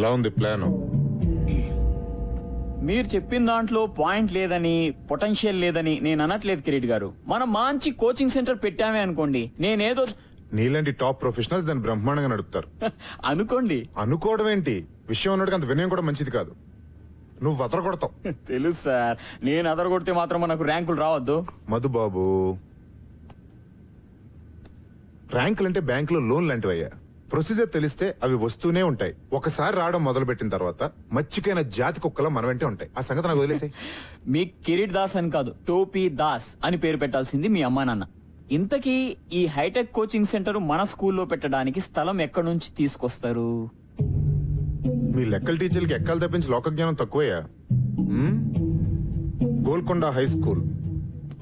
ఎలా ఉంది ప్లాన్? మీరు చెప్పిన దాంట్లో పాయింట్ లేదని, పొటెన్షియల్ లేదని నేను అనట్లేదు కిరీట్ గారు. మనం మంచి కోచింగ్ సెంటర్ పెట్టామే అనుకోండి, నేనేదో నీలాంటి టాప్ ప్రొఫెషనల్స్ దాన్ని బ్రహ్మాండంగా నడుపుతారు. అనుకోండి. అనుకోవడం ఏంటి, విషయం ఉన్నట్టుగా అంత వినయం కూడా మంచిది కాదు. నువ్వు అదరగొడతావు. తెలుసు సార్, నేను అదరగొడితే మాత్రం మనకు ర్యాంకులు రావద్దు. మధుబాబు, ర్యాంకులు అంటే బ్యాంకులో లోన్ లాంటివయ్యా. ప్రొసీజర్ తెలిస్తే అవి వస్తూనే ఉంటాయి. ఒకసారి రావడం మొదలు పెట్టిన తర్వాత మచ్చికైన జాతి కుక్కలా మన వెంటే ఉంటాయి. ఆ సంగతి నాకు వదిలేసాయి. మీ కిరీట్ దాస్ అని కాదు, టోపీ దాస్ అని పేరు పెట్టాల్సింది మీ అమ్మా నాన్న. ఇంతకీ ఈ హైటెక్ కోచింగ్ సెంటర్ మన స్కూల్లో పెట్టడానికి స్థలం ఎక్కడి నుంచి తీసుకొస్తారు? మీ లెక్కల టీచర్లకి ఎక్కలు తప్పించి లోక జ్ఞానం తక్కువయ్యా. గోల్కొండ హై స్కూల్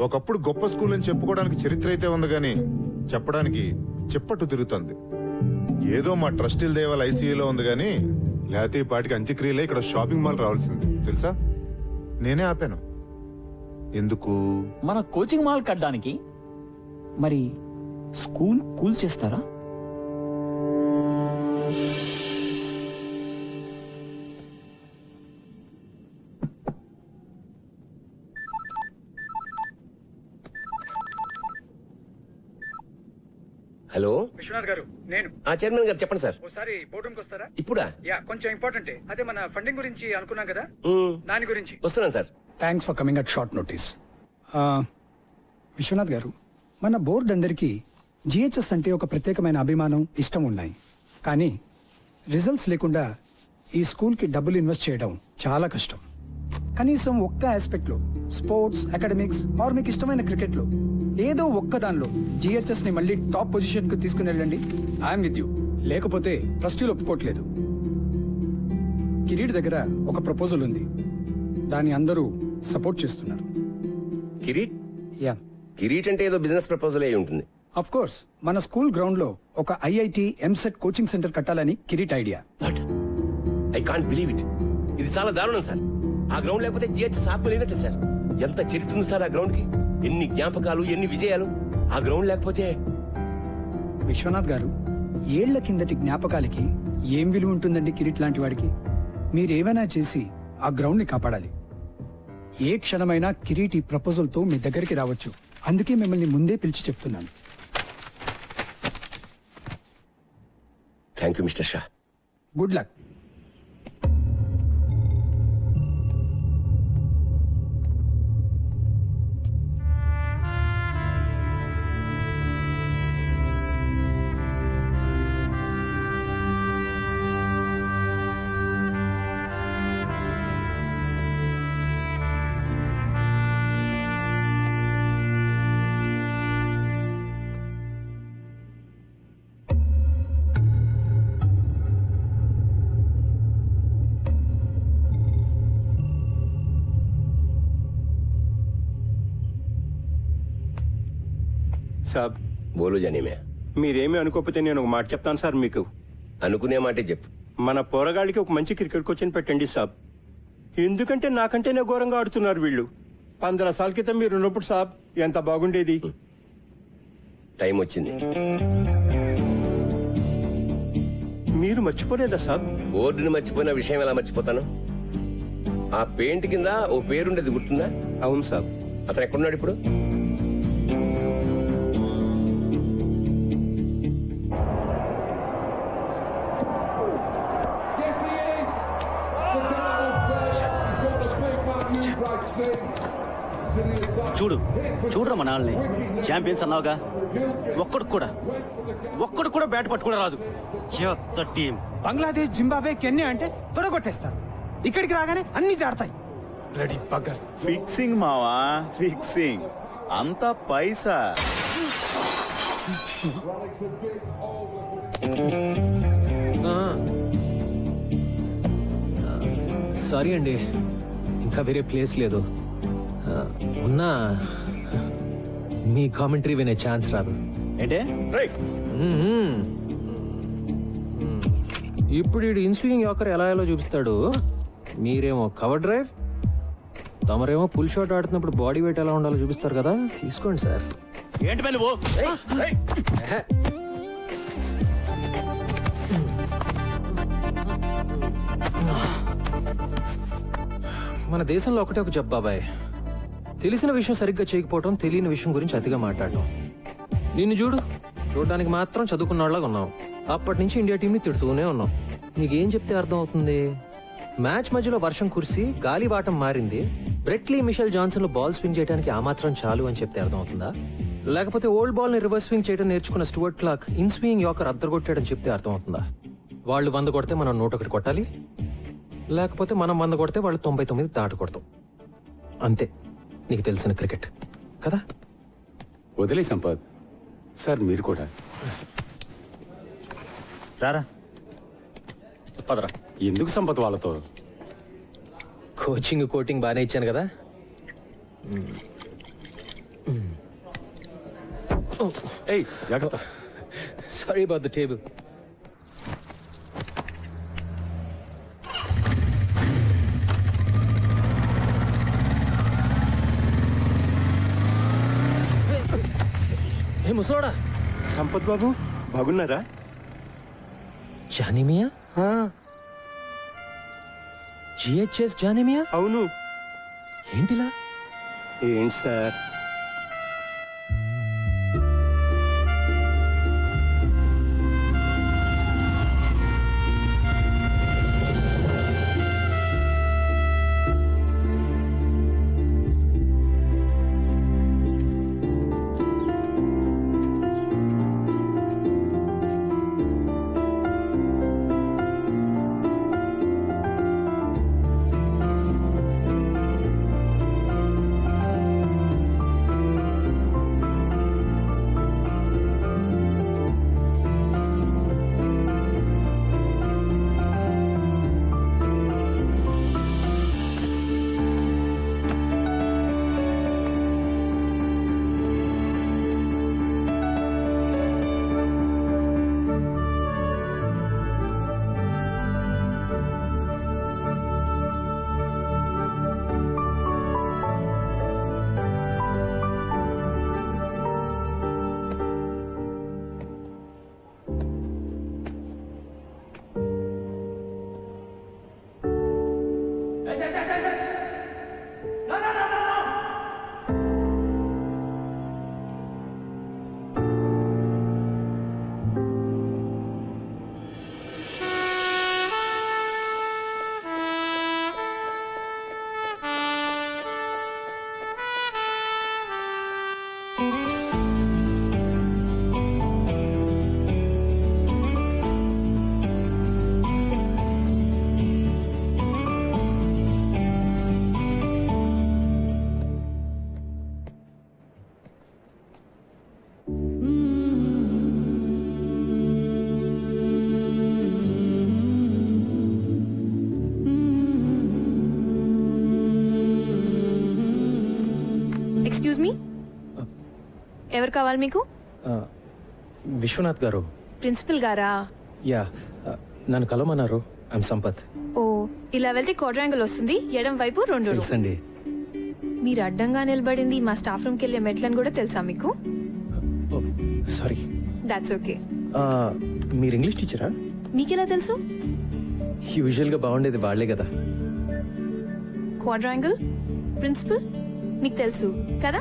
ఒకప్పుడు గొప్ప స్కూల్ అని చెప్పుకోవడానికి చరిత్ర అయితే ఉంది గాని చెప్పడానికి చిప్పట్టు తిరుగుతుంది. ఏదో మా ట్రస్టీల దేవాల ఐసీయూలో ఉంది గాని లేకపోతే ఈ పాటికి అంత్యక్రియలే ఇక్కడ షాపింగ్ మాల్ రావాల్సింది తెలుసా. నేనే ఆపాను. ఎందుకు? మన కోచింగ్ మాల్ కట్టడానికి. మరి స్కూల్ కూల్ చేస్తారా? హలో విశ్వనాథ్ గారు, నేను చైర్మన్ గారు చెప్పండి సార్. ఒకసారి బోర్డు రూమ్కి వస్తారా? ఇప్పుడా? యా, కొంచెం ఇంపార్టెంట్. అదే మన ఫండింగ్ గురించి అనుకున్నాం కదా, దాని గురించి. వస్తున్నాను sir. Thanks for coming at short notice. Vishwanath గారు, మన బోర్డు అందరికీ జిహెచ్ఎస్ అంటే ఒక ప్రత్యేకమైన అభిమానం, ఇష్టం ఉన్నాయి. కానీ రిజల్ట్స్ లేకుండా ఈ స్కూల్కి డబ్బులు ఇన్వెస్ట్ చేయడం చాలా కష్టం. కనీసం ఒక్క ఆస్పెక్ట్లో, స్పోర్ట్స్, అకాడమిక్స్ ఆర్ మీకు ఇష్టమైన క్రికెట్లో ఏదో ఒక్క దానిలో జిహెచ్ఎస్ ని మళ్ళీ టాప్ పొజిషన్ కు తీసుకుని వెళ్ళండి. I'm with you. లేకపోతే ట్రస్టీలు ఒప్పుకోవట్లేదు. కిరీట్ దగ్గర ఒక ప్రపోజల్ ఉంది, దాన్ని అందరూ సపోర్ట్ చేస్తున్నారు. కిరీట్? యా, కిరీట్ అంటే ఏదో బిజినెస్ ప్రపోజల్ అయి ఉంటుంది. Of course. మన స్కూల్ గ్రౌండ్ లో ఒక ఐఐటి ఎంసెట్ కోచింగ్ సెంటర్ కట్టాలని Kireet idea. What? I can't believe it. ఇది చాలా దారుణం సార్. ఆ గ్రౌండ్ లేకపోతే జిహెచ్ఎస్ ఆత్మ లేనట్టు సార్. ఎంత చరిత్ర ఉంది సార్ ఆ గ్రౌండ్ కి. ఎన్ని జ్ఞాపకాలు, ఎన్ని విజయాలు. ఆ గ్రౌండ్ లేకపోతే. విశ్వనాథ్ గారు, ఏళ్ల కిందటి జ్ఞాపకాలకి ఏం విలువ ఉంటుందండి కిరీట్ లాంటి వాడికి? మీరేమైనా చేసి ఆ గ్రౌండ్ ని కాపాడాలి. ఏ క్షణమైనా కిరీట్ ఈ ప్రపోజల్ తో మీ దగ్గరికి రావచ్చు. అందుకే మిమ్మల్ని ముందే పిలిచి చెప్తున్నాను. Thank you Mister Shah. Good luck. సాబ్, బోలు జనీమే. మీరేమీ అనుకోకపోతే నేను ఒక మాట చెప్తాను సార్ మీకు. అనుకునే మాటే చెప్పు. మన పోరగాళ్ళకి ఒక మంచి క్రికెట్ కోచ్ని పెట్టండి సాబ్. ఎందుకంటే నాకంటేనే ఘోరంగా ఆడుతున్నారు వీళ్ళు. 15 సార్ల క్రితం మీరు ఉన్నప్పుడు సాబ్ ఎంత బాగుండేది. టైం వచ్చింది. మీరు మర్చిపోలేదా సాబ్? బోర్డుని మర్చిపోయిన విషయం ఎలా మర్చిపోతాను? ఆ పెయింట్ కింద ఓ పేరుండేది గుర్తుందా? అవును సాబ్. అతను ఎక్కడున్నాడు ఇప్పుడు? చూడరా మన వాళ్ళని. ఛాంపియన్స్ అన్నావుగా, ఒక్కడు కూడా బ్యాట్ పట్టుకుని రాదు. టీం బంగ్లాదేశ్, జింబాబే, కెన్యా అంటే తొడగొట్టేస్తారు. ఇక్కడికి రాగానే అన్ని జాడతాయి. రెడీ బగ్గర్స్. ఫిక్సింగ్ మావా, ఫిక్సింగ్. అంతా పైసా. సారీ అండి, ఇంకా వేరే ప్లేస్ లేదు. ఉన్నా మీ కామెంటరీ వినే ఛాన్స్ రాదు. ఏంటే? ఇప్పుడు ఈ ఇన్స్వింగింగ్ యాకర్ ఎలా ఎలా చూపిస్తాడు. మీరేమో కవర్ డ్రైవ్, తమరేమో పుల్ షాట్ ఆడుతున్నప్పుడు బాడీ వెయిట్ ఎలా ఉండాలో చూపిస్తారు కదా. తీసుకోండి సార్. ఏంటి నువ్వు? మన దేశంలో ఒకటే ఒక జబ్బు బాబాయ్. తెలిసిన విషయం సరిగ్గా చేయకపోవటం, తెలియని విషయం గురించి అతిగా మాట్లాడటం. నిన్ను చూడడానికి మాత్రం చదువుకున్న వాళ్ళగా ఉన్నావు. అప్పటి నుంచి ఇండియా టీంని తిడుతూనే ఉన్నావు. నీకేం చెప్తే అర్థం అవుతుంది? మ్యాచ్ మధ్యలో వర్షం కురిసి గాలి వాటం మారింది, బ్రెట్లీ మిషెల్ జాన్సన్ లో బాల్ స్వింగ్ చేయడానికి ఆ మాత్రం చాలు అని చెప్తే అర్థం అవుతుందా? లేకపోతే ఓల్డ్ బాల్ ని రివర్స్ స్వింగ్ చేయడం నేర్చుకున్న Stuart Clark in swing yorker అద్దరగొట్టాడని చెప్తే అర్థం అవుతుందా? వాళ్ళు 100 కొడితే మనం 101 కొట్టాలి, లేకపోతే మనం 100 కొడితే వాళ్ళు 99 దాటి కొడతాం. అంతే నీకు తెలిసిన క్రికెట్ కదా. వదిలే సంపత్ సార్, మీరు కూడా రారా పదరా. ఎందుకు సంపత్ వాళ్ళతో? కోచింగ్ కోటింగ్ బాగానే ఇచ్చాను కదా. ఏయ్ జాగ్రత్త. Sorry about the table. ఏ ముసలోడా, సంపత్ బాబు బాగున్నారా? జానిమియా? జిహెచ్ఎస్ జానిమియా? అవును. ఏంటిలా? ఏంటి సార్? ఎక్స్క్యూజ్ మీ, ఎవరు కావాలి మీకు? విశ్వనాథ్ గారు. ప్రిన్సిపల్ గారా? యా, నన్ను కలవమన్నారు. ఐమ్ సంపత్. ఓ, ఇలా వెళ్తే క్వాడ్రాంగిల్ వస్తుంది, ఎడం వైపు 2 రూమ్. తెలుసండి. మీరు అడ్డంగా నిలబడింది మా స్టాఫ్ రూమ్కి వెళ్ళే మెట్లని కూడా తెలుసా మీకు? సారీ. That's okay. మీరు ఇంగ్లీష్ టీచరా? మీకెలా తెలుసు? యూజువల్గా బాగుండేది వాళ్ళే కదా. క్వాడ్రాంగిల్, ప్రిన్సిపల్ మీకు తెలుసు కదా?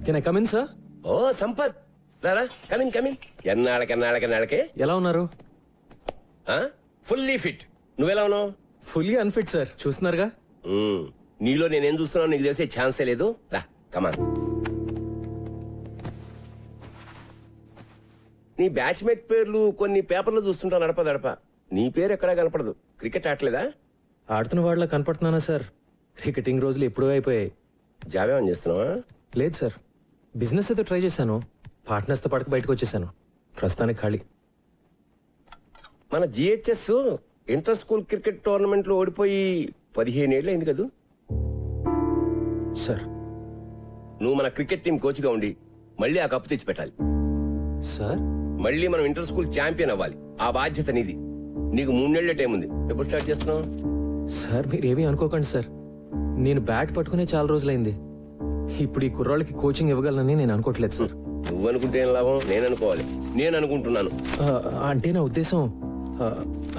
Can I come in sir? ఓ సంపత్, రారా, కమిన్ కమిన్. ఎన్నాళ్ళకే ఎలా ఉన్నారు? Fully fit. నువ్వెలా ఉన్నావు? ఫుల్లీ అన్ఫిట్ సార్, చూస్తున్నారుగా. నీలో నేనేం చూస్తున్నావు నీకు తెలిసే ఛాన్సే లేదు. రా కమాన్. నీ బ్యాచ్మేట్ పేర్లు కొన్ని పేపర్లు చూస్తుంటా నడప. నీ పేరు ఎక్కడా కనపడదు. క్రికెట్ ఆడలేదా? ఆడుతున్న వాళ్ళ కనపడుతున్నానా సార్? క్రికెటింగ్ రోజులు ఎప్పుడూ అయిపోయాయి. జాబ్ ఏమని చేస్తున్నావా? లేదు సార్, బిజినెస్ అయితే ట్రై చేశాను. పార్ట్నర్స్తో పడక బయటకు వచ్చేసాను. ప్రస్తుతానికి ఖాళీ. మన GHS inter school cricket tournament లో ఓడిపోయి 15 ఏళ్ళు అయింది కదా సార్. నువ్వు మన క్రికెట్ టీం కోచ్ గా ఉండి మళ్ళీ ఆ కప్పు తెచ్చి పెట్టాలి సార్. మళ్ళీ మనం ఇంటర్ స్కూల్ ఛాంపియన్ అవ్వాలి. ఆ బాధ్యత నీది. నీకు 3 నెలల టైం ఉంది. ఎప్పుడు స్టార్ట్ చేస్తున్నావు? సార్ మీరేమీ అనుకోకండి సార్, నేను బ్యాట్ పట్టుకునే చాలా రోజులైంది. ఇప్పుడు ఈ కుర్రాళ్ళకి కోచింగ్ ఇవ్వగలనని నేను అనుకోవట్లేదు సార్. నువ్వు అనుకుంటే ఏం లాభం? నేను అనుకోవాలి. నేను అనుకుంటున్నాను. అంటే నా ఉద్దేశం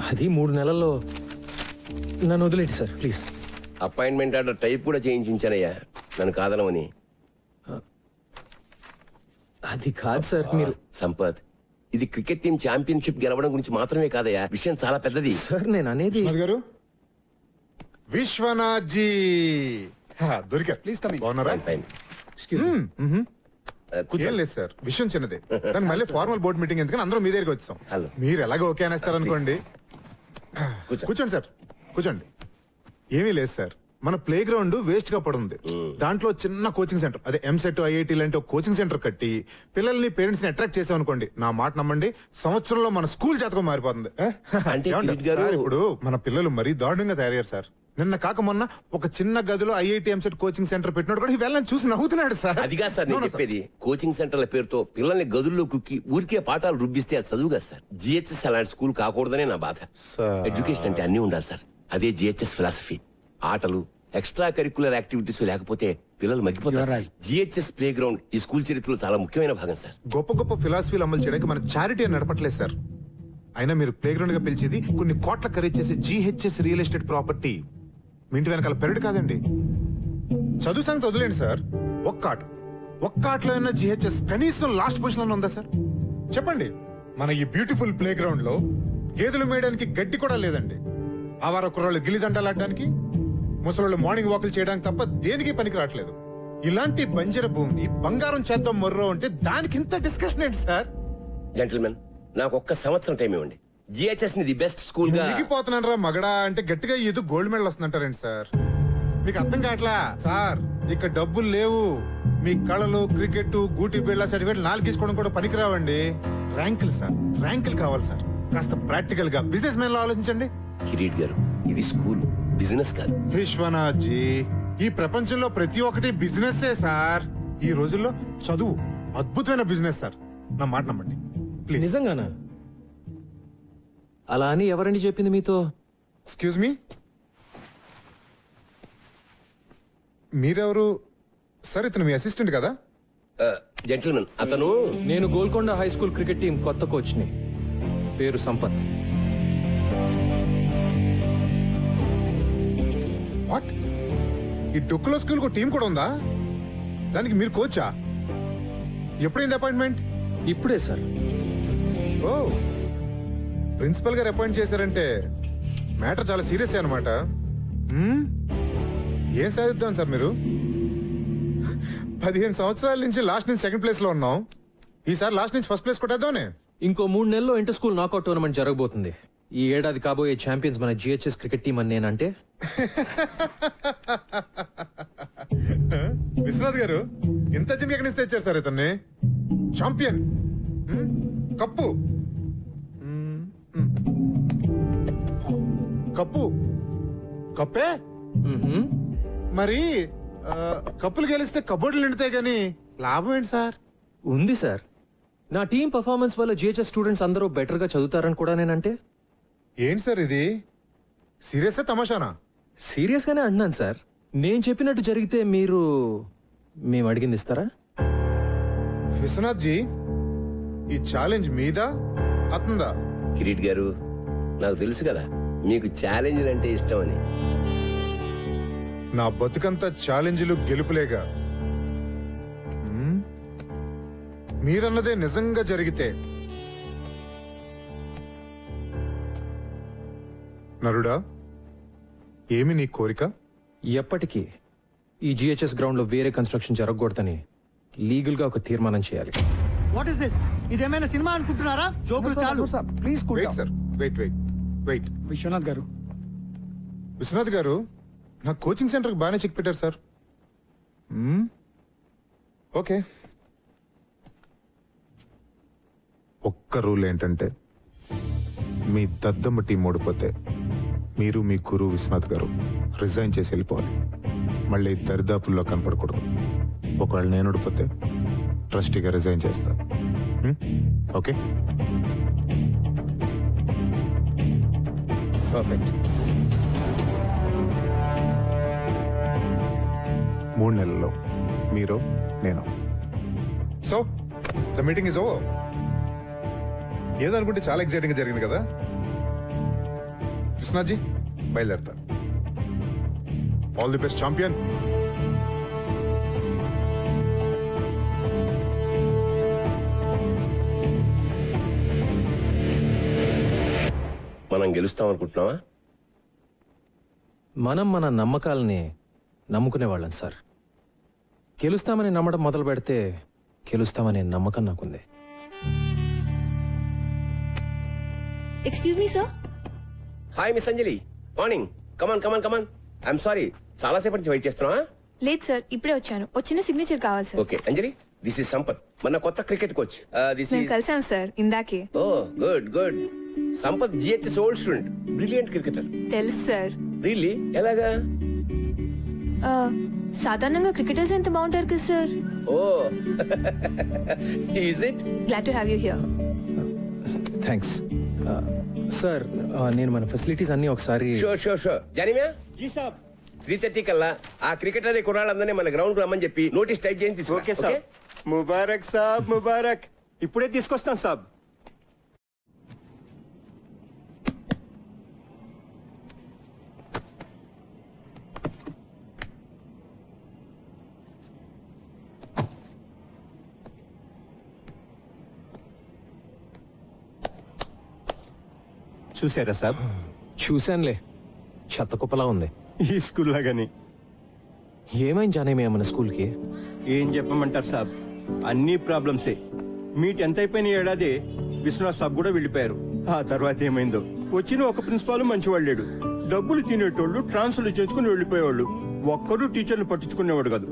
అది 3 నెలల్లో నన్ను వదిలేండి sir please. Appointment order type కూడా చేయించానయ్యా నన్ను కాదనమని. అది కాదు సార్, మీరు సంపత్, ఇది క్రికెట్ టీం ఛాంపియన్షిప్ గెలవడం గురించి మాత్రమే కాదయ్యా, విషయం చాలా పెద్దది. సార్ నేను అనేది విశ్వనాథ్ గారు, విశ్వనాథ్ జీ దొరికారు. Please come in. బాగున్నారా? ఫైన్. ఏం లేదు సార్, విషయం చిన్నదే. దానికి మళ్ళీ ఫార్మల్ బోర్డ్ మీటింగ్ ఎందుకని అందరం మీ దగ్గరికి వచ్చాం. హలో. మీరు ఎలాగో ఓకే అనేస్తారు అనుకోండి. కూర్చోండి సార్, కూర్చోండి. ఏమీ లేదు సార్, మన ప్లే గ్రౌండ్ వేస్ట్ గా పడుంది. దాంట్లో చిన్న కోచింగ్ సెంటర్, అదే ఎంసెట్ ఐఐటి లాంటి ఒక కోచింగ్ సెంటర్ కట్టి పిల్లల్ని పేరెంట్స్ ని అట్రాక్ట్ చేసాం అనుకోండి, నా మాట నమ్మండి, సంవత్సరంలో మన స్కూల్ జాతకం మారిపోతుంది. అంటే ఏమంటారు? కిరీట్ గారు- సార్, ఇప్పుడు మన పిల్లలు మరీ దారుణంగా తయారయ్యారు సార్. నిన్న కాక మొన్న ఒక చిన్న గదిలో ఐఐటి ఎంసెట్ కోచింగ్ సెంటర్ పెట్టినాడు కూడా వెళ్ళని చూసి నవ్వుతున్నాడు సార్. అదిగా సార్ నేను చెప్పేది, కోచింగ్ సెంటర్ల పేరుతో పిల్లల్ని గదుల్లో కుక్కి ఊరికే పాఠాలు రుబ్బిస్తే అది చదువు కదా సార్. జిహెచ్ఎస్ అలాంటి స్కూల్ కాకూడదనే నా బాధ. సార్. ఎడ్యుకేషన్ అంటే అన్ని ఉండాలి సార్, అదే జిహెచ్ఎస్ ఫిలాసఫీ. ఆటలు, ఎక్స్ట్రా కరికులర్ యాక్టివిటీస్ లేకపోతే పిల్లలు మగ్గిపోతారు. జిహెచ్ఎస్ ప్లే గ్రౌండ్ ఈ స్కూల్ చరిత్రలో చాలా ముఖ్యమైన భాగం సార్. గొప్ప గొప్ప ఫిలాసఫీలు అమలు చేయడానికి మన చారిటీ అని నడపట్లేదు సార్. అయినా మీరు ప్లే గ్రౌండ్ గా పిలిచేది కొన్ని కోట్ల ఖరీదు చేసే జిహెచ్ఎస్ రియల్ ఎస్టేట్ ప్రాపర్టీ. మీ ఇంటి వెనకాల పెరడు కాదండి. చదువు సంగతి వదిలేండి సార్, ఒక్క ఆటలో ఉన్న జిహెచ్ఎస్ కనీసం లాస్ట్ పొజిషన్ లో ఉందా సార్? చెప్పండి. మన ఈ బ్యూటిఫుల్ ప్లే గ్రౌండ్ లో గేదెలు మేయడానికి గడ్డి కూడా లేదండి. ఆవార కుర్రాళ్ళు గిల్లిదండలాడడానికి, ముసలోళ్ళు మార్నింగ్ వాకులు చేయడానికి తప్ప దేనికి పనికి రావట్లేదు. ఇలాంటి బంజర భూమి బంగారం చేద్దాం మొర్రో అంటే దానికి ఇంత డిస్కషన్ ఏంటి సార్? జెంటిల్మెన్, నాకు ఒక్క సంవత్సరం టైం ఇవ్వండి. జిహెచ్ఎస్ ని ది బెస్ట్ స్కూల్ గా మునిగిపోతున్నాను రా మగడా అంటే గట్టిగా ఏదో గోల్డ్ మెడల్ వస్తుందంటారండి సార్. మీకు అర్థం కావట్లా సార్, ఇక్కడ డబ్బులు లేవు. మీ కళలు, క్రికెట్, గూటి బిళ్ళ సర్టిఫికేట్ 4 తీసుకోవడం కూడా పనికిరావండి. ర్యాంకులు సార్, ర్యాంకులు కావాలి సార్. కాస్త ప్రాక్టికల్ గా బిజినెస్ మ్యాన్ లో ఆలోచించండి. కిరీట్ గారు, ఇది స్కూల్, బిజినెస్ కాదు. విశ్వనాథ్ జీ, ఈ ప్రపంచంలో ప్రతి ఒక్కటి బిజినెస్ సార్. ఈ రోజుల్లో చదువు అద్భుతమైన బిజినెస్ సార్, నా మాట నమ్మండి ప్లీజ్. నిజంగానా? అలా అని ఎవరండి చెప్పింది మీతో? ఎక్స్క్యూజ్ మీ, మీరెవరు సార్? ఇతను మీ అసిస్టెంట్ కదా? జెంటిల్మెన్, అతను నేను Golconda high school cricket team కొత్త కోచ్ని. పేరు సంపత్. వాట్? ఈ డొక్కులో స్కూల్ టీం కూడా ఉందా? దానికి మీరు కోచా? ఎప్పుడైంది అపాయింట్మెంట్? ఇప్పుడే సార్. ఓ, ప్రిన్సిపల్ గారు అపాయింట్ చేశారంటే మ్యాటర్ చాలా సీరియస్ అనమాట. ఏం సాధిద్దాం సార్ మీరు? 15 సంవత్సరాల నుంచి లాస్ట్ నుంచి సెకండ్ ప్లేస్ లో ఉన్నాం. ఈసారి లాస్ట్ నుంచి ఫస్ట్ ప్లేస్ కొట్టేద్దామనే. ఇంకో 3 నెలల్లో ఇంటర్ స్కూల్ నాకౌట్ టోర్నమెంట్ జరగబోతుంది. ఈ ఏడాది కాబోయే ఛాంపియన్స్ మన జిహెచ్ఎస్ క్రికెట్ టీం అని నేనంటే. విశ్వనాథ్ గారు, ఇంత చిన్న ఎక్కడి నుంచి తెచ్చారు సార్ ఇతన్ని? ఛాంపియన్, కప్పు, కప్పు, కప్పే మరి. కప్పులు గెలిస్తే కబోర్డులు నిండుతాయి గానీ లాభం ఏంటి సార్? ఉంది సార్. నా టీం పర్ఫార్మెన్స్ వల్ల జిహెచ్ఎస్ స్టూడెంట్స్ అందరూ బెటర్ గా చదువుతారని కూడా నేనంటే. ఏంటి సార్ ఇది? సీరియస్ తమాషానా? సీరియస్ గానే అంటున్నాను సార్. నేను చెప్పినట్టు జరిగితే మేము అడిగింది ఇస్తారా? విశ్వనాథ్ జీ, ఈ ఛాలెంజ్ మీదా అతందా? కిరీట్ గారు, నాకు తెలుసు కదా మీకు ఛాలెంజ్ అంటే ఇష్టం అని. నా బతుకంతా ఛాలెంజ్లు గెలుపులేగా. మీరన్నదే నిజంగా జరిగితే నరుడా, ఏమి నీ కోరిక? ఎప్పటికీ ఈ జిహెచ్ఎస్ గ్రౌండ్ లో వేరే కన్స్ట్రక్షన్ జరగకూడదని లీగల్ గా ఒక తీర్మానం చేయాలి. What is this? ఇదేమైనా సినిమా అనుకుంటున్నారా? జోకులు చాలు. Please wait sir, wait. Vishwanath గారు, విశ్వనాథ్ గారు, నా కోచింగ్ సెంటర్కి బాగానే చెక్ పెట్టారు సార్. ఓకే, ఒక్క రూల్ ఏంటంటే మీ దద్దమ్మ టీం ఓడిపోతే మీరు మీ గురువు విశ్వనాథ్ గారు రిజైన్ చేసి వెళ్ళిపోవాలి. మళ్ళీ దరిదాపుల్లో కనపడకూడదు. ఒకవేళ నేను ఓడిపోతే ట్రస్టీగా రిజైన్ చేస్తా. ఓకే? పర్ఫెక్ట్. 3 నెలల్లో మీరు, నేను. So the meeting is over. ఏదనుకుంటే చాలా ఎక్సైటింగ్ గా జరిగింది కదా. కృష్ణాజీ బయలుదేరతా. All the best champion. మనం గెలుస్తాం అనుకుంటున్నావా? మనం మన నమ్మకాలని నమ్ముకునేవాళ్ళం సార్. గెలుస్తామని నమ్మడం మొదలు పెడితే గెలుస్తామనే నమ్మకం నాకుంది. Excuse me sir. Hi miss Anjali, morning. Come on come on come on. I'm sorry, చాలా సేపటి నుంచి వెయిట్ చేస్తున్నా. లేదు సార్, ఇప్పుడే వచ్చాను. వచ్చిన సిగ్నేచర్ కావాలి sir. Okay Anjali, this is Sampath, మన కొత్త క్రికెట్ కోచ్. దిస్ మేము ఇస్ కలిసాం సార్ ఇందాకే. Oh good good. Sampath GHS old student, brilliant cricketer. తెలుసు సార్. రియల్లీ? ఎలాగా? సాధారణంగా క్రికెటర్స్ ఎంత బాగుంటారు కదా sir. Oh is it? Glad to have you here. Thanks sir. నేను మన ఫెసిలిటీస్ అన్ని ఒకసారి. Sure sure sure. Janima, ji సాబ్. 3:30 కల్లా ఆ క్రికెటర్ కుర్రాళ్ళందరినీ మన గ్రౌండ్ కు రమ్మని చెప్పి నోటీస్ టైప్ చేసి తీసుకురా. ఓకే సాబ్. ముబారక్ సాబ్, ముబారక్. ఇప్పుడే తీసుకొస్తాను సాబ్. చూసారా సాబ్? చూశానులే, చెత్త కుప్పలా ఉంది. ఈ స్కూల్ లాగానే. ఏమైంది జానేమి మన స్కూల్కి? ఏం చెప్పమంటారు సాబ్, అన్ని ప్రాబ్లమ్సే. మీ 10th అయిపోయిన ఏడాది విశ్వనాథ్ సాబ్ కూడా వెళ్ళిపోయారు. ఆ తర్వాత ఏమైందో. వచ్చిన ఒక ప్రిన్సిపాల్ మంచివాడు లేడు. డబ్బులు తినేటోళ్ళు ట్రాన్స్ఫర్లు చేయించుకుని వెళ్ళిపోయేవాళ్ళు. ఒక్కడు టీచర్లు పట్టించుకునేవాడు కాదు.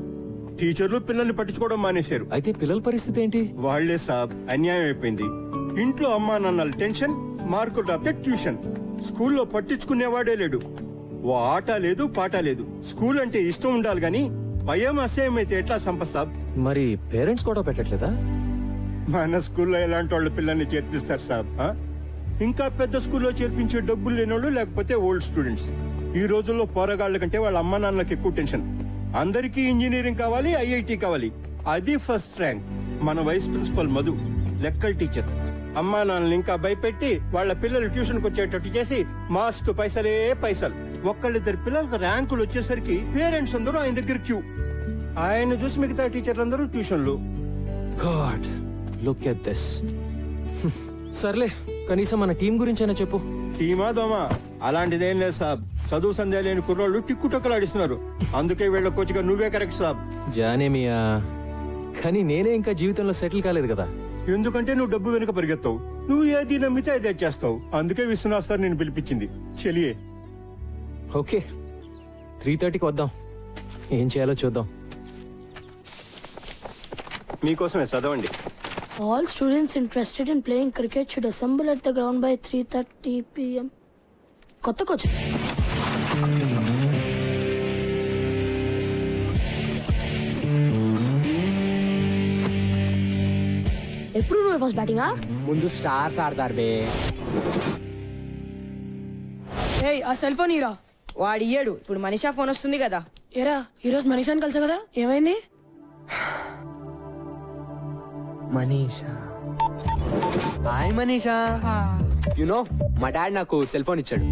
టీచర్లు పిల్లల్ని పట్టించుకోవడం మానేశారు. అయితే పిల్లల పరిస్థితి ఏంటి? వాళ్లే సాబ్, అన్యాయం అయిపోయింది. ఇంట్లో అమ్మా నాన్నల టెన్షన్, మార్కులు రాస్తే ట్యూషన్. స్కూల్లో పట్టించుకునేవాడే లేడు. ఓ ఆట లేదు, పాట లేదు. స్కూల్ అంటే ఇష్టం ఉండాలి గాని భయం అసహ్యం అయితే ఎట్లా సంపత్ సాబ్? మరి పేరెంట్స్ కూడా పెట్టట్లేదా? మన స్కూల్లో ఎలాంటి వాళ్ళ పిల్లల్ని చేర్పిస్తారు సాబ్? ఇంకా పెద్ద స్కూల్లో చేర్పించే డబ్బులు లేనోళ్ళు, లేకపోతే ఓల్డ్ స్టూడెంట్స్. ఈ రోజుల్లో పోరగాళ్ల కంటే వాళ్ళ అమ్మా నాన్నలకు ఎక్కువ టెన్షన్. అందరికీ ఇంజనీరింగ్ కావాలి, ఐఐటి కావాలి. అది ఫస్ట్ ర్యాంక్. మన వైస్ ప్రిన్సిపల్ మధు లెక్కల టీచర్. అమ్మా నాన్నలు ఇంకా భయపెట్టి వాళ్ళ పిల్లలు ట్యూషన్కి వచ్చేటట్టు చేసి మాస్తు పైసలే పైసలు. ఒక్కళ్ళిద్దరు పిల్లలకు ర్యాంకులు వచ్చేసరికి పేరెంట్స్ అందరూ ఆయన దగ్గర క్యూ. ఆయన చూసి మిగతా టీచర్లు అందరూ ట్యూషన్లు. God, look at this. సర్లే, కనీసం మన టీం గురించైనా చెప్పు. టీమా దోమా అలాంటిదేం లేదు సాబ్. చదువు సందేహం లేని కుర్రోళ్ళు టిక్కుటొక్కలాడిస్తున్నారు. అందుకే వీళ్ళ కోచ్గా నువ్వే కరెక్ట్ సాబ్. జానేమియా, కానీ నేనే ఇంకా జీవితంలో సెటిల్ కాలేదు కదా. ఎందుకంటే నువ్వు డబ్బు వెనుక పరిగెత్తావు. నువ్వు ఏది నమ్మితే అదే చేస్తావు. అందుకే విశ్వనాథ్ సార్ నేను పిలిపించింది. చెలియే. ఓకే, 3:30కి వద్దాం. ఏం చేయాలో చూద్దాం. మీకోసమే, చదవండి. All students interested in playing cricket should assemble at the ground by 3:30 p.m. కొత్త కోచ్. ఎప్పుడు నువ్వు ఫస్ట్ బ్యాటింగా? ముందు స్టార్స్ ఆడతారు బే. ఏయ్, ఆ సెల్ ఫోన్ ఇరా. వాడు ఇయ్యాడు. ఇప్పుడు మనీషా ఫోన్ వస్తుంది కదా. ఏరా, ఈరోజు మనీషాని కలిసా కదా, ఏమైంది? మనీషా, హాయ్ మనీషా. యునో మా డాడ్ నాకు సెల్ ఫోన్ ఇచ్చాడు.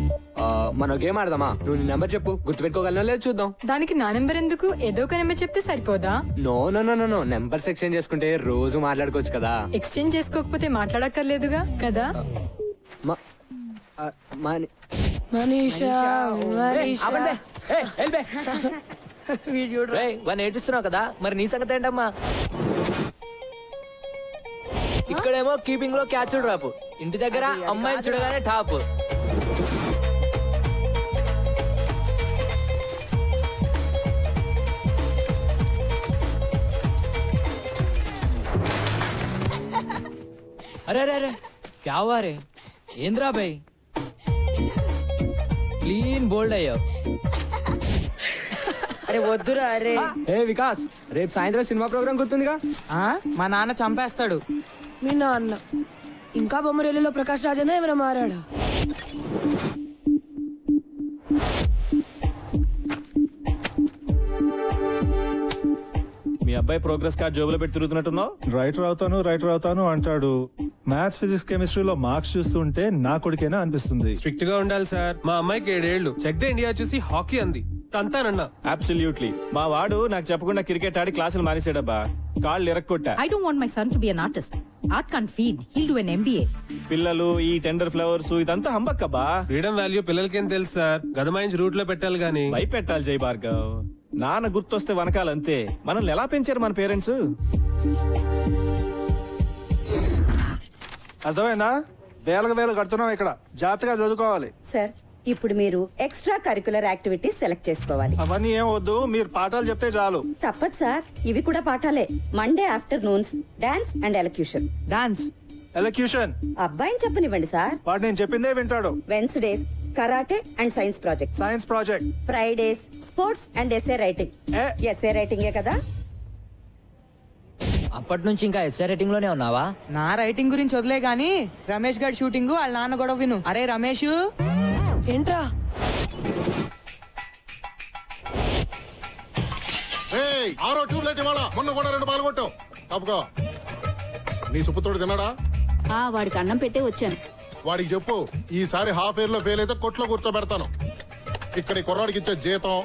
మనం గేమ్ ఆడదామా? నువ్వు నీ నెంబర్ చెప్పు, గుర్తుపెట్టుకోగలనో లేదు చూద్దాం. దానికి నా నెంబర్ ఎందుకు? ఏదో ఒక నెంబర్ చెప్తే సరిపోదా? No no no no, numbers exchange చేసుకుంటే రోజు మాట్లాడుకోవచ్చు కదా. ఎక్స్చేంజ్ చేసుకోకపోతే మాట్లాడక్కర్లేదుగా కదా. మనీషా, ఏడుస్తున్నావు కదా, మరి నీ సంగతి ఏంటమ్మా? ఇక్కడేమో కీపింగ్ లో క్యాచ్ డ్రాప్, ఇంటి దగ్గర అమ్మాయిని చూడగానే టాప్. అరే అరే అరే, క్యా హువా రే? ఏంద్రా భాయ్, క్లీన్ బోల్డ్ అయ్యావు. అరే వద్దురా. అరే ఏ వికాస్, రేపు సాయంత్రం సినిమా ప్రోగ్రామ్ గుర్తుందిగా? మా నాన్న చంపేస్తాడు. మీ నాన్న ఇంకా బొమ్మరేలిలో ప్రకాష్ రాజనే ఎవరైనా మారాడా? మీ అబ్బాయి ప్రోగ్రెస్ కార్డ్ జోబులో పెట్టి తిరుగుతున్నట్టున్నావు. రైటర్ అవుతాను అంటాడు. మ్యాథ్స్ ఫిజిక్స్ కెమిస్ట్రీలో మార్క్స్ చూస్తుంటే నా కొడుకేనా అనిపిస్తుంది. స్ట్రిక్ట్ గా ఉండాలి సార్. మా అమ్మాయికి 7 ఏళ్ళు. చెక్ ద ఇండియా చూసి హాకీ అంది. తంతానన్నా. అబ్సల్యూట్లీ. మా వాడు నాకు చెప్పకుండా క్రికెట్ ఆడి క్లాసులు మానేసాడబ్బా. కాళ్ళు ఇరక్కొట్టా. I don't want my son to be an artist. Art can't feed. He'll do an MBA. పిల్లలు ఈ టెండర్ ఫ్లవర్స్ ఇదంతా హంబక్కబ్బా. ఫ్రీడమ్ వాల్యూ పిల్లలకేం తెలుసు సార్. గదమాయించి రూట్ లో పెట్టాలి గానీ. భయపెట్టాలి జై భార్గవ్. నాన్న గుర్తొస్తే వనకాలంతే. మనల్ని ఎలా పెంచారు మన పేరెంట్స్? అర్థమైందా? వేలకు కడుతున్నాం ఇక్కడ. జాగ్రత్తగా చదువుకోవాలి. సార్ ఇప్పుడు మీరు ఎక్స్ట్రా కరికులర్ యాక్టివిటీస్ సెలెక్ట్ చేసుకోవాలి. అవన్నీ ఏం వద్దు, మీరు పాఠాలు చెప్తే చాలు. తప్పదు సార్, ఇవి కూడా పాఠాలే. Monday afternoons dance and elocution. Dance, elocution అబ్బాయిని చెప్పనివ్వండి సార్. వాడు నేను చెప్పిందే వింటాడు. Wednesdays karate and science project. Science project. Fridays sports and SA writing. SA రైటింగే కదా? అప్పటి నుంచి ఇంకా ఎస్ఐ రేటింగ్ లోనే ఉన్నావా? నా రైటింగ్ గురించి వదిలే గాని రమేష్ గారి షూటింగ్ వాళ్ళ నాన్న గొడవ విను. అరే రమేష్, ఏంట్రా? ఆరో ట్యూబ్లైట్ ఇవాళ మొన్న కూడా 2 పాలు కొట్టావు. తప్పుకో. నీ సుపుత్రుడు తిన్నాడా? వాడికి అన్నం పెట్టే వచ్చాను. వాడికి చెప్పు, ఈసారి హాఫ్ ఇయర్ లో ఫెయిల్ అయితే కొట్లో కూర్చోబెడతాను. ఇక్కడ ఈ కుర్రాడికి ఇచ్చే జీతం,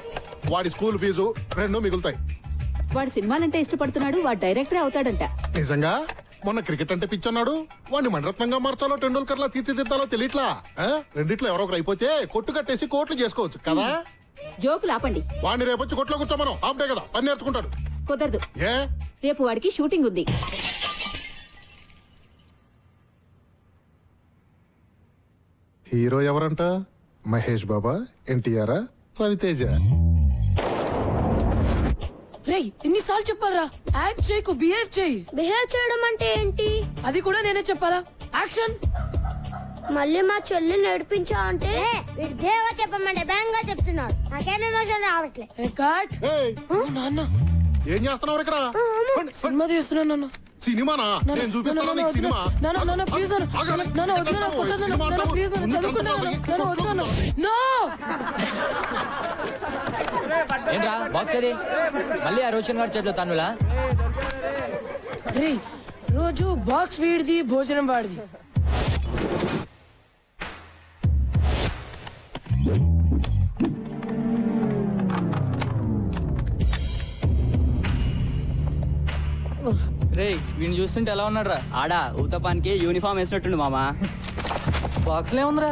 వాడి స్కూల్ ఫీజు 2 మిగులుతాయి. వాడు సినిమాలంటే ఇష్టపడుతున్నాడు. వాడు డైరెక్టర్ అవుతాడంట. నిజంగా? మొన్న క్రికెట్ అంటే పిచ్చన్నాడు. వాడిని మణరత్నంగా మార్చాలో టెండూల్కర్ లా తీర్చిదిద్దాలో తెలియట్లా. రెండిట్లో ఎవరో ఒకరు అయిపోతే కొట్టు కట్టేసి కోట్లు చేసుకోవచ్చు కదా. జోకులు ఆపండి. వాడిని రేపు వచ్చి కొట్లో కూర్చోమను. హాఫ్ డే కదా, పని నేర్చుకుంటాడు. కుదరదు. ఏ? రేపు వాడికి షూటింగ్ ఉంది. హీరో ఎవరంట? మహేష్ బాబా, ఎన్టీఆర్, రవితేజ. రేయ్, ఎన్నిసార్లు చెప్పాలరా? యాక్ట్ చేయకు, బిహేవ్ చేయి. బిహేవ్ చేయడం అంటే ఏంటి? అది కూడా నేనే చెప్పాలా? యాక్షన్. మళ్ళీ మా చెల్లి నడిపించా అంటే వీడు దేవా చెప్పమంటే బ్యాంగా చెప్తున్నాడు. నాకేం ఎమోషన్ రావట్లే. నాన్న ఏం చేస్తున్నావు ఇక్కడ? సినిమా తీస్తున్నాను నాన్న. సినిమానా? నేను చూపిస్తాను నీకు సినిమా. నాన్న ప్లీజ్ నాన్న వద్దు నాన్న, కొట్టొద్దు నాన్న, ప్లీజ్ నాన్న, చదువుకున్నాను నాన్న, వద్దు నాన్న. నో. ఏంట్రా బాక్స్ అది? మళ్ళీ ఆ రోషన్ గారి చేతిలో తన్నులా? రేయ్, రోజు బాక్స్ వీడిది, భోజనం వాడిది. రే వీడిని చూస్తుంటే ఎలా ఉన్నాడు రా? ఆడా ఊతపానికి యూనిఫామ్ వేసినట్టుండు మామా. బాక్స్ లే ఉందిరా.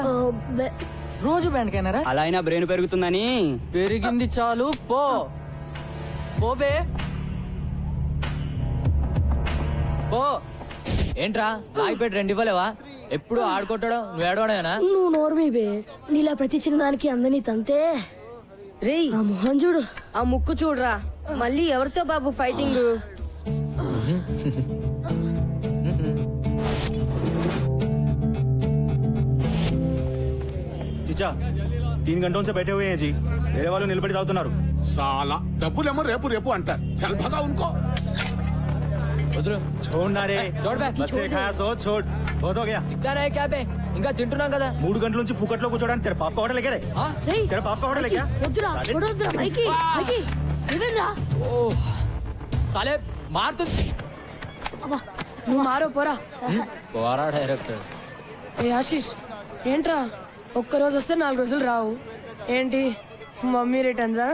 రోజు బ్యాండ్ కైనారా? అలా అయినా బ్రెయిన్ పెరుగుతుందని. పెరిగింది చాలు, పో పోబే పో. ఏంట్రా రాయిపేట 2 ఇవ్వలేవా? ఎప్పుడు ఆడుకుంటాడు, నువ్వు ఏడవడమేనా? నువ్వు నోర్మీ బే. నీలా ప్రతి చిన్నదానికి అందని తంతే. రేయ్ ఆ మొహం చూడు, ఆ ముక్కు చూడరా. మళ్ళీ ఎవరితో బాబు ఫైటింగ్? చిచా 3 घंटों से बैठे हुए हैं जी. मेरे वालों నిలబడి తాగుతున్నారు. సాలా డబ్బులేమో రేపు రేపు అంటారు. చల్ భగా ఉన్కో. వదులు. छोड़ना रे. छोड़ बे. बस से खाया सो छोड़. बहुत हो गया. దిగ్గా రే క్యాబే. ఇంకా తింటున్నాం కదా. 3 గంటల నుంచి ఫుకట్లో కూర్చోడానికి తెర పాప హోటల్ ఎక్కడే? తెర పాప హోటల్ ఎక్కా? వద్దురా వద్దురా మైకి మైకి ఇదేంరా? ఓ సాలే మారుతు. నువ్వు మారో పోరా. పోరా డైరెక్టర్. ఏ ఆశీష్, ఏంట్రా ఒక్కరోజు వస్తే 4 రోజులు రావు ఏంటి? మమ్మీ రిటర్న్సా?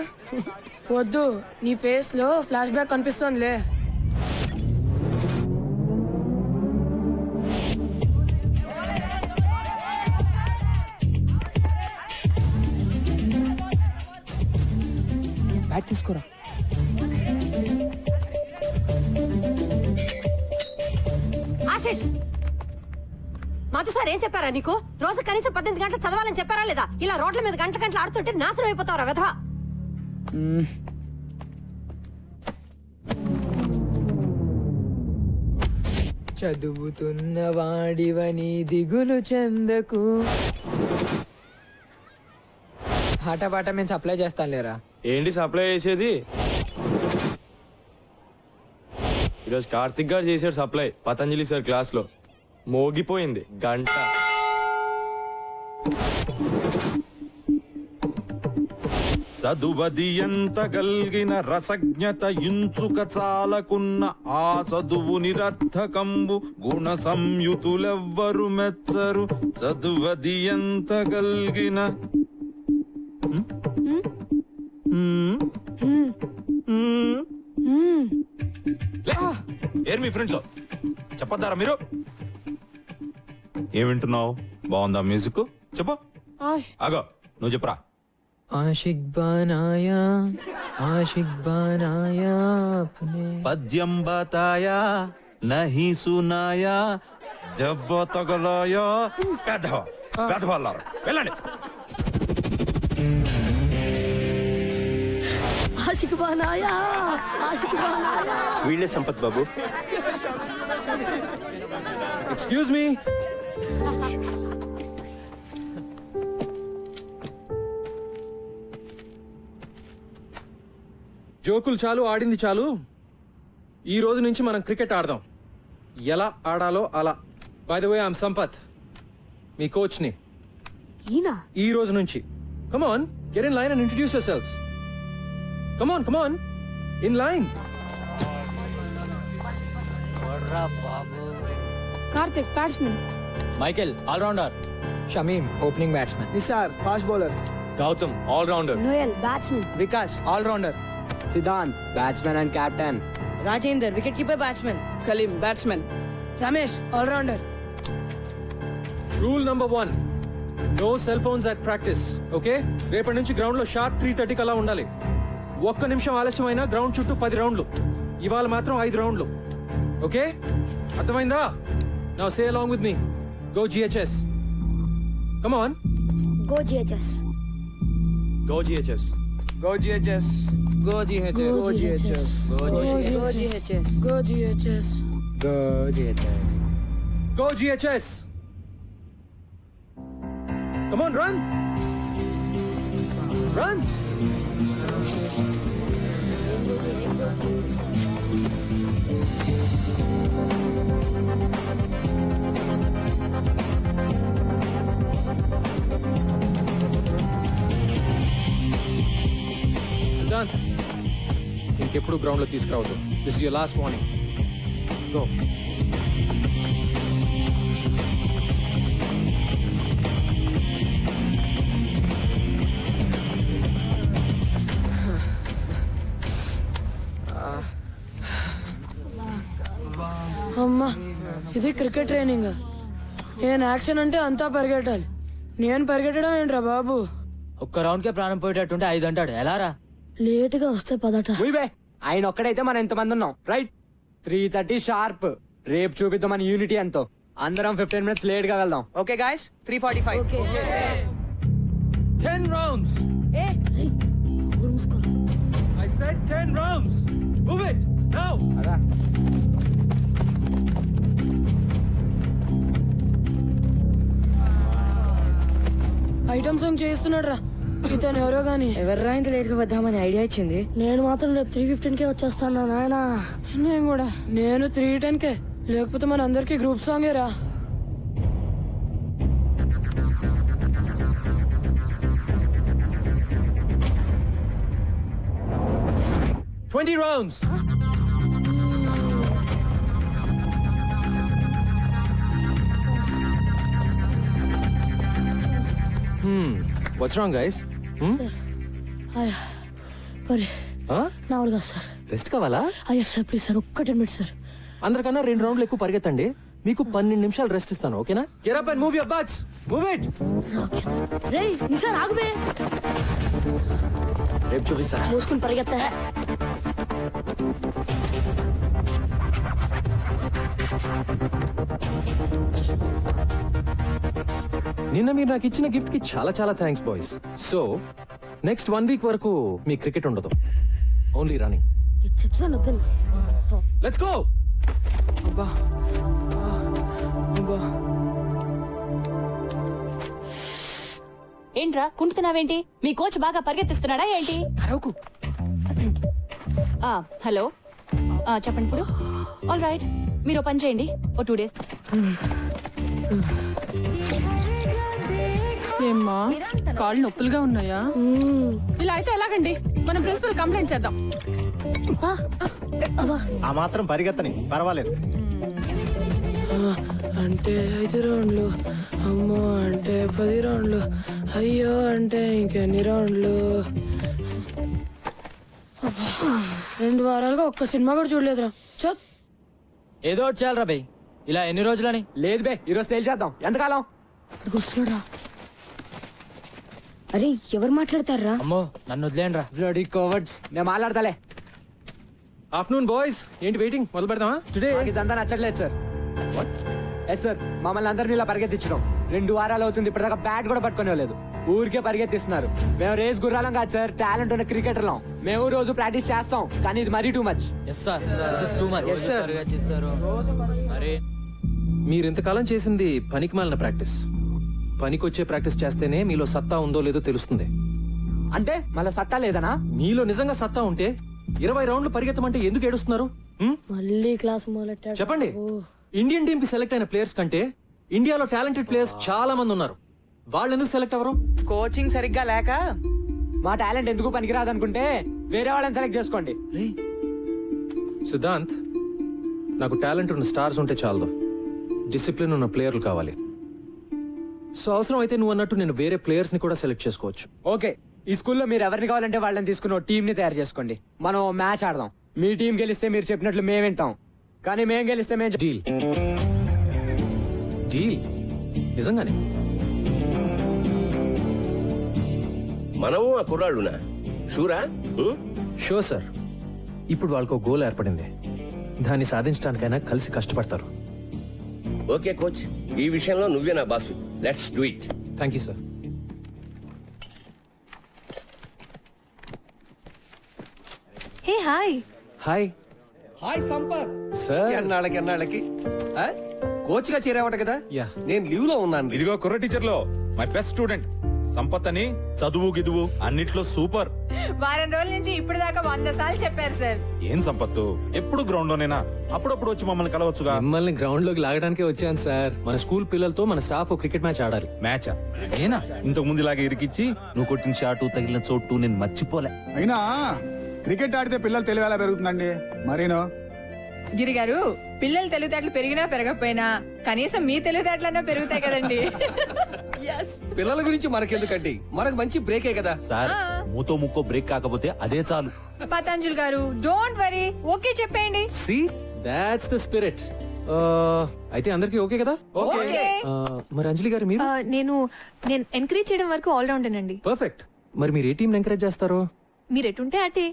వద్దు, నీ ఫేస్ లో ఫ్లాష్ బ్యాక్ కనిపిస్తోందిలే. బ్యాట్ తీసుకోరా. ఆశీష్, మాతో సార్ ఏం చెప్పారా నీకు? రోజు కనీసం 18 గంటలు చదవాలని చెప్పారా లేదా? ఇలా రోడ్ల మీద గంటలు ఆడుతుంటే నాశనం అయిపోతావురా వెధవా. చదువుతున్న వాడివని దిగులు చెందకు. పాట మేము సప్లై చేస్తాం లేరా? ఏంటి సప్లై చేసేది? ఈరోజు కార్తిక్ గారు చేశాడు సప్లై పతంజలి సార్ క్లాస్ లో. మోగిపోయింది గంట. చదువది ఎంత గల్గిన రసజ్ఞత ఇంచుక చాలకున్న ఆ చదువు నిరర్థకంబు గుణ సంయుతులెవ్వరు మెచ్చరు చదువది ఎంత గల్గిన ఏరు మీ ఫ్రెండ్స్ చెప్పద్దారా మీరు? ఏం వింటున్నావు? బాగుందా మ్యూజిక్? చెప్పు. ఆగో నువ్వు చెప్పురా. आशिक बनाया अपने పద్యం బతాయా నహి సునాయా దెబ్బ తగలాయా పెద్దవాళ్ళారు. వెళ్ళండి. आशिक बनाया आशिक बनाया వీళ్ళే సంపత్ బాబు. Excuse me. జోకులు చాలు, ఆడింది చాలు. ఈ రోజు నుంచి మనం క్రికెట్ ఆడదాం. ఎలా ఆడాలో అలా. By the way I'm Sampath, మీ కోచ్ ని. ఈ రోజు నుంచి come on, get in line and introduce yourselves. Come on in line. Karthik batsmen, Michael allrounder, Shamim opening batsmen, Nisar fast bowler, Gautam allrounder, Noel batsmen, Vikas allrounder, Siddhant batsmen and captain, Rajender wicket keeper batsmen, Kaleem batsmen, Ramesh allrounder. Rule number 1, no cell phones at practice. Okay, రేపటి నుంచి ground లో sharp 3:30 అలా ఉండాలి. ఒక్క నిమిషం ఆలస్యమైనా ground చుట్టూ 10 రౌండ్లు. ఇవాళ మాత్రం 5 రౌండ్లు. ఓకే, అర్థమైందా? Now say along with me. Go GHS. Come on. go GHS, go GHS. Go GHS, go GHS, Go GHS, Go GHS. Go GHS. Come on, run. Run. Siddhant, ఇంకెప్పుడు గ్రౌండ్ లో తీసుకురావద్దు. This is your last warning. Go. అమ్మా, ఇది cricket training. నేను action అంటే అంతా పరిగెట్టాలి. నేను పరిగెట్టడం ఏంట్రా బాబు? ఒక్క రౌండ్ కే ప్రాణం పోయేటట్టుంటే 5 అంటాడు. ఎలా రా? లేట్ గా వస్తే పదట. ఆయన ఒక్కడైతే మనం ఎంతమంది ఉన్నాం, రైట్? 3:30 షార్ప్. రేపు చూపిద్దాం మన యూనిటీ ఎంతో. అందరం 15 minutes లేట్ గా వెళ్దాం. Okay guys, 3:45. 10 rounds. ఊరు మూసుకోరా. I said 10 rounds. Move it now. Item song చేస్తున్నాడు రా ఇతను. ఎవరో గాని ఎవర్రా ఇంత లేట్ గా వద్దామని ఐడియా ఇచ్చింది? నేను మాత్రం రేపు 3:15కే వచ్చేస్తాను నాయనా. నేను కూడా. నేను 3:10కే. లేకపోతే మన అందరికి గ్రూప్ సాంగే రా. Twenty rounds. What's wrong, guys? మరి నా వల్ల కాదు సార్. రెస్ట్ కావాలా? అయ్యా సార్, ప్లీజ్ సార్, ఒక్క 10 minutes సార్. అందరికన్నా 2 రౌండ్లు ఎక్కువ పరిగెత్తండి. మీకు 12 నిమిషాలు రెస్ట్ ఇస్తాను, ఓకేనా? Get up and move your butts. Move it. రేయ్ నిసార్ ఆగుబే. రేపు చూపిస్తారా? మూసుకుని పరిగెత్తా. నిన్న మీరు నాకు ఇచ్చిన గిఫ్ట్ కి చాలా చాలా thanks boys. So next 1 week వరకు మీ క్రికెట్ ఉండదు, ఓన్లీ రన్నింగ్. చెప్తాను వద్దని. Let's go. ఏంట్రా కుంటున్నావేంటి? మీ కోచ్ బాగా పరిగెత్తిస్తున్నాడా ఏంటి? హలో, చెప్పండి ఇప్పుడు. ఆల్ రైట్, మీరు పని చేయండి, ఓ 2 days. ఏమ్మా కాళ్ళు నొప్పులుగా ఉన్నాయా? ఇలా అయితే ఎలాగండి? మనం ప్రిన్సిపల్ కంప్లైంట్ చేద్దాం. ఆ మాత్రం పరిగెత్తని పర్వాలేదు. అంటే 5 రౌండ్లు, అమ్మో అంటే 10 రౌండ్లు, అయ్యో అంటే ఇంకెన్ని రౌండ్లు. 2 వారాలుగా ఒక్క సినిమా కూడా చూడలేదురా. చత్ ఏదో ఒకటి చేయాలరా బై. ఇలా ఎన్ని రోజులని? లేదు బే, ఈరోజు తేల్చేద్దాం. ఎంతకాలం? వస్తున్నాడా? అరే ఎవరు మాట్లాడతారా? అమ్మో నన్ను వదిలేండి రా. Bloody cowards. నేను మాట్లాడతాలే. ఆఫ్టర్నూన్ బాయ్స్, ఏంటి వెయిటింగ్? మొదలు పెడదామా? టుడే ఇదంతా నచ్చట్లేదు సార్. ఎస్ సార్, మమ్మల్ని అందరినీ ఇలా పరిగెత్తించడం 2 వారాలు అవుతుంది. ఇప్పటిదాకా బ్యాట్ కూడా పట్టుకునేలేదు. ఊరికే పరిగెత్తిస్తున్నారు. మేము రేస్ గుర్రాలం కాదు సార్, టాలెంట్ ఉన్న క్రికెటర్లం. మేము రోజు ప్రాక్టీస్ చేస్తాం, కానీ ఇది మరీ too much. Yes sir, this is too much. Yes, sir. మరి మీరు ఇంతకాలం చేసింది పనికి మాలిన ప్రాక్టీస్. పనికొచ్చే ప్రాక్టీస్ చేస్తేనే మీలో సత్తా ఉందో లేదో తెలుస్తుంది. అంటే మళ్ళీ సత్తా లేదనా? మీలో నిజంగా సత్తా ఉంటే 20 రౌండ్లు పరిగెత్తమంటే ఎందుకు ఏడుస్తున్నారు? మళ్ళీ క్లాస్ మొదలెట్టాడు. చెప్పండి. ఇండియన్ టీమ్ కి సెలెక్ట్ అయిన ప్లేయర్స్ కంటే ఇండియాలో టాలెంటెడ్ ప్లేయర్స్ చాలా మంది ఉన్నారు. వాళ్ళు ఎందుకు సెలెక్ట్ అవ్వరు? కోచింగ్ సరిగ్గా లేక. మా టాలెంట్ ఎందుకు పనికిరాదు అనుకుంటే వేరే వాళ్ళని సెలెక్ట్ చేసుకోండి. సిద్ధాంత్, నాకు టాలెంట్ ఉన్న స్టార్స్ ఉంటే చాలదు, డిసిప్లిన్ ఉన్న ప్లేయర్లు కావాలి. సో అవసరం అయితే నువ్వు అన్నట్టు నేను వేరే ప్లేయర్స్ ని కూడా సెలెక్ట్ చేసుకోవచ్చు. ఓకే, ఈ స్కూల్లో మీరు ఎవరిని కావాలంటే వాళ్ళని తీసుకుని టీం ని తయారు చేసుకోండి. మనం మ్యాచ్ ఆడదాం. మీ టీం గెలిస్తే మీరు చెప్పినట్లు మేము వింటాం, కానీ మేము గెలిస్తే మేము డీల్. డీల్ నిజంగానే? మనము ఆ కుర్రాళ్ళునా? షూరా? Sure sir. ఇప్పుడు వాళ్ళకు గోల్ ఏర్పడింది. దాన్ని సాధించడానికైనా కలిసి కష్టపడతారు. ఓకే కోచ్, ఈ విషయంలో నువ్వే నా boss. Let's do it. Thank you sir. Hey hi. Hi. Hi Sampath. Sir ఎన్నాళ్ళకి కోచ్ గా చేరావట కదా? యా. నేను లీవ్ లో ఉన్నాను. ఇదిగో కుర్ర టీచర్ లో మై బెస్ట్ స్టూడెంట్ సంపత్ అని. చదువు గిదువు అన్నిట్లో సూపర్. వారం రోజుల నుంచి ఇప్పుడు దాకా 100 సార్లు చెప్పారు సార్. ఏం సంపత్తు, ఎప్పుడు గ్రౌండ్ లోనేనా? అప్పుడప్పుడు వచ్చి మమ్మల్ని కలవచ్చుగా. మిమ్మల్ని గ్రౌండ్ లోకి లాగడానికే వచ్చాను సార్. మన స్కూల్ పిల్లలతో మన స్టాఫ్ క్రికెట్ మ్యాచ్ ఆడాలి. మ్యాచా? నేనా? ఇంతకు ముందు ఇలాగే ఇరికిచ్చి నువ్వు కొట్టిన షాటు తగిలిన చోటు నేను మర్చిపోలే. అయినా క్రికెట్ ఆడితే పిల్లలు తెలివి ఎలా పెరుగుతుందండి? మరేనో గిరి గారు, పిల్లలు తెలివితేటలు పెరిగినా పెరగకపోయినా కనీసం మీ తెలివితేటలన్నా పెరుగుతాయి కదండి. పిల్లల గురించి మనకెందుకండి, మనకు మంచి బ్రేకే కదా సార్. మూతో ముక్కో బ్రేక్ కాకపోతే అదే చాలు. పతంజలి గారు, డోంట్ వరీ, ఓకే చెప్పేయండి. See, that's the spirit. అయితే అందరికి ఓకే కదా? ఓకే. మరి అంజలి గారు మీరు? నేను ఎంకరేజ్ చేయడం వరకు ఆల్ రౌండ్ అండి. పర్ఫెక్ట్. మరి మీరు ఏ టీం ఎంకరేజ్ చేస్తారు? మీరు ఎటుంటే అటే.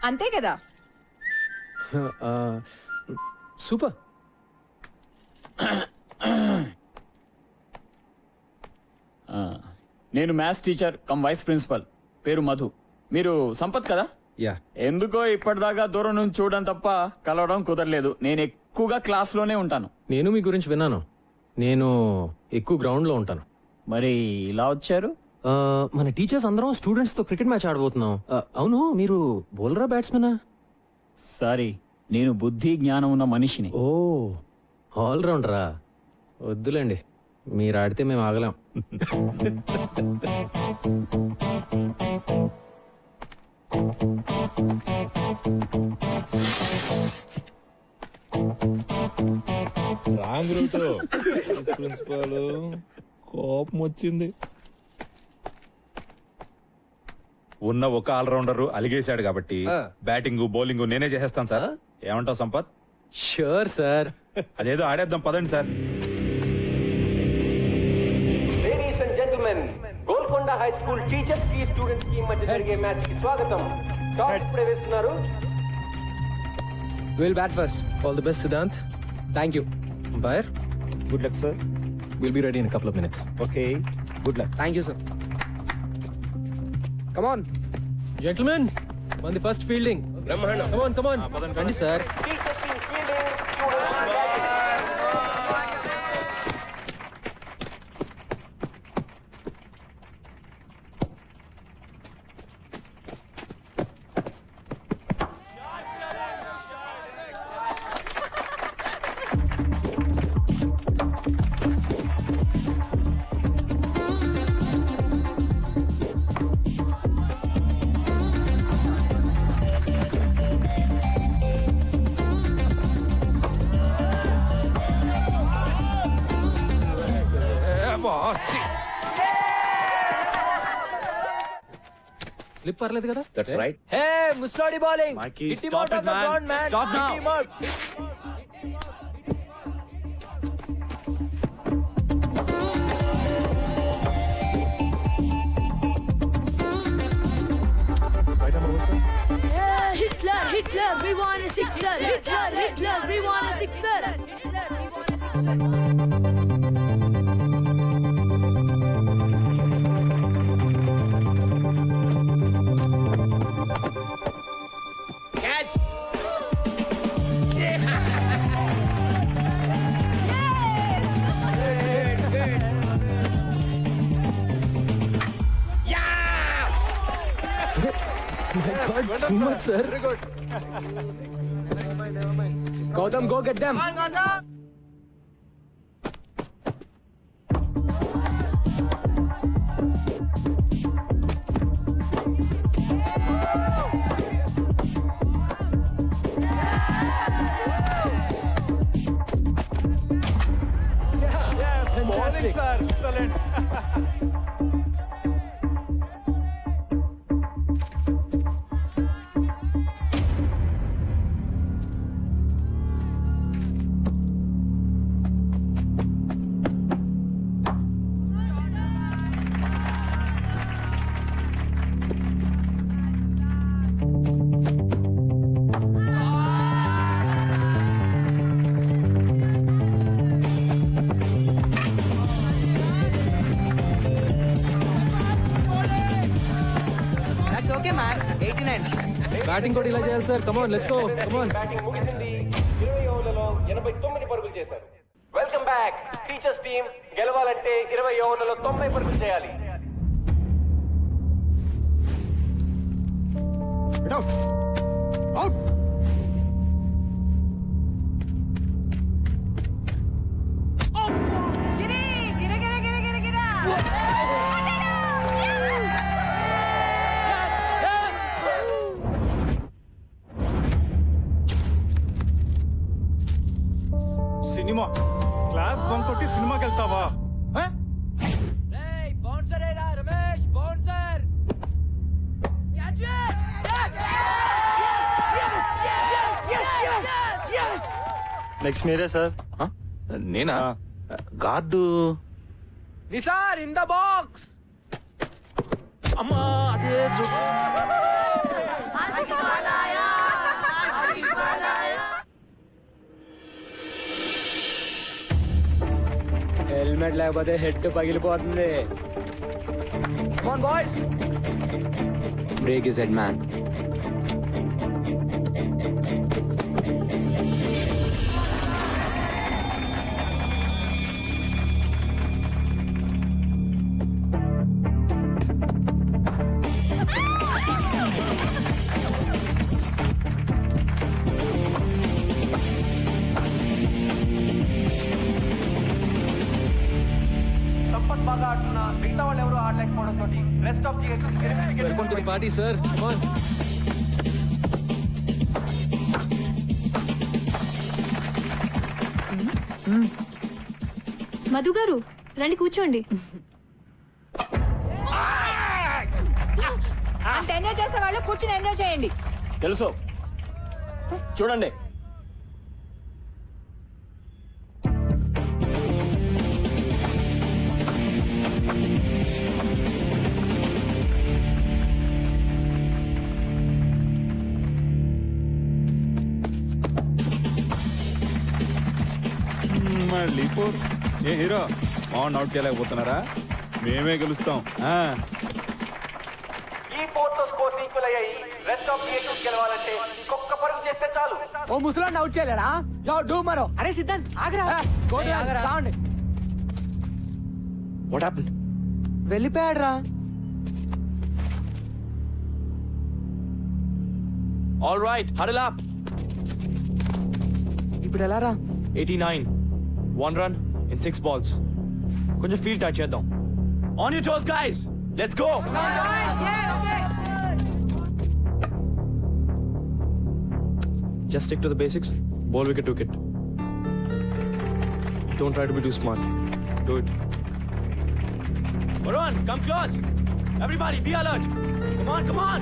అంతే కదా. సూపర్. నేను maths teacher cum vice principal. పేరు మధు. మీరు సంపత్ కదా? యా. ఎందుకో ఇప్పటిదాకా దూరం నుంచి చూడడం తప్ప కలవడం కుదరలేదు. నేను ఎక్కువగా క్లాస్ లోనే ఉంటాను. నేను మీ గురించి విన్నాను. నేను ఎక్కువ గ్రౌండ్ లో ఉంటాను. మరి ఇలా వచ్చారు? మన టీచర్స్ అందరం స్టూడెంట్స్ తో క్రికెట్ మ్యాచ్ ఆడబోతున్నాం. అవును, మీరు బౌలరా బ్యాట్స్మెనా? సారీ, నేను బుద్ధి జ్ఞానం ఉన్న మనిషిని. ఓ, ఆల్ రౌండరా? వద్దులేండి, మీరు ఆడితే మేము ఆగలేం. Wrong route. ప్రిన్సిపాల్ కోపం వచ్చింది. ఉన్న ఒక ఆల్రౌండర్ అలిగేశాడు కాబట్టి బ్యాటింగ్ బౌలింగ్ నేనే చేసేస్తాను సార్. ఏమంటావు సంపత్? Sure sir. అదేదో ఆడేద్దాం పదండి sir. Ladies and gentlemen, Golconda high school teachers కి స్టూడెంట్స్ కి మధ్య జరిగే మ్యాచ్ కి స్వాగతం. టాస్ ప్రవేశిస్తున్నారు. Will bat first. All the best Siddhant. Thank you. Umpire, good luck sir. Will be ready in couple of minutes. Okay, good luck. Thank you sir. Come on gentlemen, on the first fielding. బ్రహ్మాండం. Come on. రండి sir. Slip పర్లేదు కదా? That's right. Hey ముస్లోడి bowling Mikey, hit him stop out it, of the man. Ground man Stop now. Hit him out Yeah, Hitler, Hitler, we want a sixer. Hitler, Hitler, we want a sixer. Catch. Sir Gautam go get them Bowling, sir. Excellent. That's okay, man. 89. Batting కూడా ఇలా చేయాలి sir. Come on let's go. Come on. Batting ముగిసింది. 20 ఓవర్లలో 89 పరుగులు చేశారు. Welcome back. Teachers team గెలవాలంటే 20 ఓవర్లలో 90 పరుగులు చేయాలి. Out out cinema class bunk కొట్టి సినిమాకి వెళ్తావా? బౌన్సర్ ఏరా రమేష్ బౌన్సర్ నెక్స్ట్ మీరే సార్. నేనా guard? Nisar in the box అమ్మా అదే హెల్మెట్ లేకపోతే హెడ్ పగిలిపోతుంది. Come on, boys. Break his head, man. Sampath బాగా ఆడుతున్నా మిగతా వాళ్ళు ఎవరు ఆడలేకపోవడంతో rest of welcome to the party sir. Come on. Madhu garu రండి కూర్చోండి. అంత ఎంజాయ్ చేసే వాళ్ళు కూర్చుని ఎంజాయ్ చేయండి. తెలుసు చూడండి. మళ్ళీ ఫోర్. ఏ హీరో ఆన్ అవుట్ చేయలేకపోతున్నారా? మేమే గెలుస్తాం. ఈ పోర్తో స్కోర్స్ ఈక్వల్ అయ్యాయి. రెస్ట్ ఆఫ్ థియేటర్స్ గెలవాలంటే ఇంకొక పరుగు చేస్తే చాలు. ఓ ముసలాన్ని అవుట్ చేయలేరా? జావ్ డూ మరో. అరే సిద్ధాంత్ ఆగరా. Sound what happened? వెళ్ళిపోయాడు రా. All right, huddle up. ఇప్పుడు ఎలా రా? 89 1 run in 6 balls. కొంచెం ఫీల్డ్ టచ్ చేద్దాం. On your toes guys, let's go. Just stick to the basics. Ball wicket to wicket. Don't try to be too smart. Do it. Varun, come close. Everybody, be alert. Come come on.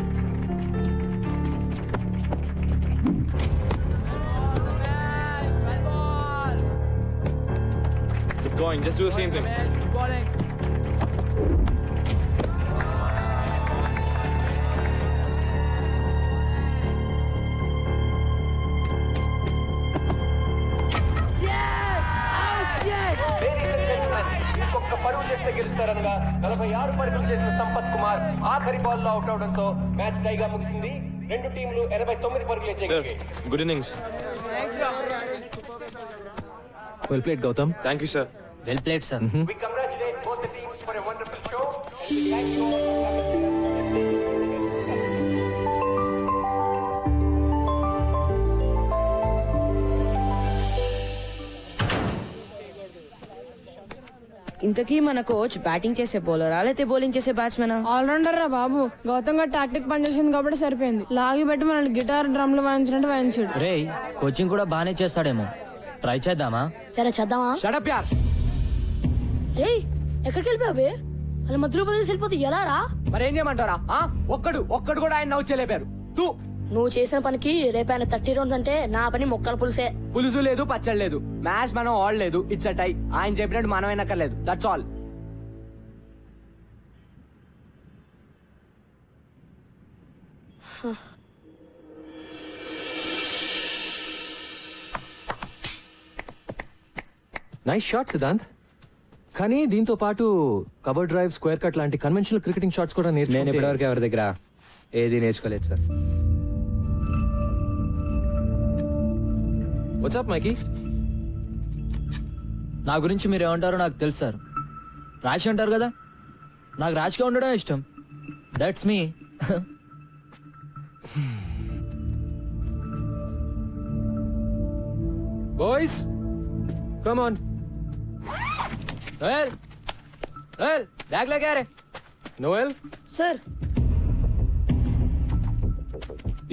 Keep going, just do the same thing. ఇంకొక పరుగు చేస్తే గెలుస్తారనగా 46 పరుగులు చేసిన సంపత్ కుమార్ ఆఖరి ball లో out అవడంతో match టైగా ముగిసింది. రెండు టీంలు 89 పరుగులు చేయగలిగాయి. Good innings. Well played, Gautam. Thank you, sir. Well played sir. We congratulate both the teams for a wonderful show. We thank you. ఇంతకీ మన కోచ్ బ్యాటింగ్ చేసే బౌలరా లేకపోతే బౌలింగ్ చేసే బ్యాట్స్మెనా? ఆల్రౌండర్ రా బాబు. గౌతమ్ గారు టాక్టిక్ పనిచేసింది కాబట్టి సరిపోయింది. లాగి పెట్టి మనల్ని గిటార్ డ్రమ్లు వాయించినట్టు వాయించాడు. రే కోచింగ్ కూడా బానే చేస్తాడేమో, ట్రై చేద్దామా? ఎరా చేద్దామా? షడప్ యార్. రేయ్ ఎక్కడికి వెళ్ళిపోయావే? అలా మధ్యలో వదిలేసి వెళ్ళిపోతే ఎలా రా? మరేం చేయమంటారా? ఒక్కడు కూడా ఆయన నవ్వు చేయలేపారు. తూ నువ్వు చేసిన పనికి రేపు ఆయన 30 రౌండ్స్ అంటే నా పని మొక్కల పులుసే. పులుసు లేదు, పచ్చడి లేదు, మ్యాచ్ మనం ఆడలేదు. It's a tie. ఆయన చెప్పినట్టు మనం అయినక్కర్లేదు. That's all. Nice shot Siddhant. కానీ దీంతో పాటు కవర్ డ్రైవ్, స్క్వేర్ కట్ లాంటి కన్వెన్షనల్ క్రికెటింగ్ షాట్స్ కూడా నేను నేర్చుకుంటే ఇప్పటివరకు ఎవరి దగ్గర ఏది నేర్చుకోలేదు సార్. వాట్సాప్ మైకీ? నా గురించి మీరు ఏమంటారో నాకు తెలుసు సార్. రాశి అంటారు కదా, నాకు రాశిగా ఉండడం ఇష్టం. That's me. Boys come on. Noel Noel bag లేకే రే. నోయల్ సార్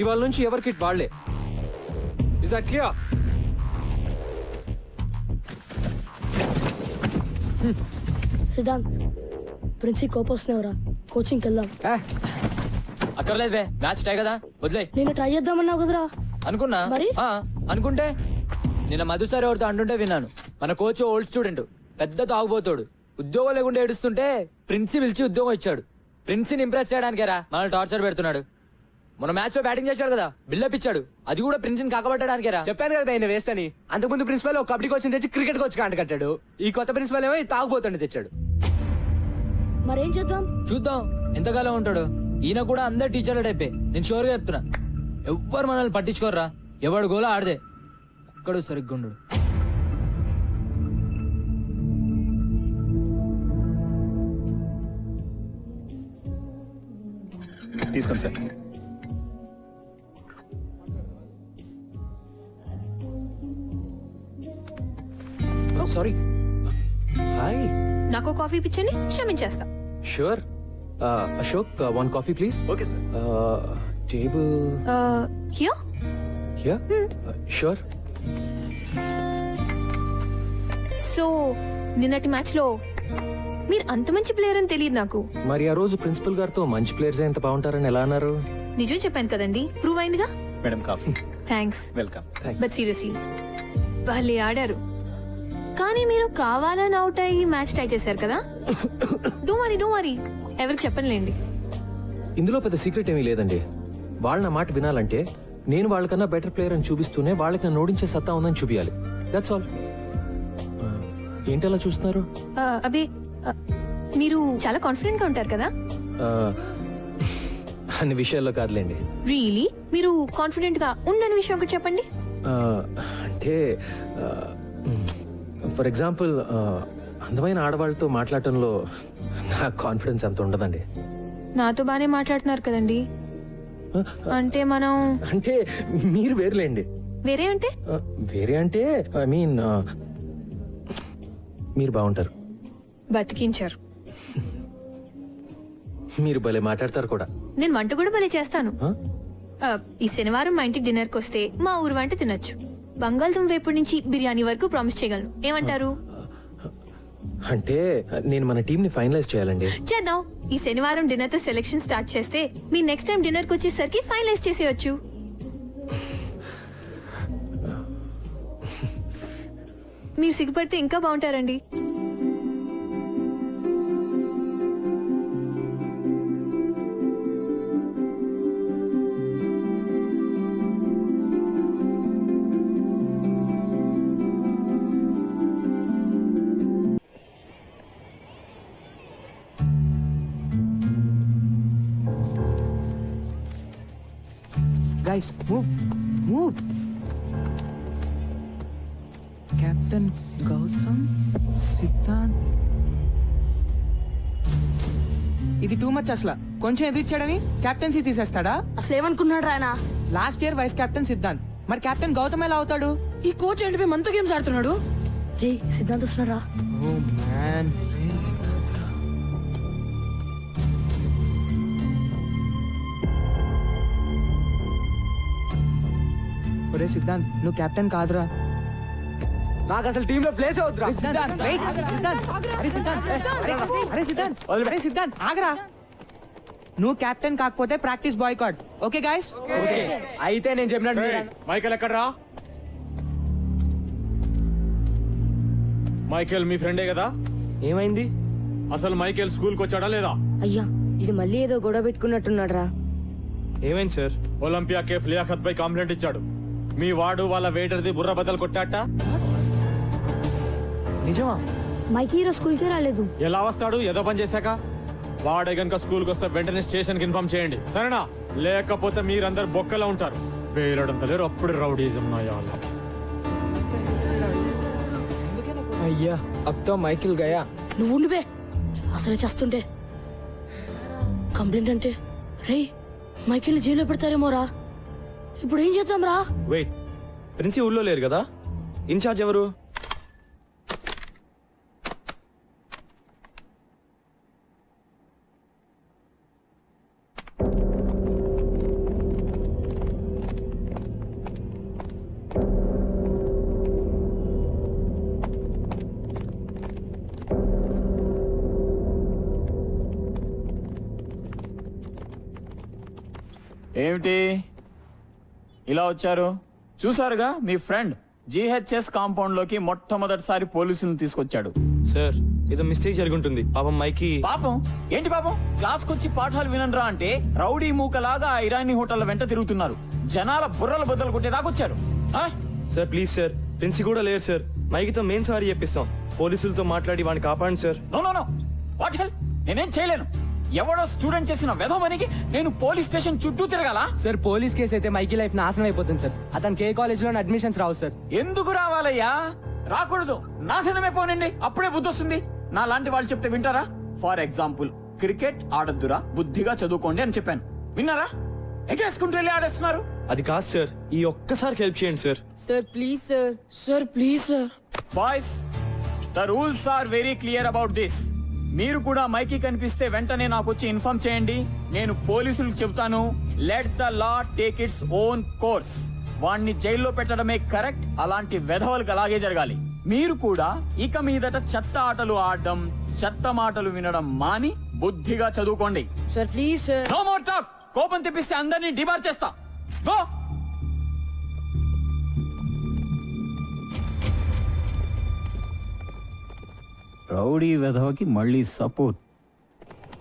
ఇవాళ నుంచి ఎవరి కిట్ వాళ్లే. Is that clear? సిద్ధాంత్ ప్రిన్సి కోపం వస్తున్నావురా, కోచింగ్కి వెళ్దాం. అక్కర్లేదు బే, మ్యాచ్ టై కదా, వదిలే. నేను ట్రై చేద్దామన్నావు కదరా. అనుకున్నా మరి? అనుకుంటే నిన్న మధు సార్ ఎవరితో అంటుంటే విన్నాను. మన కోచ్ ఓల్డ్ స్టూడెంట్, పెద్ద తాగుబోతాడు. ఉద్యోగం లేకుండా ఏడుస్తుంటే ప్రిన్సి పిలిచి ఉద్యోగం ఇచ్చాడు. ప్రిన్సిని ఇంప్రెస్ చేయడానికేరా మనల్ని టార్చర్ పెడుతున్నాడు. మన మ్యాచ్ లో బ్యాటింగ్ చేశాడు కదా, బిల్డప్ ఇచ్చాడు. అది కూడా ప్రిన్సిని కాకబట్టడానికేరా. చెప్పాను కదా ఆయన వేస్ట్ అని. అంతకుముందు ప్రిన్సిపల్ ఒక కబడ్డీ కోచ్ తెచ్చి క్రికెట్ కోచ్ కాంట కట్టాడు. ఈ కొత్త ప్రిన్సిపల్ ఏమో తాగుబోతుండే తెచ్చాడు. మరేం చేద్దాం? చూద్దాం ఎంతకాలం ఉంటాడు. ఈయన కూడా అందరు టీచర్ల టైపే. నేను షూర్ గా చెప్తున్నా, ఎవ్వరు మనల్ని పట్టించుకోర్రా. ఎవడు గోలా ఆడదే, ఒక్కడు సరిగ్గా ఉండడు. తీసుకోండి సార్. సారీ. హాయ్. నాకు కాఫీ పిచ్చని క్షమించేస్తా. Sure. Ashok, one coffee please. Okay sir. Table here. Here. Sure. So నిన్నటి మ్యాచ్ లో మీరు అంత మంచి ప్లేయర్ అని తెలియదు నాకు. మరి ఆ రోజు ప్రిన్సిపల్ గారితో మంచి ప్లేయర్స్ ఎంత బాగుంటారని ఎలా అన్నారు? నిజం చెప్పాను కదండి, ప్రూవ్ అయిందిగా. Madam coffee. Thanks. Welcome. But seriously వాళ్ళే ఆడారు. కానీ మీరు కావాలని అవుట్ అయ్యి మ్యాచ్ టై చేశారు కదా. డో వరీ ఎవరికి చెప్పనులేండి. ఇందులో పెద్ద సీక్రెట్ ఏమీ లేదండి. వాళ్ళ నా మాట వినాలంటే నేను వాళ్ళకన్నా బెటర్ ప్లేయర్ అని చూపిస్తూనే వాళ్ళకి నన్ను ఓడించే సత్తా ఉందని చూపించాలి. That's all. ఏంటి అలా చూస్తున్నారు? అబే మీరు చాలా కాన్ఫిడెంట్ గా ఉంటారు కదా. అన్ని విషయాల్లో కాదులేండి. రియలీ మీరు కాన్ఫిడెంట్ గా ఉండని విషయం ఒకటి చెప్పండి. అంటే ఫర్ ఎగ్జాంపుల్ అందమైన ఆడవాళ్ళతో మాట్లాడటంలో నా కాన్ఫిడెన్స్ అంత ఉండదండి. నాతో బానే మాట్లాడుతున్నారు కదండి. అంటే మనం అంటే మీరు వేరులేండి. వేరే అంటే వేరే అంటే ఐ మీన్ మీరు బాగుంటారు. బతికించారు. మీరు భలే మాట్లాడతారు కూడా. నేను వంట కూడా భలే చేస్తాను. ఈ శనివారం మా ఇంటికి డిన్నర్ కి వస్తే మా ఊరు వంట తినొచ్చు. బంగాళదుంప వేపుడు నుంచి బిర్యానీ వరకు ప్రామిస్ చేయగలను. ఏమంటారు? అంటే నేను మన టీం ని ఫైనలైజ్ చేయాలండి. చేద్దాం. ఈ శనివారం డిన్నర్ తో సెలెక్షన్ స్టార్ట్ చేస్తే మీ నెక్స్ట్ టైం డిన్నర్ కి వచ్చేసరికి ఫైనలైజ్ చేసేయచ్చు. మీరు సిగ్గుపడితే ఇంకా బాగుంటారండి. Guys, move. Captain Gautam Siddhant. ఇది టూ మచ్ అసలు. కొంచెం ఎదిరిచ్చాడని కెప్టెన్సీ తీసేస్తాడా? అసలు ఏమనుకున్నాడు ఆయన? Last year vice captain Siddhant, మరి కెప్టెన్ గౌతమ్ ఎలా అవుతాడు? ఈ కోచ్ ఏంటి మనతో గేమ్స్ ఆడుతున్నాడు? రే సిద్ధాంత్ వస్తున్నారా? Oh man. ఒరే సిద్ధాంత్, నువ్వు కెప్టెన్ కాదురా. నాకు అసలు టీంలో ప్లేస్ అవుతురా. అరే సిద్ధాంత్ ఆగరా. నువ్వు కెప్టెన్ కాకపోతే ప్రాక్టీస్ బాయ్కాట్. Okay guys? అయితే నేను చెప్పినట్టు మైకేల్ ఎక్కడ్రా? మైకేల్ మీ ఫ్రెండే కదా? ఏమైంది? అసలు మైకేల్ స్కూల్ కి వచ్చాడా లేదా? అయ్యా ఇది మళ్ళీ ఏదో గొడవ పెట్టుకున్నట్టున్నాడు రా. ఏమైంది సార్? ఒలింపియా కేఫ్ లియాఖత్ పై కంప్లైంట్ ఇచ్చాడు. మీ వాడు వాళ్ళ వెయిటర్ది బుర్ర బద్దలు కొట్టాట. నిజమా? మైకి ఈరోజు స్కూల్కి రాలేదు. ఎలా వస్తాడు? ఏదో పని చేశాక. వాడే గనుక స్కూల్ కి వస్తే వెంటనే స్టేషన్ కి ఇన్ఫార్మ్ చేయండి, సరేనా? లేకపోతే మీరందరు బొక్కలో ఉంటారు. వేలడంత లేరు, అప్పుడు రౌడీజం నాయా. అయ్యా అబ్ తో మైకిల్ గయా. నువ్వు ఉండిపే, అసలే చేస్తుంటే కంప్లైంట్ అంటే రే మైకిల్ జైల్లో పెడతారేమోరా. ఇప్పుడు ఏం చేద్దాం రా? వెయిట్, ప్రిన్సి ఊళ్ళో లేరు కదా? ఇన్ఛార్జ్ ఎవరు? ఏమిటి ఇలా వచ్చారు? చూసారుగా మీ ఫ్రెండ్ జిహెచ్ఎస్ కాంపౌండ్ లోకి మొట్టమొదటిసారి పోలీసులను తీసుకొచ్చాడు. సార్ ఏదో మిస్టేక్ జరుగుంటుంది. పాపం మైకి. పాపం ఏంటి పాపం? క్లాస్ కొచ్చి పాఠాలు వినరా అంటే రౌడీ మూకలాగా ఇరానీ హోటల్ వెంట తిరుగుతున్నారు. జనాల బుర్రలు బద్దలు కొట్టేదాకొచ్చారు. సార్ ప్లీజ్ సార్, ప్రిన్సి కూడా లేరు సార్. మైకితో మెయిన్ సారీ చెప్పిస్తాం. పోలీసులతో మాట్లాడి వాడిని కాపాడండి సార్. నో వాట్ హెల్, నేనేం చేయలేను. ఎవడో స్టూడెంట్ చేసిన వెధవనికి నేను పోలీస్ స్టేషన్ చుట్టూ తిరగాల? సార్ పోలీస్ కేసు అయితే మైకి లైఫ్ నాశనం అయిపోతుంది సార్. అతనికి ఏ కాలేజ్ లో అడ్మిషన్స్ రావు సార్. ఎందుకు రావాలయ్యా? రాకూడదు, నాశనమే పోనండి. అప్పుడే బుద్ధి వస్తుంది. నా లాంటి వాళ్ళు చెప్తే వింటారా? ఫర్ ఎగ్జాంపుల్, క్రికెట్ ఆడొద్దురా, బుద్ధిగా చదువుకోండి అని చెప్పాను. విన్నారా? ఎగేసుకుంటూ వెళ్ళి ఆడేస్తున్నారు. అది కాదు సార్, ఈ ఒక్కసారి హెల్ప్ చేయండి sir. Sir please sir. Sir please sir. Boys, the rules are very clear about this. మీరు కూడా మైకి కనిపిస్తే వెంటనే నాకు వచ్చి ఇన్ఫార్మ్ చేయండి. నేను పోలీసులకు చెబుతాను. Let the law take its own course. వాణ్ణి జైల్లో పెట్టడమే కరెక్ట్. అలాంటి వెధవలకు అలాగే జరగాలి. మీరు కూడా ఇక మీదట చెత్త ఆటలు ఆడడం, చెత్త మాటలు వినడం మాని బుద్ధిగా చదువుకోండి. Sir please sir. No more talk. కోపం తెప్పిస్తే అందరినీ డిబార్ చేస్తా. గో. రౌడీ వెధవకి మళ్ళీ సపోర్ట్.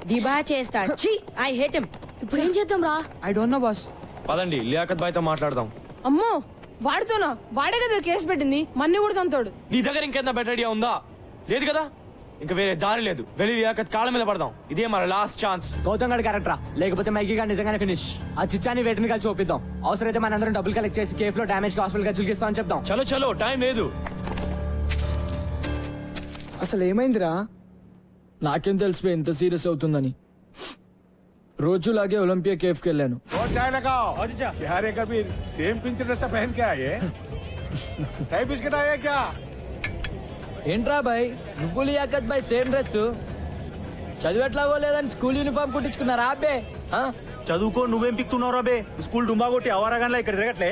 దిబా చేస్తా. ఛీ, ఐ హేట్ హిమ్. ఇప్పుడు ఏం చేద్దాం రా? I don't know boss. పదండి లియాఖత్ బాయ్తో మాట్లాడదాం. అమ్మో వాడితోనా? వాడే కదా కేసు పెట్టింది, మన్ని కూడా తంతాడు. నీ దగ్గర ఇంకేందా బెటర్ ఐడియా ఉందా? లేదు కదా? ఇంకా వేరే దారి లేదు. వెళ్ళి లియాఖత్ కాళ్ళ మీద పడదాం. ఇదే మన లాస్ట్ ఛాన్స్. గౌతమ్ గడ్ క్యారెక్టరా, లేకపోతే మైకి గారు నిజంగానే ఫినిష్. ఆ చిచ్చాని వేటిని కలిసి చూపిద్దాం. అవసరమైతే మనందరం డబ్బులు కలెక్ట్ చేసి కేఫ్ లో డామేజ్ హాస్పిటల్ ఖర్చులు ఇస్తామని చెప్దాం. చలో చలో, టైం లేదు. అసలు ఏమైందిరా? నాకేం తెలిసిపోయి ఎంత సీరియస్ అవుతుందని. రోజులాగే ఒలింపియా కేఫ్ కి వెళ్ళాను. సేమ్ పించ్ డ్రెస్ పहन के आए टाइप बिस्किट आया क्या? ఏంట్రా బాయ్, నువ్వు లియాఖత్ బాయ్ సేమ్ డ్రెస్? చదివేట్లాగో లేదని స్కూల్ యూనిఫామ్ కుట్టించుకున్నారా అబ్బే? చదువుకో, నువ్వేం పిక్తున్నావు రాబే? స్కూల్ డుంబా కొట్టి అవరాగాన్లా ఇక్కడ తిరగట్లే.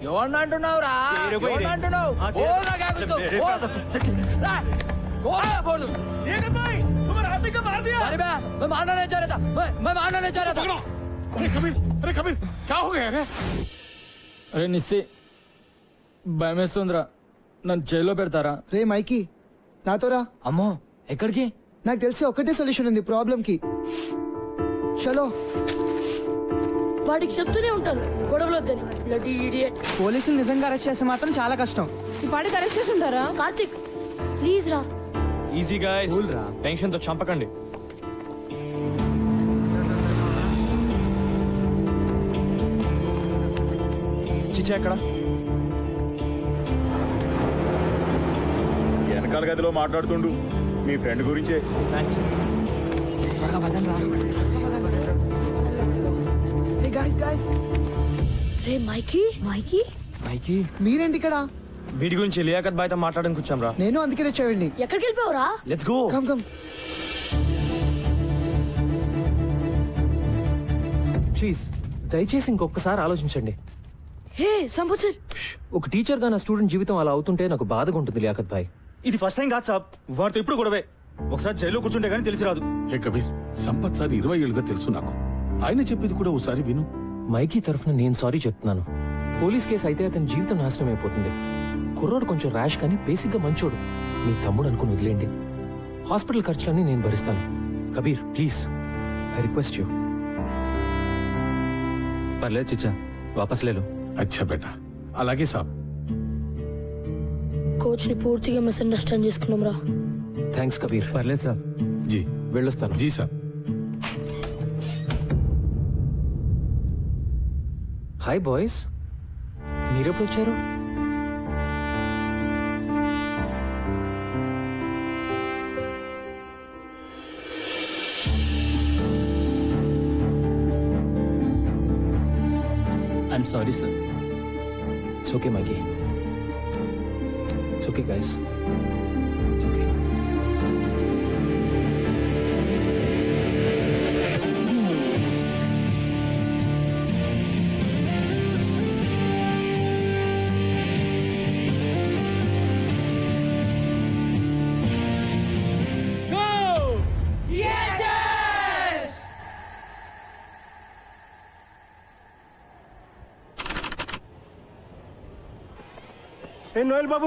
ఎవరిని అంటున్నావురా? ఎవరిని అంటున్నావు? बोल दूं। भाई तुम्हारा आदमी को मार दिया। अरे मैं मारना नहीं चाह रहा था, मैं मारना नहीं चाह रहा था। अरे कबीर क्या हो गया रे? అరే నిస్సి భయమేస్తుందిరా, నన్ను జైల్లో పెడతారా? రే మైకి నాతో రా. అమ్మో ఎక్కడికి? నాకు తెలిసి ఒకటే సొల్యూషన్ ఉంది ప్రాబ్లం కి. చలో. వాడికి చెప్తూనే ఉంటాను గొడవలు వద్దని. Bloody idiot. పోలీసులు నిజంగా అరెస్ట్ చేస్తే మాత్రం చాలా కష్టం. ఈ పాటికి అరెస్ట్ చేసి ఉంటారా? కార్తిక్ ప్లీజ్ రా. ఈజీ గాయ్స్, టెన్షన్ తో చంపకండి. చిచ్చా ఎక్కడ? వెనకాల గదిలో మాట్లాడుతుండు మీ ఫ్రెండ్ గురించే. థ్యాంక్స్. త్వరగా పదండి రా. రే గాయ్స్ గాయ్స్. రే మైకి మైకి మైకి మీరేంటి ఇక్కడ? వీడి గురించి లియాకత్ బాయ్తో మాట్లాడడానికి వచ్చాం రా. నేను అందుకే తెచ్చావండి. ఎక్కడికి వెళ్ళిపోవరా? Let's go. Come come. Please దయచేసి ఇంకొకసారి ఆలోచించండి. హే సంబుచర్, ఒక టీచర్ గా నా స్టూడెంట్ జీవితం అలా అవుతుంటే నాకు బాధగా ఉంటుంది లియాకత్ భాయ్. ఇది ఫస్ట్ టైం కాదు సాబ్, వాడితో ఇప్పుడు గొడవే. ఒకసారి జైల్లో కూర్చుంటే గానీ తెలిసి రాదు. హే కబీర్, సంపత్ సార్ 20 ఏళ్ళుగా తెలుసు నాకు. ఆయన చెప్పేది కూడా ఒకసారి విను. మైకీ తరఫున నేను సారీ చెప్తున్నాను. పోలీస్ కేసు అయితే అతని జీవితం నాశనం అయిపోతుంది. కుర్రోడు కొంచెం ర్యాష్ కానీ బేసిక్ గా మంచోడు. మీ తమ్ముడు అనుకుని వదిలేండి. హాస్పిటల్ ఖర్చులన్నీ నేను భరిస్తాను. Kabir please, I request you. పర్లేదు చిచ్చా, వాపస్ లేలో. అచ్చా బేటా, అలాగే సాబ్. కోచ్ ని పూర్తిగా మిస్అండర్స్టాండ్ చేసుకున్నాం రా. థ్యాంక్స్ కబీర్. పర్లేదు సాబ్. జీ వెళ్ళొస్తాను. జీ సాబ్. హాయ్ బాయ్స్, మీరెప్పుడు వచ్చారు? I'm sorry sir. It's okay, Mikey. It's okay, guys. It's okay. ఏ నోయల్ బాబు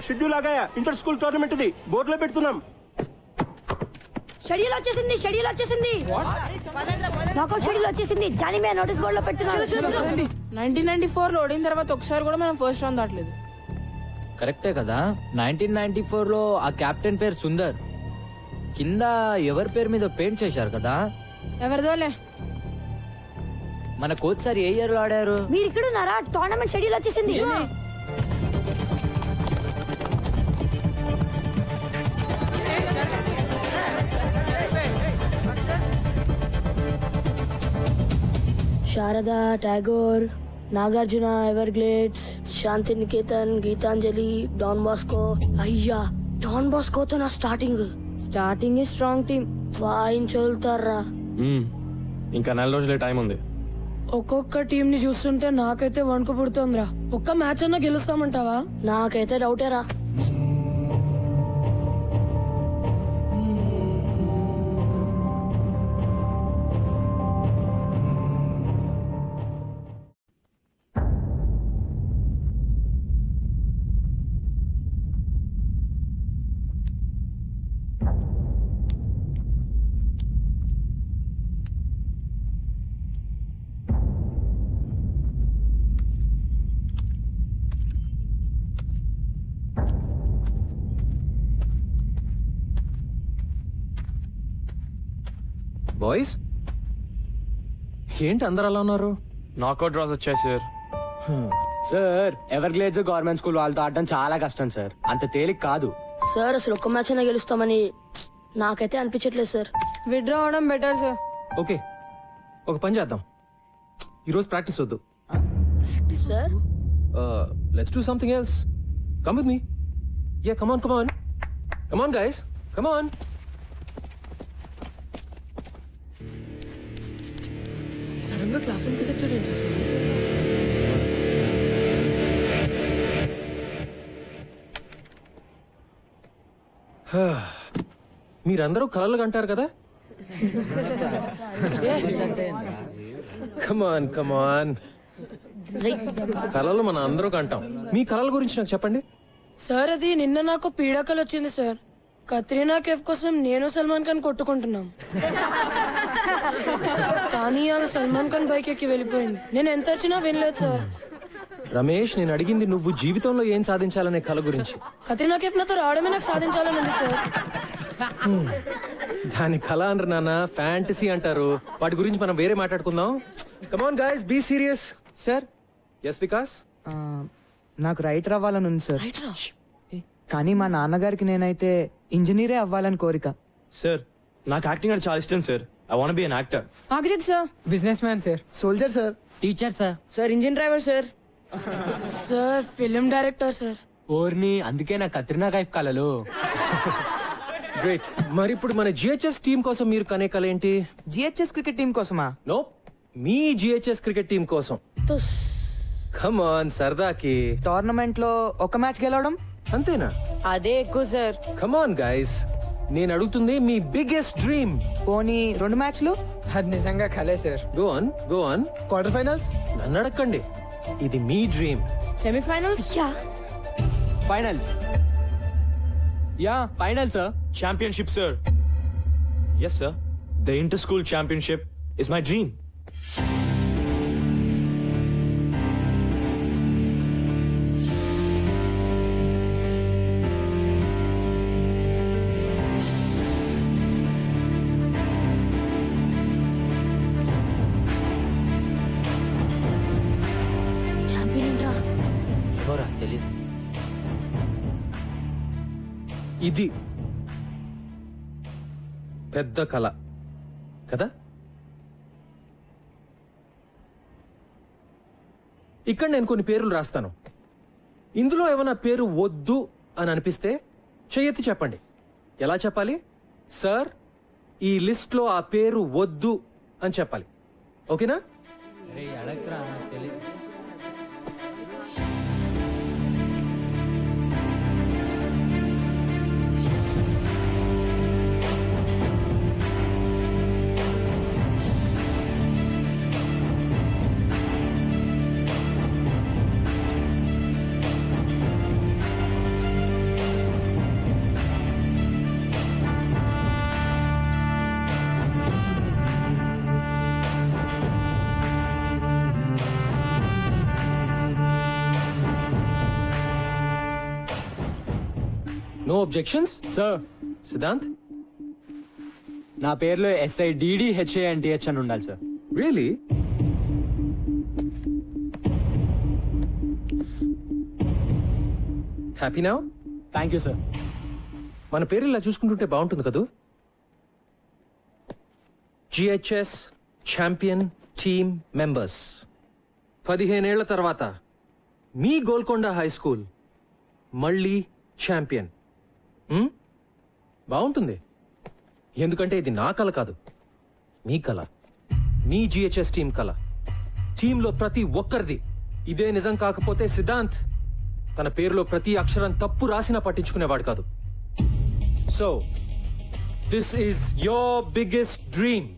షెడ్యూల్ ఆగాయా? ఇంటర్ స్కూల్ టోర్నమెంట్ ఇది బోర్డులో పెడుతున్నాం. షెడ్యూల్ వచ్చేసింది. నాకౌట్ షెడ్యూల్ వచ్చేసింది. జానీ మే నోటీస్ బోర్డులో పెడుతున్నాను. 1994 లో ఓడిన తర్వాత ఒకసారి కూడా మనం ఫస్ట్ రౌండ్ దాటలేదు. కరెక్టే కదా. 1994 లో ఆ కెప్టెన్ పేరు సుందర్. కింద ఎవరి పేరు మీద పెయింట్ చేశారు కదా. ఎవరిదోలే. మన కోచ్ సార్ ఏ ఇయర్ లో ఆడారు? మీరు ఇక్కడ ఉన్నారా? టోర్నమెంట్ షెడ్యూల్ వచ్చేసింది. శారదా, టాగోర్, నాగార్జున, ఎవర్గ్లేడ్స్, శాంతి నికేతన్, గీతాంజలి, డాన్ బాస్కో. అయ్యా, డాన్ బాస్కోతో నా స్టార్టింగ్ స్ట్రాంగ్ టీమ్ వాయించోల్తారా. ఇంకా 4 రోజులే టైం ఉంది. ఒక్కొక్క టీం ని చూస్తుంటే నాకైతే వణుకు పుడుతోందిరా. ఒక్క మ్యాచ్ అన్నా గెలుస్తామంటావా? నాకైతే డౌటేరా. బాయ్స్ ఏంటి అందరు అలా ఉన్నారు? నాకౌట్ డ్రాస్ వచ్చాయి sir. Sir Everglades government school వాళ్ళతో ఆడడం చాలా కష్టం సార్. అంత తేలిక కాదు సార్. అసలు ఒక్క మ్యాచ్ అయినా గెలుస్తామని నాకైతే అనిపించట్లేదు సార్. విత్డ్రా అవడం బెటర్ సార్. ఓకే, ఒక పని చేద్దాం. ఈరోజు ప్రాక్టీస్ వద్దు. Sir let's do something else. Come with me. Yeah, come on guys, come on. Sudden గా క్లాస్ రూమ్ కి తెచ్చాడు సార్. మీరందరూ కలలు కంటారు కదా? కమాన్ కమాన్, కలలు మన అందరూ కంటాం. మీ కలల గురించి నాకు చెప్పండి. సార్ అది నిన్న నాకు పీడకలు వచ్చింది సార్. కత్రీనా కేఫ్ కోసం నేను సల్మాన్ ఖాన్ కొట్టుకుంటున్నాం. కానీ ఆమె సల్మాన్ ఖాన్ బైక్ ఎక్కి వెళ్ళిపోయింది. నేను ఎంత వచ్చినా వినలేదు సార్. రమేష్, నేను అడిగింది నువ్వు జీవితంలో ఏం సాధించాలనే కల గురించి. కత్రీనా కేఫ్ నాతో రావడమే నాకు సాధించాలని ఉంది సార్. దాని కళ అనరు నాన్న, ఫ్యాంటసీ అంటారు. వాటి గురించి మనం వేరే మాట్లాడుకుందాం. Come on guys, be serious. Sir. Yes Vikas. నాకు రైటర్ అవ్వాలని ఉంది సార్. కానీ మా నాన్నగారికి నేనైతే ఇంజనీరే అవ్వాలని కోరిక. సార్, నాకు యాక్టింగ్ అంటే చాలా ఇష్టం sir. I want be an actor. Architect sir. Business man sir. Soldier sir. Teacher sir. Sir engine driver sir. Sir film director sir. ఓర్ని, అందుకే నా కత్రినా కైఫ్ కలలు. గ్రేట్. మరి ఇప్పుడు మన జిహెచ్ఎస్ టీం కోసం మీరు కనే కల ఏంటి? జిహెచ్ఎస్ క్రికెట్ టీం కోసమా? నో, మీ జిహెచ్ఎస్ క్రికెట్ టీం కోసం. కమ్ ఆన్, సరదాకి. టోర్నమెంట్ లో ఒక మ్యాచ్ గెలవడం అంతేనా? అదే ఎక్కువ సార్. కమ్ ఆన్ గైస్, నేను అడుగుతుంది మీ బిగ్గెస్ట్ డ్రీమ్. పోనీ 2 మ్యాచ్లు? అది నిజంగా కలే sir. Go on, go on. Quarter finals? నన్ను అడగండి, ఇది మీ dream. Semifinals? Finals. Yeah, final sir. Championship, sir. Yes, sir. The inter-school championship is my dream. తెలీదు. ఇది పెద్ద కళ కదా? ఇక్కడ నేను కొన్ని పేర్లు రాస్తాను. ఇందులో ఏమైనా పేరు వద్దు అని అనిపిస్తే చెయ్యెత్తి చెప్పండి. ఎలా చెప్పాలి? సార్, ఈ లిస్ట్ లో ఆ పేరు వద్దు అని చెప్పాలి. ఓకేనా? No objections sir. సిద్ధాంత్, నా పేరులో SIDDHANTH అని ఉండాలి sir. Really? Happy now? Thank you sir. మన పేరు ఇలా చూసుకుంటుంటే బాగుంటుంది కదూ? GHS champion team members. 15 ఏళ్ల తర్వాత మీ గోల్కొండ హై స్కూల్ మళ్ళీ ఛాంపియన్. బాగుంటుంది, ఎందుకంటే ఇది నా కల కాదు, మీ కల, మీ జిహెచ్ఎస్ టీం కల. టీంలో ప్రతి ఒక్కరిది. ఇదే నిజం కాకపోతే సిద్ధాంత్ తన పేరులో ప్రతి అక్షరం తప్పు రాసినా పట్టించుకునేవాడు కాదు. So this is your biggest dream.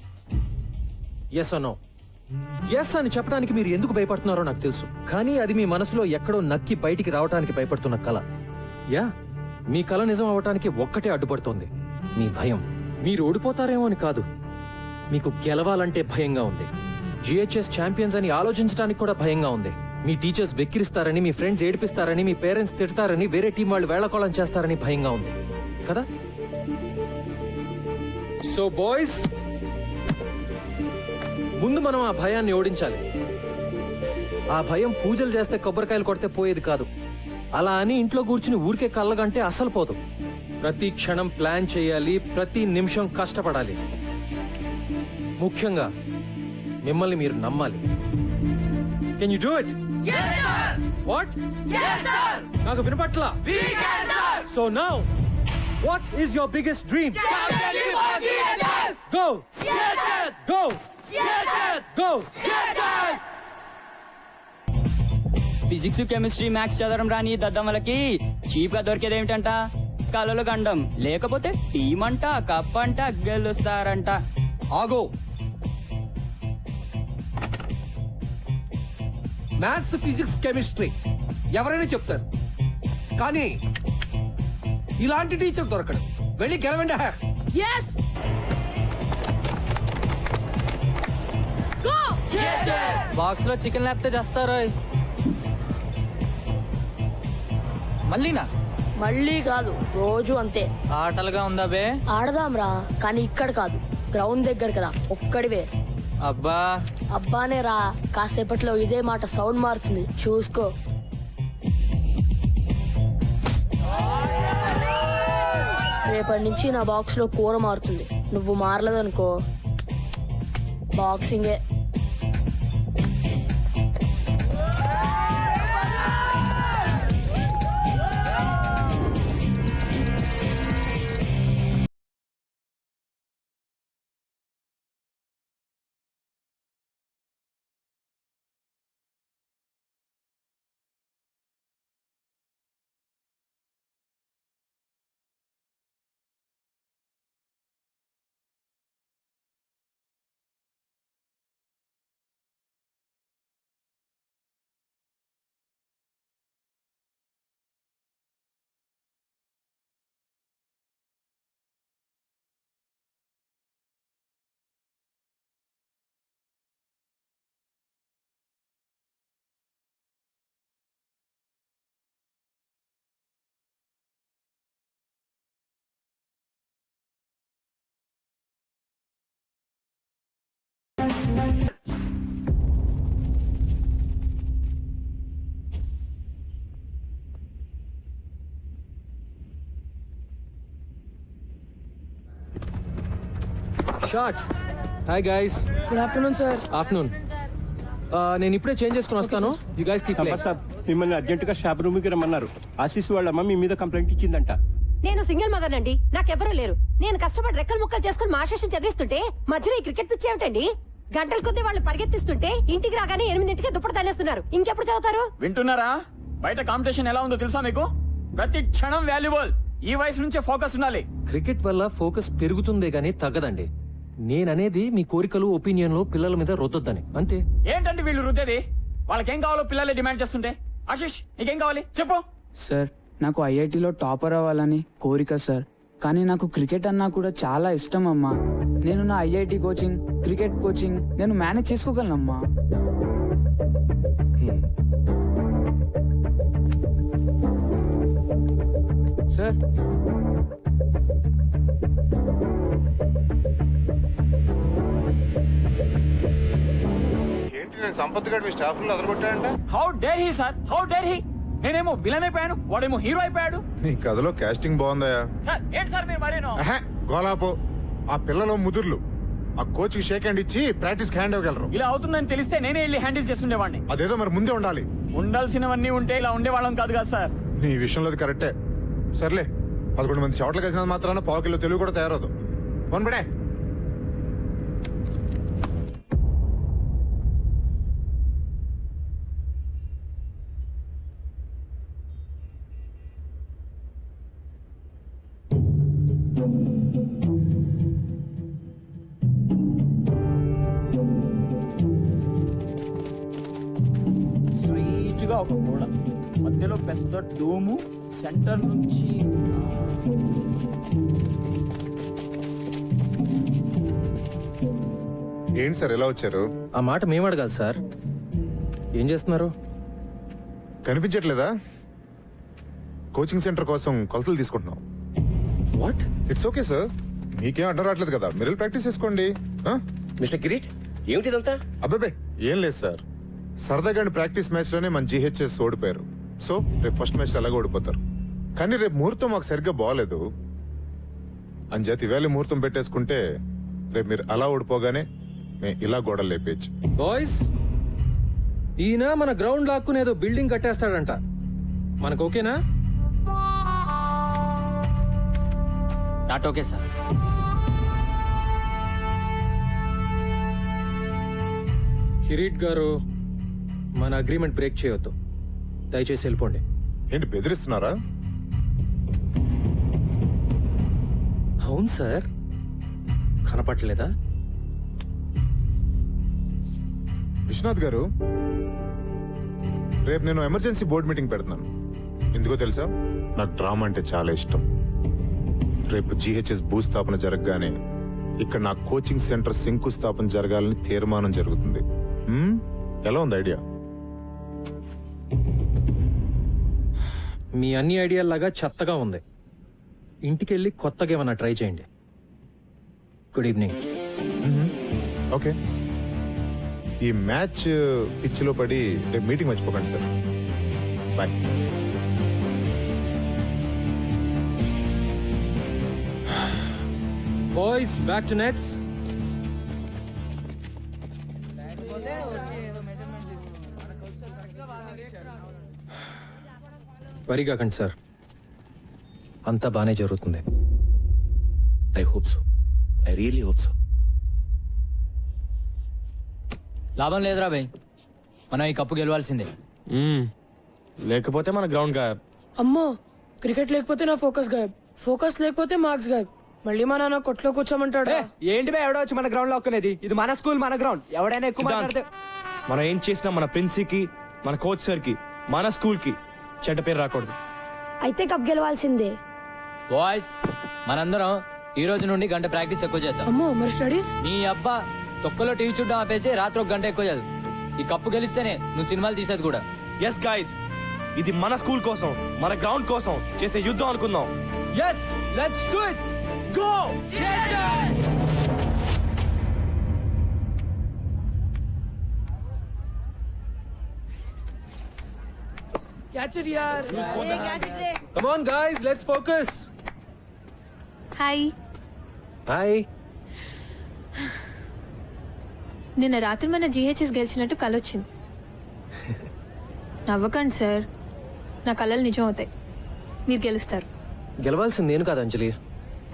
Yes or no? Yes అని చెప్పడానికి మీరు ఎందుకు భయపడుతున్నారో నాకు తెలుసు, కానీ అది మీ మనసులో ఎక్కడో నక్కి బయటికి రావడానికి భయపడుతున్న కల. యా, మీ కల నిజం అవ్వటానికి ఒక్కటే అడ్డుపడుతోంది, మీ భయం. మీరు ఓడిపోతారేమో అని కాదు, మీకు గెలవాలంటే భయంగా ఉంది. జిహెచ్ఎస్ ఛాంపియన్స్ అని ఆలోచించడానికి కూడా భయంగా ఉంది. మీ టీచర్స్ వెక్కిరిస్తారని, మీ ఫ్రెండ్స్ ఏడిపిస్తారని, మీ పేరెంట్స్ తిడతారని, వేరే టీం వాళ్ళు వేళకోళం చేస్తారని భయంగా ఉంది కదా? సో బాయ్స్, ముందు మనం ఆ భయాన్ని ఓడించాలి. ఆ భయం పూజలు చేస్తే కొబ్బరికాయలు కొడితే పోయేది కాదు. అలా అని ఇంట్లో కూర్చుని ఊరికే కళ్ళగంటే అస్సలు పోదు. ప్రతి క్షణం ప్లాన్ చేయాలి, ప్రతి నిమిషం కష్టపడాలి. ముఖ్యంగా మిమ్మల్ని మీరు నమ్మాలి. Can you do it? What? నాకు వినపట్లా. So now, what is your biggest dream? Go go go. Physics chemistry maths చదవడం రాని దద్దమ్మలకి చీప్ గా దొరికేది ఏమిటంట? కలలు గండం లేకపోతే టీం అంట కప్ అంట గెలుస్తారంట. ఆగో. మ్యాథ్స్, ఫిజిక్స్, కెమిస్ట్రీ ఎవరైనా చెప్తారు, కానీ ఇలాంటి టీచర్ దొరకడు. వెళ్ళి గెలవండి. బాక్స్ లో చికెన్ లేకపోతే చేస్తారు. మళ్ళీనా? మళ్ళీ కాదు, రోజు అంతే. ఆటలుగా ఉందా బే? ఆడదాంరా, కానీ ఇక్కడ కాదు, గ్రౌండ్ దగ్గర కదా, ఒక్కడివే. అబ్బా అబ్బానే రా, కాసేపట్లో ఇదే మాట సౌండ్ మారుతుంది, చూసుకో. రేపటి నుంచి నా బాక్స్ లో కూర మారుతుంది, నువ్వు మారలేదనుకో బాక్సింగే. Shot. Hi guys. Good afternoon sir. Afternoon. నేను ఇప్పుడే చేంజ్ చేసుకుని వస్తాను. You guys keep playing. Sir మిమ్మల్ని అర్జెంట్ గా షాప్ రూమ్ కి రమ్మన్నారు. ఆశీస్ వాళ్ళ అమ్మ మీ మీద కంప్లైంట్ ఇచ్చిందంట. నేను సింగిల్ మదర్ అండి, నాకెవరూ లేరు. నేను కష్టపడి రెక్కలు ముక్కలు చేసుకుని మా శేషం చదివిస్తుంటే మధ్యలో ఈ క్రికెట్ పిచ్చి ఏమిటండి? గంటల కొద్దీ వాళ్ళు పరిగెత్తిస్తుంటే ఇంటికి రాగానే 8ంటికి దుప్పటి తల్లేస్తున్నారు. ఇంకెప్పుడు చదువుతారు? వింటున్నారా? బయట కాంపిటీషన్ ఎలా ఉందో తెలుసా మీకు? ప్రతి క్షణం వాల్యుబుల్. ఈ వయసు నుంచే ఫోకస్ ఉండాలి. క్రికెట్ వల్ల ఫోకస్ పెరుగుతుందే గానీ తగ్గదండి. నేననేది మీ కోరికలు, ఒపీనియన్లు పిల్లల మీద రుద్దొద్దని, అంతే. ఏంటండి వీళ్ళు రుద్దేది? వాళ్ళకేం కావాలో పిల్లలే డిమాండ్ చేస్తుంటే. ఆశీష్ నీకేం కావాలి చెప్పు. సార్ నాకు ఐఐటిలో టాపర్ అవ్వాలని కోరిక సార్, కానీ నాకు క్రికెట్ అన్నా కూడా చాలా ఇష్టం అమ్మా. నేను నా ఐఐటి కోచింగ్, క్రికెట్ కోచింగ్ నేను మేనేజ్ చేసుకోగలనమ్మా. సార్ ఏంటి నేను సంపత్ గారు మీ స్టాఫ్ లో అదరగొట్టాడంట? How dare he sir, how dare he. నేనేమో విలన్ అయిపోయాను, వాడేమో హీరో అయిపోయాడు. నీ కథలో కాస్టింగ్ బాగుందయా? సార్ ఏంటి సార్ మీరు మరేనో? గోలాపో. ఆ పిల్లలు ముదుర్లు ఆ కోచ్ కి షేక్ హ్యాండ్ ఇచ్చి ప్రాక్టీస్ హ్యాండ్ ఇవ్వగలరు. ఇలా అవుతుందని తెలిస్తే నేనే వెళ్ళి హ్యాండిల్ చేస్తుండేవాడిని. అదేదో మరి ముందే ఉండాలి. ఉండాల్సినవన్నీ ఉంటే ఇలా ఉండేవాళ్ళం కాదు కదా సార్. నీ విషయంలో అది కరెక్టే. సర్లే, 11 మంది చోట్ల కలిసినంత మాత్రాన పావు కిలో తెలుగు కూడా తయారవుదు. వన్బడే. స్ట్రైట్ గా ఒక గోడ, మధ్యలో పెద్ద డోము, సెంటర్ నుంచి ఏంటి సార్ ఎలా వచ్చారు? ఆ మాట మేము అడగాలి సార్. ఏం చేస్తున్నారు? కనిపించట్లేదా? కోచింగ్ సెంటర్ కోసం కొలతలు తీసుకుంటున్నాం. వాట్? ఇట్స్ ఓకే సార్, మీకేం అడ్డం రావట్లేదు కదా, మీరు ప్రాక్టీస్ చేసుకోండి. మిస్టర్ కిరీట్ ఏమిటిదంతా? అబ్బాబే ఏం లేదు సార్, సరదాగా ప్రాక్టీస్ మ్యాచ్ లోనే మన జీహెచ్ఎస్ ఓడిపోయారు. సో రేపు ఫస్ట్ మ్యాచ్ అలాగే ఓడిపోతారు. కానీ రేపు ముహూర్తం మాకు సరిగ్గా బాగలేదు. అంచేత ఇవాళ ముహూర్తం పెట్టేసుకుంటే రేపు మీరు అలా ఓడిపోగానే మేము ఇలా గోడలు లేపేయచ్చు. బాయ్స్, ఈయన మన గ్రౌండ్ లాక్కుని ఏదో బిల్డింగ్ కట్టేస్తాడంట. మనకు ఓకేనా? Not okay sir. కిరీట్ గారు, మన అగ్రిమెంట్ బ్రేక్ చేయొద్దు. దయచేసి వెళ్ళిపోండి. ఏంటి బెదిరిస్తున్నారా? అవును సార్, కనపట్లేదా? విశ్వనాథ్ గారు, రేపు నేను ఎమర్జెన్సీ బోర్డు మీటింగ్ పెడుతున్నాను. ఎందుకో తెలుసా? నాకు డ్రామా అంటే చాలా ఇష్టం. రేపు GHS భూస్థాపన జరగగానే ఇక్కడ నా కోచింగ్ సెంటర్ శంకుస్థాపన జరగాలని తీర్మానం జరుగుతుంది. ఎలా ఉంది ఐడియా? మీ అన్ని ఐడియాలాగా చెత్తగా ఉంది. ఇంటికెళ్ళి కొత్తగా ఏమన్నా ట్రై చేయండి. Good evening. ఓకే, ఈ మ్యాచ్ పిచ్లో పడి రేపు మీటింగ్ మర్చిపోకండి sir. Bye. Boys, back to nets. వరిగాకండి సార్, అంతా బానే జరుగుతుంది. I hope so, I really hope so. లాభం లేదురా భయ్, మనం ఈ కప్పు గెలవాల్సిందే. లేకపోతే మన గ్రౌండ్ గాయబ్. అమ్మో, క్రికెట్ లేకపోతే నా ఫోకస్ గాయబ్, ఫోకస్ లేకపోతే మార్క్స్ గాయబ్. మళ్ళీ మా నాన్న కొట్లో కూర్చోమంటాడు. ఏంటి బే ఎవడో వచ్చి మన గ్రౌండ్ లో ఒక్కనేది? ఇది మన స్కూల్, మన గ్రౌండ్. ఎవడైనా ఎక్కువ మాట్లాడితే మనం ఏం చేసినా మన ప్రిన్సికి, మన కోచ్ సార్ కి, మన స్కూల్ కి చెడ్డ పేరు రాకూడదు. అయితే కప్ గెలవాల్సిందే. బాయ్స్, మనందరం ఈ రోజు నుండి గంట ప్రాక్టీస్ ఎక్కువ చేద్దాం. అమ్మో, మరి స్టడీస్? నీ అబ్బా, తొక్కలో టీవీ చూడడం ఆపేసి రాత్రి 1 గంట ఎక్కువ చదువు. ఈ కప్పు గెలిస్తేనే నువ్వు సినిమాలు తీసేది కూడా. ఎస్ గైస్, ఇది మన స్కూల్ కోసం, మన గ్రౌండ్ కోసం చేసే యుద్ధం అనుకుందాం. yes, let's do it. Go! Catch it, yaar. Come on guys, let's focus. Hi. Hi. నిన్న రాత్రి మన GHS గెలిచినట్టు కలొచ్చింది. నవ్వకండి సార్, నా కళలు నిజం అవుతాయి. మీరు గెలుస్తారు. గెలవాల్సింది నేను కాదు అంజలి,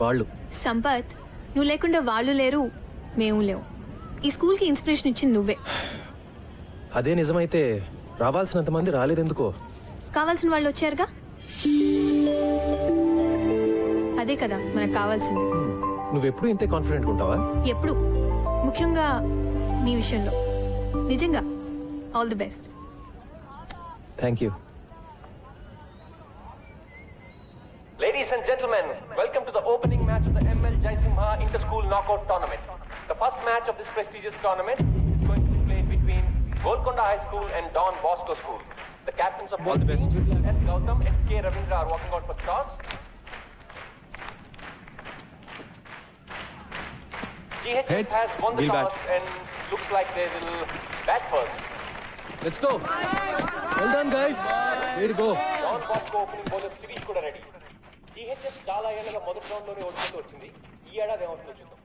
వాళ్ళు. సంపత్, నువ్వు లేకుండా వాళ్ళు లేరు, మేము లేవు. ఈ స్కూల్కి ఇన్స్పిరేషన్ ఇచ్చింది నువ్వే. అదే నిజమైతే రావాల్సినంత మంది రాలేదెందుకో? కావాల్సిన వాళ్ళు వచ్చారుగా, అదే కదా మనకు కావాల్సింది. నువ్వెప్పుడు ఇంతే కాన్ఫిడెంట్ ఉంటావా? ఎప్పుడు, ముఖ్యంగా నీ విషయంలో. నిజంగా all the best. Thank you. Ladies and gentlemen, welcome to the opening match of the ML Jaisimha Inter-School Knockout Tournament. The first match of this prestigious tournament is going to be played between Golconda High School and Don Bosco School. The captains of both teams, S. Gautam and K. Ravindra, are walking out for the toss. GHS has won the toss and looks like they will bat first. Let's go. Well done guys. Way to go. Don Bosco opening bowler Sirish kuda ready. GHS చాలా ఏళ్ళగా మొదటి round లోనే ఓడిపోతూ వచ్చింది. ఈ ఏడాది ఏమవుతుందో చూద్దాం.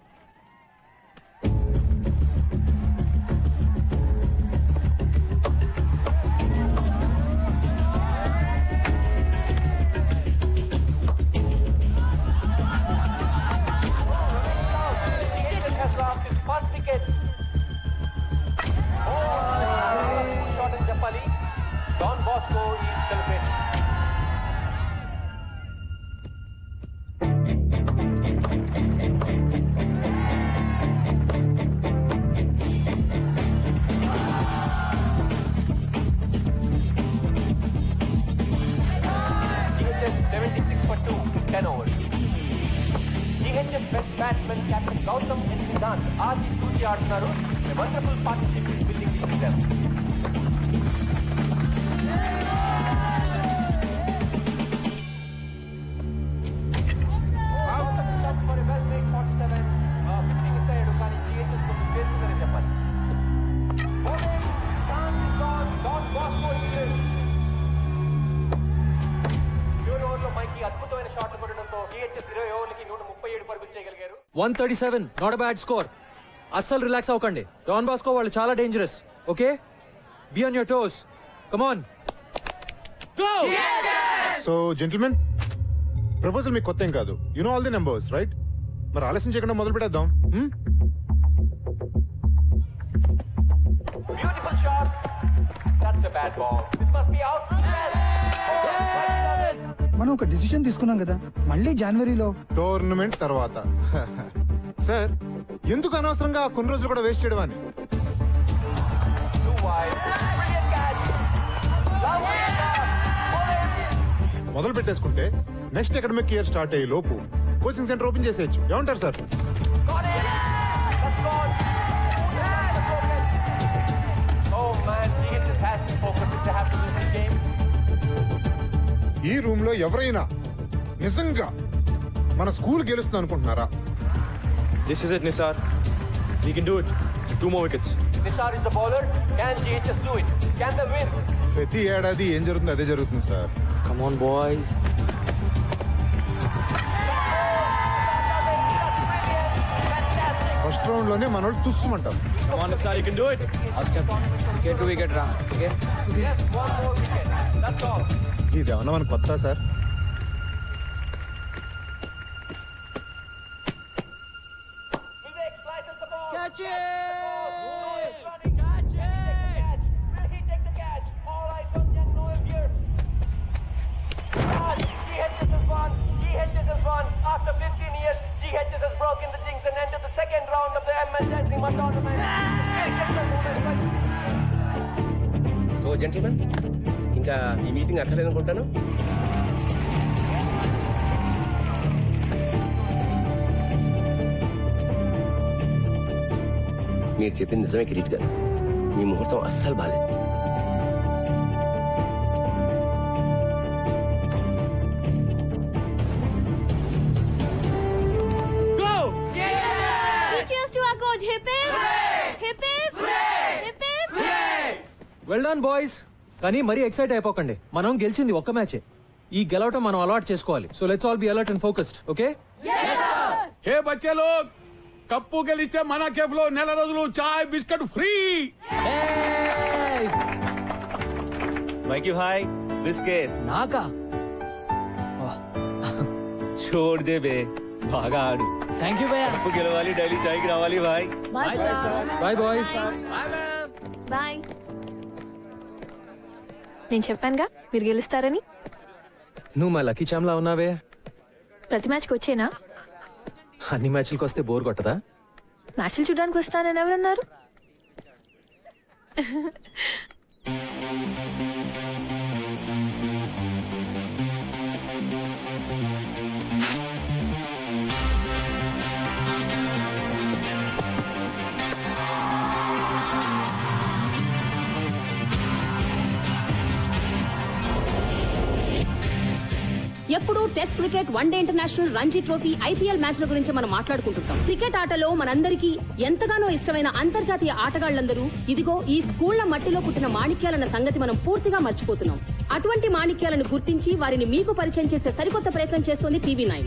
GHS has lost his first wicket. Shot అని చెప్పాలి. Don Bosco is celebrating. GHS 76 for 2, 10 overs. GHS best batsman Captain Gautam and Siddhant ఆచి చూసి ఆడుతున్నారు. A wonderful partnership is building between them. For a well-made 47, pitching aside, కానీ GHS కొంచెం చేస్తుందని చెప్పాలి. Chance is gone. Don Bosco is in. చివరి ఓవర్లో మైకి అద్భుతమైన షాట్లు కొట్టడంతో GHS 20 ఓవర్లకి 137 పరుగులు చేయగలిగారు. 137, నాట్ అ బ్యాడ్ స్కోర్. అస్సలు రిలాక్స్ అవ్వకండి. డాన్ బాస్కో వాళ్ళు చాలా dangerous. Okay, be on your toes. Come on, go. So gentlemen, proposal మీకు కొత్త ఏం కాదు. You know all the numbers right? మరి ఆలస్యం చేయకుండా మొదలు పెట్టేద్దాం. Beautiful shot. That's a bad ball. This must be out. Yes. మనం ఒక డిసిషన్ తీసుకున్నాం కదా, మళ్ళీ జనవరిలో. టోర్నమెంట్ తర్వాత సార్, ఎందుకు అనవసరంగా ఆ కొన్ని రోజులు కూడా వేస్ట్ చేయడం అని? మొదలు పెట్టేసుకుంటే నెక్స్ట్ అకాడమిక్ ఇయర్ స్టార్ట్ అయ్యే లోపు కోచింగ్ సెంటర్ ఓపెన్ చేసేయచ్చు. ఏమంటారు సార్? ఈ రూమ్ లో ఎవరైనా నిజంగా మన స్కూల్ గెలుస్తుంది అనుకుంటున్నారా? This is it, Nisar. We can do it. 2 more wickets. Nishar is the bowler. Can GHS do it? Can they win? ప్రతి ఏడాది ఏం జరుగుతుంది అదే జరుగుతుంది sir. Come on, boys. First round లోనే మన వాళ్ళు తుస్సుమంటారు. Come on, Nisar, you can do it. Wicket wicket రా. Yes, one more wicket. That's all. ఇది ఏమన్నా మన కొత్త sir? Catch it! Will he take the catch? All eyes on Jack Noel here. GHS has won. GHS has won. After 15 years, GHS has broken the jinx and entered the second round of the ML Jaisinghma tournament. So gentlemen, ఇంకా ఈ meeting అక్కర్లేదనుకుంటాను. మీరు చెప్పింది నిజమే కిరీట్ గారు. మీ ముహూర్తం అస్సలు బాలేదు. Cheers to our coach. Hip hip. Hip hip. Hip hip. Well done boys. కానీ మరీ ఎక్సైట్ అయిపోకండి. మనం గెలిచింది ఒక్క మ్యాచే. ఈ గెలవటం మనం అలవాటు చేసుకోవాలి. So let's all be alert and focused. Okay? Hey బచ్చే లోగ్, కప్పు గెలిస్తే మన కేఫ్ లో నెల రోజులు చాయ్ biscuit free. Mikey bhai, biscuit. నాకా? छोड़ दे बे, బాగా ఆడు. థ్యాంక్ యూ భయ్యా. కప్పు గెలవాలి, డైలీ చాయ్ కి రావాలి భాయ్. Bye, sir. Bye boys. Bye. నేను చెప్పానుగా మీరు గెలుస్తారని. నువ్వు మా లక్కీ చామ్లా ఉన్నావే. ప్రతి మ్యాచ్కి వచ్చేనా? అన్ని మ్యాచ్లకు వస్తే బోర్ కొట్టదా? మ్యాచ్లు చూడడానికి వస్తానని ఎవరన్నారు? ఎప్పుడు test cricket, one day international, Ranji trophy, IPL మ్యాచ్ల గురించి మనం మాట్లాడుకుంటుంటాం. క్రికెట్ ఆటలో మనందరికీ ఎంతగానో ఇష్టమైన అంతర్జాతీయ ఆటగాళ్లందరూ ఇదిగో ఈ స్కూళ్ల మట్టిలో పుట్టిన మాణిక్యాలన్న సంగతి మనం పూర్తిగా మర్చిపోతున్నాం. అటువంటి మాణిక్యాలను గుర్తించి వారిని మీకు పరిచయం చేసే సరికొత్త ప్రయత్నం చేస్తోంది TV9.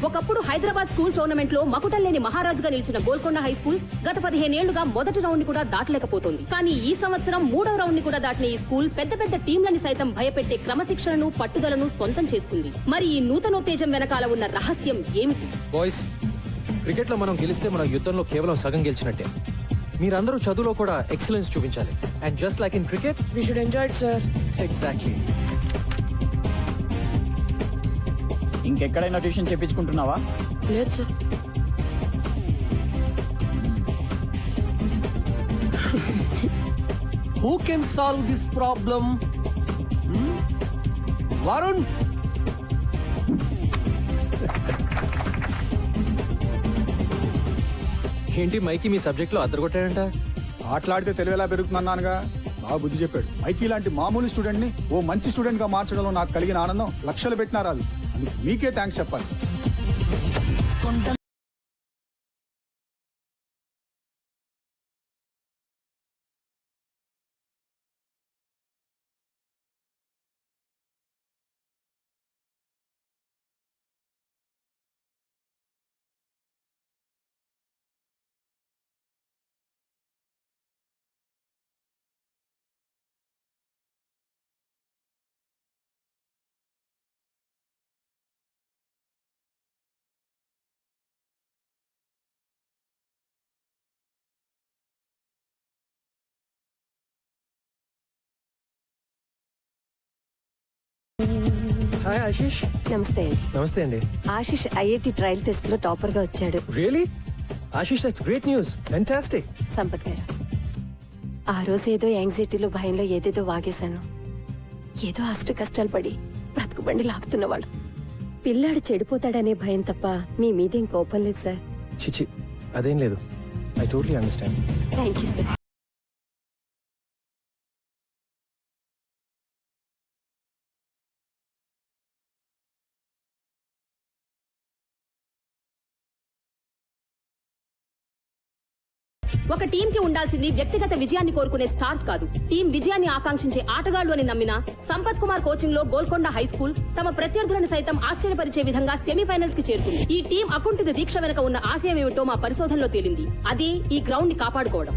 ఒకప్పుడు హైదరాబాద్ స్కూల్ టోర్నమెంట్ లో మకుటల్లేని మహారాజుగా నిలిచిన గోల్కొండ హై స్కూల్ గత 15 ఏళ్లుగా మొదటి రౌండ్ ని కూడా దాటలేకపోతుంది. కానీ ఈ సంవత్సరం 3వ రౌండ్ ని కూడా దాటిన ఈ స్కూల్ పెద్ద పెద్ద టీంలని సైతం భయపెట్టే క్రమశిక్షణను, పట్టుదలను సొంతం చేసుకుంది. మరి ఈ నూతనోత్తేజం వెనకాల ఉన్న రహస్యం ఏమిటి? బాయ్స్, క్రికెట్ లో మనం గెలిస్తే మన యుద్ధంలో కేవలం సగం గెలిచినట్టే. మీరందరూ చదువులో కూడా ఎక్సలెన్స్ చూపించాలి. And just like in cricket, we should enjoy it sir. Exactly. ఇంకెక్కడైనా ట్యూషన్ చెప్పించుకుంటున్నావా? లేదు సార్. Who can solve this problem? Varun? ఏంటి మైకి మీ సబ్జెక్ట్ లో అద్దరుకొట్టాడంట? ఆటలాడితే తెలివి ఎలా పెరుగుతుందన్నానుగా, బాగా బుద్ధి చెప్పాడు. మైకీ లాంటి మామూలు స్టూడెంట్ ని ఓ మంచి స్టూడెంట్ గా మార్చడంలో నాకు కలిగిన ఆనందం లక్షలు పెట్టినా రాదు. మీకే థ్యాంక్స్ చెప్పాలి. హాయ్ ఆశీష్. నమస్తే అండి. నమస్తే అండి. ఆశిష్ ఐఐటి ట్రయల్ టెస్ట్ లో టాపర్ గా వచ్చాడు. Really? Ashish, that's great news. Fantastic. Sampath గారు, ఆ రోజు ఏదో యాంగ్జైటీలో భయంలో ఏదేదో వాగేశాను. ఏదో అష్ట కష్టాలు పడి బ్రతుకుబండి లాగుతున్నవాడు. పిల్లాడు చెడిపోతాడనే భయం తప్ప మీ మీదేం కోపం లేదు సార్. చిచి, అదేం లేదు. I totally understand. Thank you sir. ఒక టీం కి ఉండాల్సింది వ్యక్తిగత విజయాన్ని కోరుకునే స్టార్స్ కాదు, టీం విజయాన్ని ఆకాంక్షించే ఆటగాళ్లు అని నమ్మిన సంపత్ కుమార్ కోచింగ్ లో గోల్కొండ హై స్కూల్ తమ ప్రత్యర్థులను సైతం ఆశ్చర్యపరిచే విధంగా సెమీఫైనల్స్ కి చేరుకుంది. ఈ టీం అకుంఠిత దీక్ష వెనుక ఉన్న ఆశయం ఏమిటో మా పరిశోధనలో తేలింది. అదే ఈ గ్రౌండ్ ని కాపాడుకోవడం.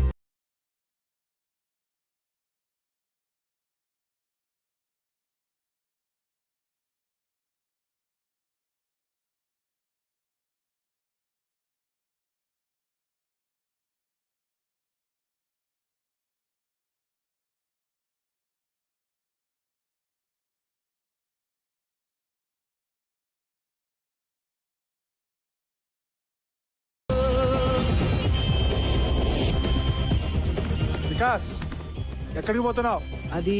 వికాస్, ఎక్కడికి పోతున్నావు? అది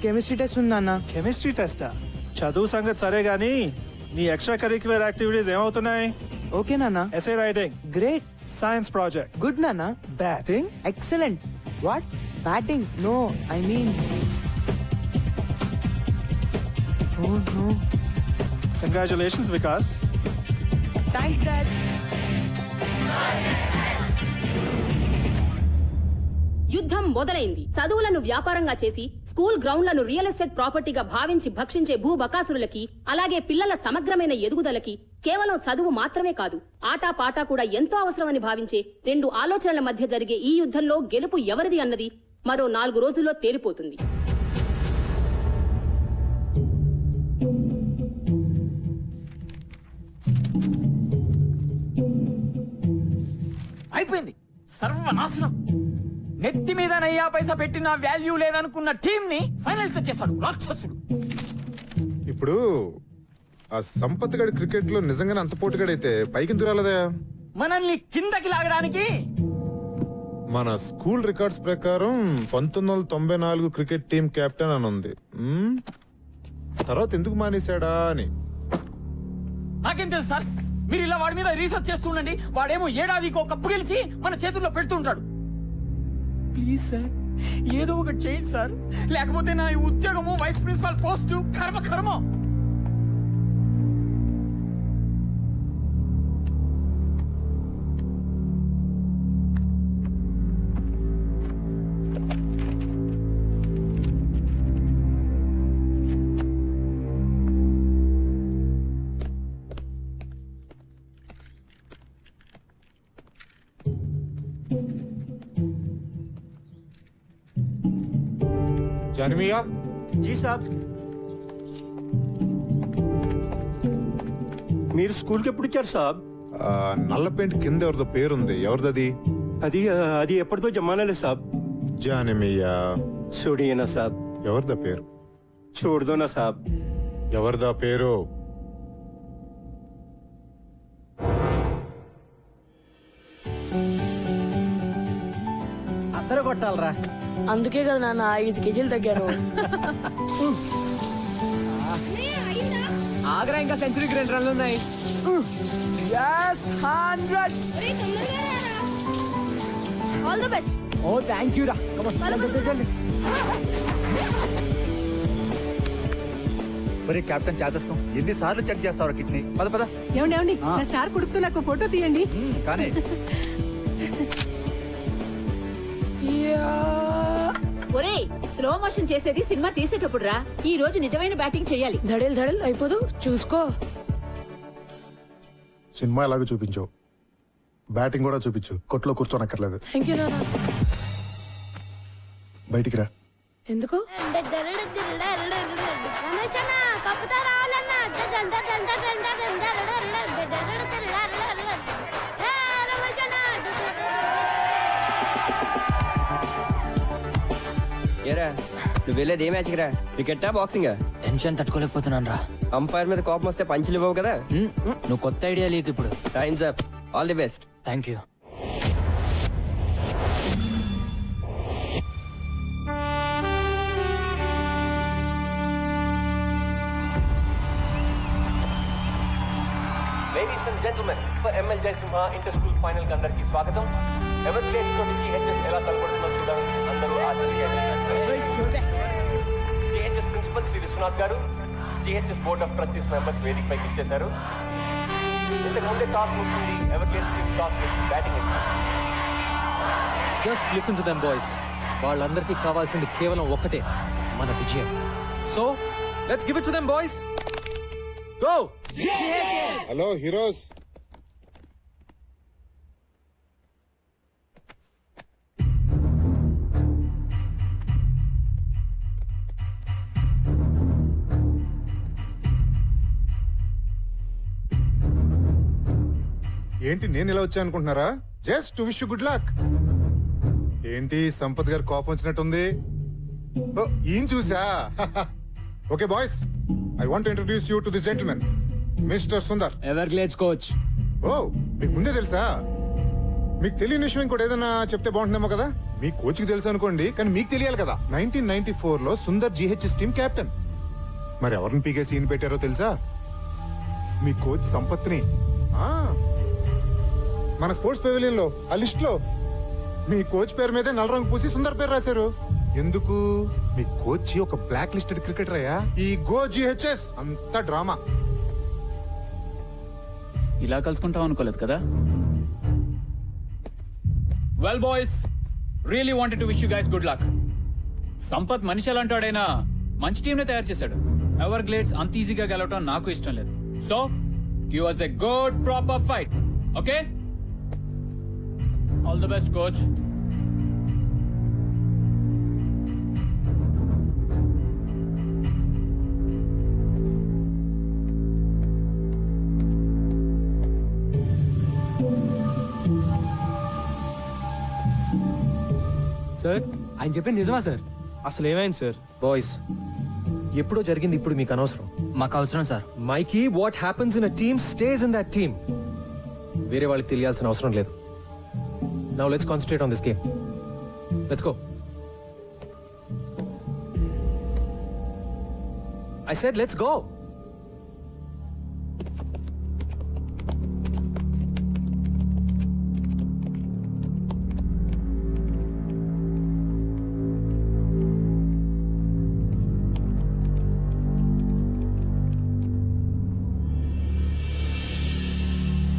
కెమిస్ట్రీ టెస్ట్ ఉందన్న. కెమిస్ట్రీ టెస్టా? చదువు సంగతి సరే గానీ నీ ఎక్స్ట్రా కరిక్యులర్ యాక్టివిటీస్ ఏమవుతున్నాయి? ఓకే నాన్న. Essay writing great. Science project good నాన్న. Batting excellent. What? Batting? No, I mean oh no. Congratulations Vikas. Thanks dad. యుద్ధం మొదలైంది. చదువులను వ్యాపారంగా చేసి స్కూల్ గ్రౌండ్లను రియల్ ఎస్టేట్ ప్రాపర్టీగా భావించి భక్షించే భూబకాసురులకి, అలాగే పిల్లల సమగ్రమైన ఎదుగుదలకి కేవలం చదువు మాత్రమే కాదు, ఆటా పాటా కూడా ఎంతో అవసరమని భావించే రెండు ఆలోచనల మధ్య జరిగే ఈ యుద్ధంలో గెలుపు ఎవరిది అన్నది మరో 4 రోజుల్లో తేలిపోతుంది. అయిపోయింది, సర్వనాశనం. నెత్తి మీద నయ్యా పైసా పెట్టిన వాల్యూ లేదనుకున్న టీం ని ఫైనల్ తెచ్చేశాడు రాక్షసుడు. ఇప్పుడు ఆ సంపత్ గడి క్రికెట్ లో నిజంగానే అంత పోటీగాడైతే పైకి రాలేదా? మనల్ని కిందకి లాగడానికి మన స్కూల్ రికార్డ్స్ ప్రకారం 1994 క్రికెట్ టీం కెప్టెన్ అని ఉంది. తర్వాత ఎందుకు మానేశాడా అని. నాకేం తెలుసు సార్, మీరు ఇలా వాడి మీద రీసెర్చ్ చేస్తుండండి. వాడేమో ఏడాదికి కప్పు గెలిచి మన చేతుల్లో పెడుతుంటాడు. ప్లీజ్ సార్, ఏదో ఒకటి చేయండి సార్, లేకపోతే నా ఈ ఉద్యోగము వైస్ ప్రిన్సిపాల్ పోస్టు కర్మ కర్మ. జానమియా. జీ సాబ్. మీరు స్కూల్కి ఎప్పుడు వచ్చారు సాబ్? నల్ల పెయింట్ కింద ఎవరిదో పేరుంది, ఎవరిదది? అది ఎప్పటిదో జమానాలే సాబ్. జానమియా. చూడియనా సాబ్. ఎవరిదా పేరు? చూడదోనా సాబ్. ఎవరిదా పేరు? అందరూ కొట్టాలరా. అందుకే కదా నాన్న 5 కేజీలు తగ్గాను. ఆగ్రా ఇంకా సెంచరీకి 2 రన్లు ఉన్నాయి. Yes, 100. All the best. ఓ థ్యాంక్ యూ రా. కమ్ ఆన్, జల్ది. మరి కెప్టెన్ చేదస్తాం ఎన్నిసార్లు చెక్ చేస్తావు కిడ్నీ? పద పద. ఏమండి నా స్టార్ కొడుకుతో నాకు ఫోటో తీయండి. కానీ ఒరే, స్లో మోషన్ చేసేది సినిమా తీసేటప్పుడు రా. ఈ రోజు నిజమైన బ్యాటింగ్ చెయ్యాలి. ధడేల్ ధడేల్ అయిపోదు, చూసుకో. సినిమా ఎలాగో చూపించావు, బ్యాటింగ్ కూడా చూపించు. కొట్లో కూర్చోనక్కర్లేదు. థ్యాంక్ యూ నాన్న. బయటికి రా. ఎందుకు? ఏరా, నువ్వు వెళ్ళేది ఏ మ్యాచ్కి రా? క్రికెటా బాక్సింగా? టెన్షన్ తట్టుకోలేకపోతున్నాను రా. అంపైర్ మీద కోపం వస్తే పంచులు ఇవ్వవు కదా. నువ్వు కొత్త ఐడియా లేకు ఇప్పుడు. Times up. All the best. Thank you. Ladies and gentlemen, for ML Jaisimha inter-school final కి అందరికీ స్వాగతం. ఎవర్గ్లేడ్స్ తోటి GHS ఎలా తలపడుతుందో చూడండి. అందరూ GHS principal Shri Vishwanath garu, GHS board of trustees members వేదిక పైకి ఇచ్చేశారు. ఇంతకు ముందే టాస్ ముగిసింది. ఎవర్గ్లేడ్స్ టీమ్ టాస్ చేసి బ్యాటింగ్ ఇచ్చారు. Just listen to them boys. వాళ్ళందరికీ కావాల్సింది కేవలం ఒక్కటే, మన విజయం. So let's give it to them boys. Go. Hello heroes. ఏంటి నేను ఇలా వచ్చా అనుకుంటున్నారా? Just to wish you good luck. ఏంటి సంపత్ గారు కోపం వచ్చినట్టుంది? ఓ, ఈయన చూసా. Okay boys, I want introduce you to this gentlemen, mister Sundar, Everglades coach. Oh, మీకు ముందే తెలుసా? మీకు తెలియని విషయం ఇంకోటి ఏదైనా చెప్తే బాగుంటుందేమో కదా. మీ కోచ్ కి తెలుసు అనుకోండి, కానీ మీకు తెలియాలి కదా. 1994 లో సుందర్ GHS టీమ్ కెప్టెన్. మరి ఎవరిని పీకే సీన్ పెట్టారో తెలుసా? మీ కోచ్ సంపత్ని. మన స్పోర్ట్స్ పెవిలియన్ లో ఆ లిస్ట్ లో మీ కోచ్ పేరు మీదే నల్ల రంగు పూసి సుందర్ పేరు రాశారు. ఎందుకు? మీ కోచ్ ఒక బ్లాక్ లిస్టెడ్ క్రికెటర్ అయ్యా. ఈ గో GHS అంత డ్రామా. ఇలా కలుసుకుంటాం అనుకోలేదు కదా. Well boys, really wanted to wish you guys good luck. Sampath మనిషి ఎలాంటాడైనా మంచి టీం ని తయారు చేశాడు. ఎవర్గ్లేడ్స్ అంత ఈజీగా గెలవటం నాకు ఇష్టం లేదు. So give us a good proper fight. Okay? All the best, coach. Sir, ఆయన చెప్పింది నిజమా సార్? అసలు ఏమైంది సార్? బాయ్స్, ఎప్పుడో జరిగింది ఇప్పుడు మీకు అనవసరం. మాకు అవసరం సార్. Mikey, what happens in a team stays in that team. వేరే వాళ్ళకి తెలియాల్సిన అవసరం లేదు. Now let's concentrate on this game. Let's go. I said let's go.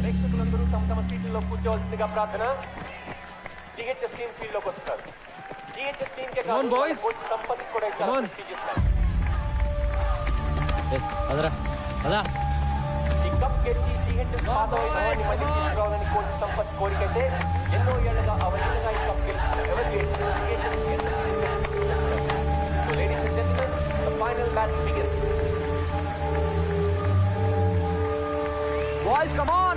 ప్రేక్షకులందరూ తమ తమ సీట్లలో కూర్చోవలసిందిగా ప్రార్థన. GHS టీమ్ ఫీల్డ్ లోకి వస్తున్నారు. GHS team K Come on, boys. Coach Sampath కూడా Come on. అదరా అదా. ఈ కప్ గెలిచి GHS పాతవైన మళ్ళీ తీసుకురావాలని కోచ్ సంపత్ కోరికైతే ఎన్నో ఏళ్లుగా అవలీలగా ఈ కప్ గెలిచిన Everglades So ladies and gentlemen, the final battle begins. Boys, come on.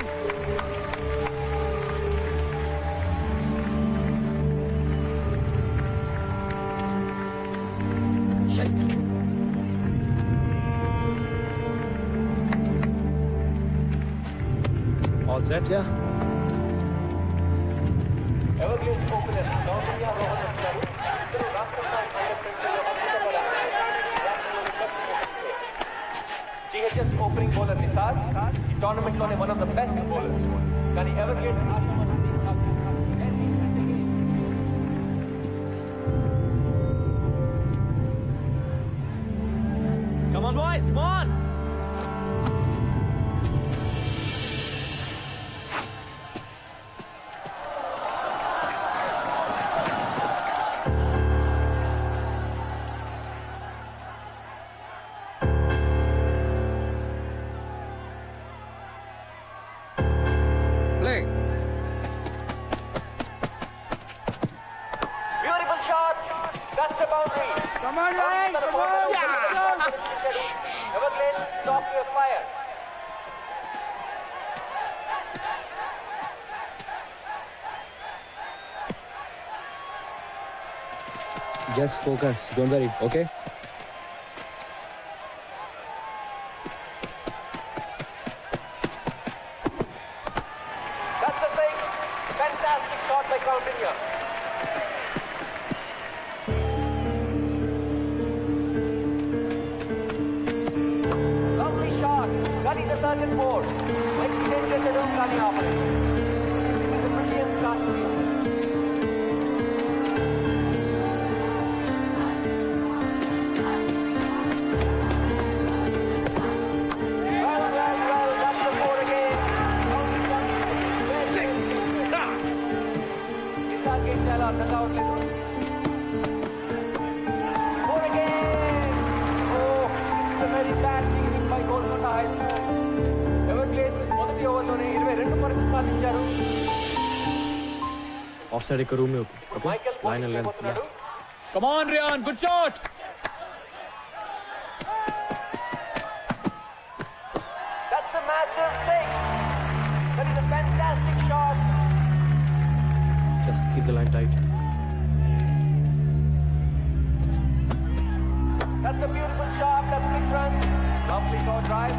All set? Yeah. Everglades opener గౌతమ్య రోహన్ వచ్చారు. ఇద్దరు రాష్ట్ర స్థాయి అండర్ 20లో GHS ఓపెనింగ్ బౌలర్ నిసార్ ఈ టోర్నమెంట్ లోనే one of the best bowlers. కానీ Everglades Come on, boys, come on. Play. Beautiful shot. That's a boundary. Come on, Ryan. Come on. Everglades, stop your fire. Just focus. Don't worry, okay? Imagine board. Like change చేసేదో కానీ ఆపలేదు. It's a brilliant start to the year. Well, that's the board again. ఈసారి ఏం చేయాలో అర్థం కావట్లేదు. Board again. Oh, it's a very bad fielding by Golconda High School. Everglades మొదటి ఓవర్లోనే 22 పరుగులు సాధించారు. ऑफ साइड एक रूम में okay line and length Come on, Ryan, good shot. That's a massive six. That is a fantastic shot. Just keep the line tight That's a beautiful shot. That's 6 runs. Lovely short drive.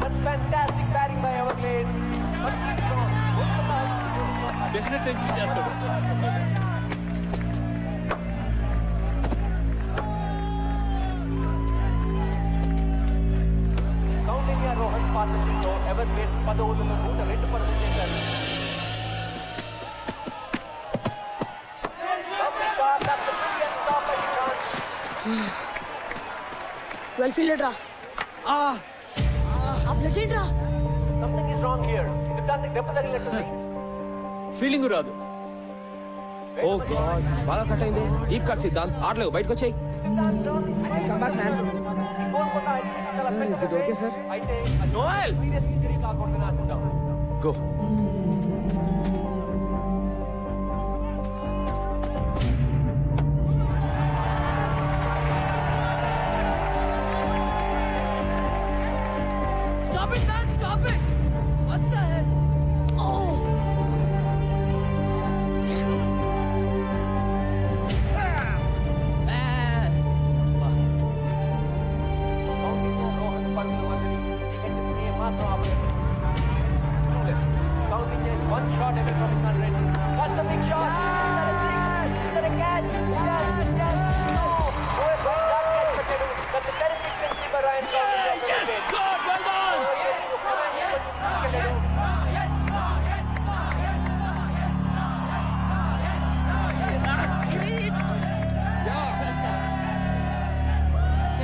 That's fantastic batting by Everglades. Definite century చేస్తాడు. Kaundinya Rohan పార్ట్నర్షిప్లో Everglades 10 ఓవర్లలో 102 పరుగులు చేశారు. Lovely shot. That's a brilliant stop by Ishan. Well fielded రా ఆ blood ఏంట్రా Something is wrong here. Is it done? దెబ్బ తగిలినట్టుంది. Feeling రాదు. ఓ God బాగా కట్ అయింది. డీప్ కట్ సిద్ధాంత్ ఆడలేవు బయటకు వచ్చాయి. Come back man sir is it okay sir అయితే నోయల్ సీరియస్ ఇంజరీ కాకుండా చూద్దాం. Go Stop it, man! Stop it! What the hell? Oh! Kaundinya Rohan పరుగుల మధ్యని వికెట్ మాత్రం ఆపలేదు. Koundinya is one shot away from his 100. That's a big shot. Is that a catch? Yes, yes. No. Oh, a very hard catch పెట్టాడు. That's a terrific century by Ryan Koundinya. Yes, good, well done.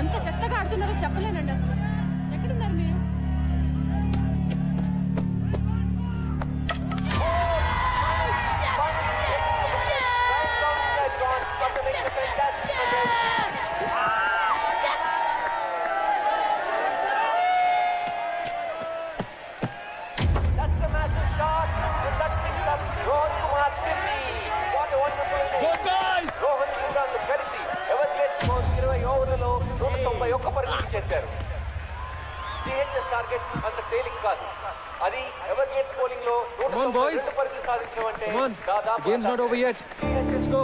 ఎంత చెత్తగా ఆడుతున్నారో చెప్పలేనండి అసలు. ఎక్కడున్నారు మీరు? That's a massive shot. And that picks up Rohan Kumar Sirri. What a wonderful inning. Good guys. Rohan Kumar కలిసి Everglades score 20 ఓవర్లలో 191 పరుగులు చేశారు. CHS target అంత తేలిక కాదు. అది Everglades బౌలింగ్ లో 192 పరుగులు సాధించడం అంటే దాదాపు games not over yet let's go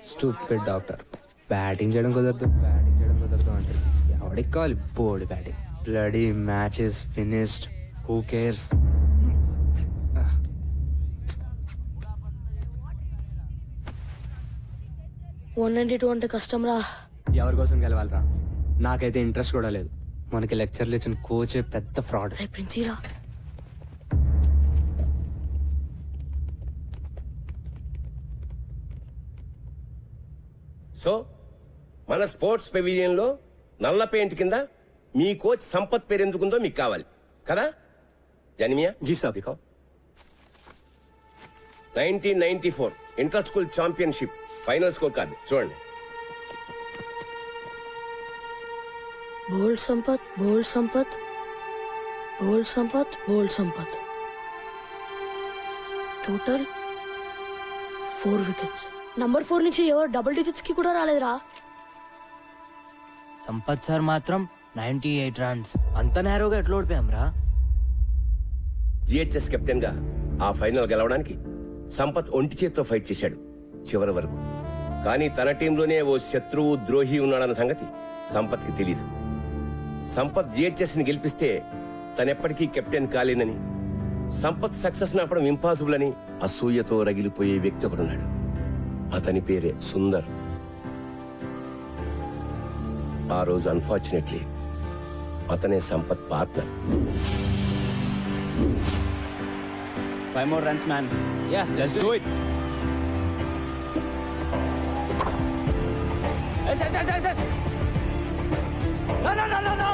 stupid doctor batting చేయడం కుదరదు అంటే ఎవడికి కావాలి board batting bloody matches finished who cares 192 అంటే కష్టం రా. ఎవరి కోసం గెలవాలరా నాకైతే ఇంట్రెస్ట్ కూడా లేదు మనకి లెక్చర్లు ఇచ్చిన కోచ్ పెద్ద ఫ్రాడ్ రే ప్రిన్సీరా సో మన స్పోర్ట్స్ పెవిలియన్ లో నల్ల పెయింట్ కింద మీ కోచ్ సంపత్ పేరు ఎందుకుందో మీకు కావాలి కదా జానిమియా జీ సాబ్ దిఖాओ 1994 inter school championship final score card చూడండి. బోల్డ్ సంపత్ బోల్డ్ సంపత్ బోల్డ్ సంపత్ బోల్డ్ సంపత్ టోటల్ 4 వికెట్స్. నంబర్ 4 నుంచి ఎవరు డబుల్ డిజిట్స్ కి కూడా రాలేదురా. సంపత్ సార్ మాత్రం 98 రన్స్. అంత నేరోగా ఎట్లా ఓడిపోయాం రా జిహెచ్ఎస్ కెప్టెన్ గా ఆ ఫైనల్ గెలవడానికి సంపత్ ఒంటి చేత్తో ఫైట్ చేశాడు చివరి వరకు. కానీ తన టీంలోనే ఓ శత్రువు ద్రోహి ఉన్నాడన్న సంగతి సంపత్కి తెలీదు. సంపత్ జిహెచ్ఎస్ ని గెలిపిస్తే తనెప్పటికీ కెప్టెన్ కాలేనని, సంపత్ సక్సెస్ నాపడం ఇంపాసిబుల్ అని అసూయతో రగిలిపోయే వ్యక్తి ఒకడున్నాడు. అతని పేరే సుందర్. ఆ రోజు అన్ఫార్చునేట్లీ అతనే Sampath partner. 5 more runs, man. Yeah, let's do it. Yes. No.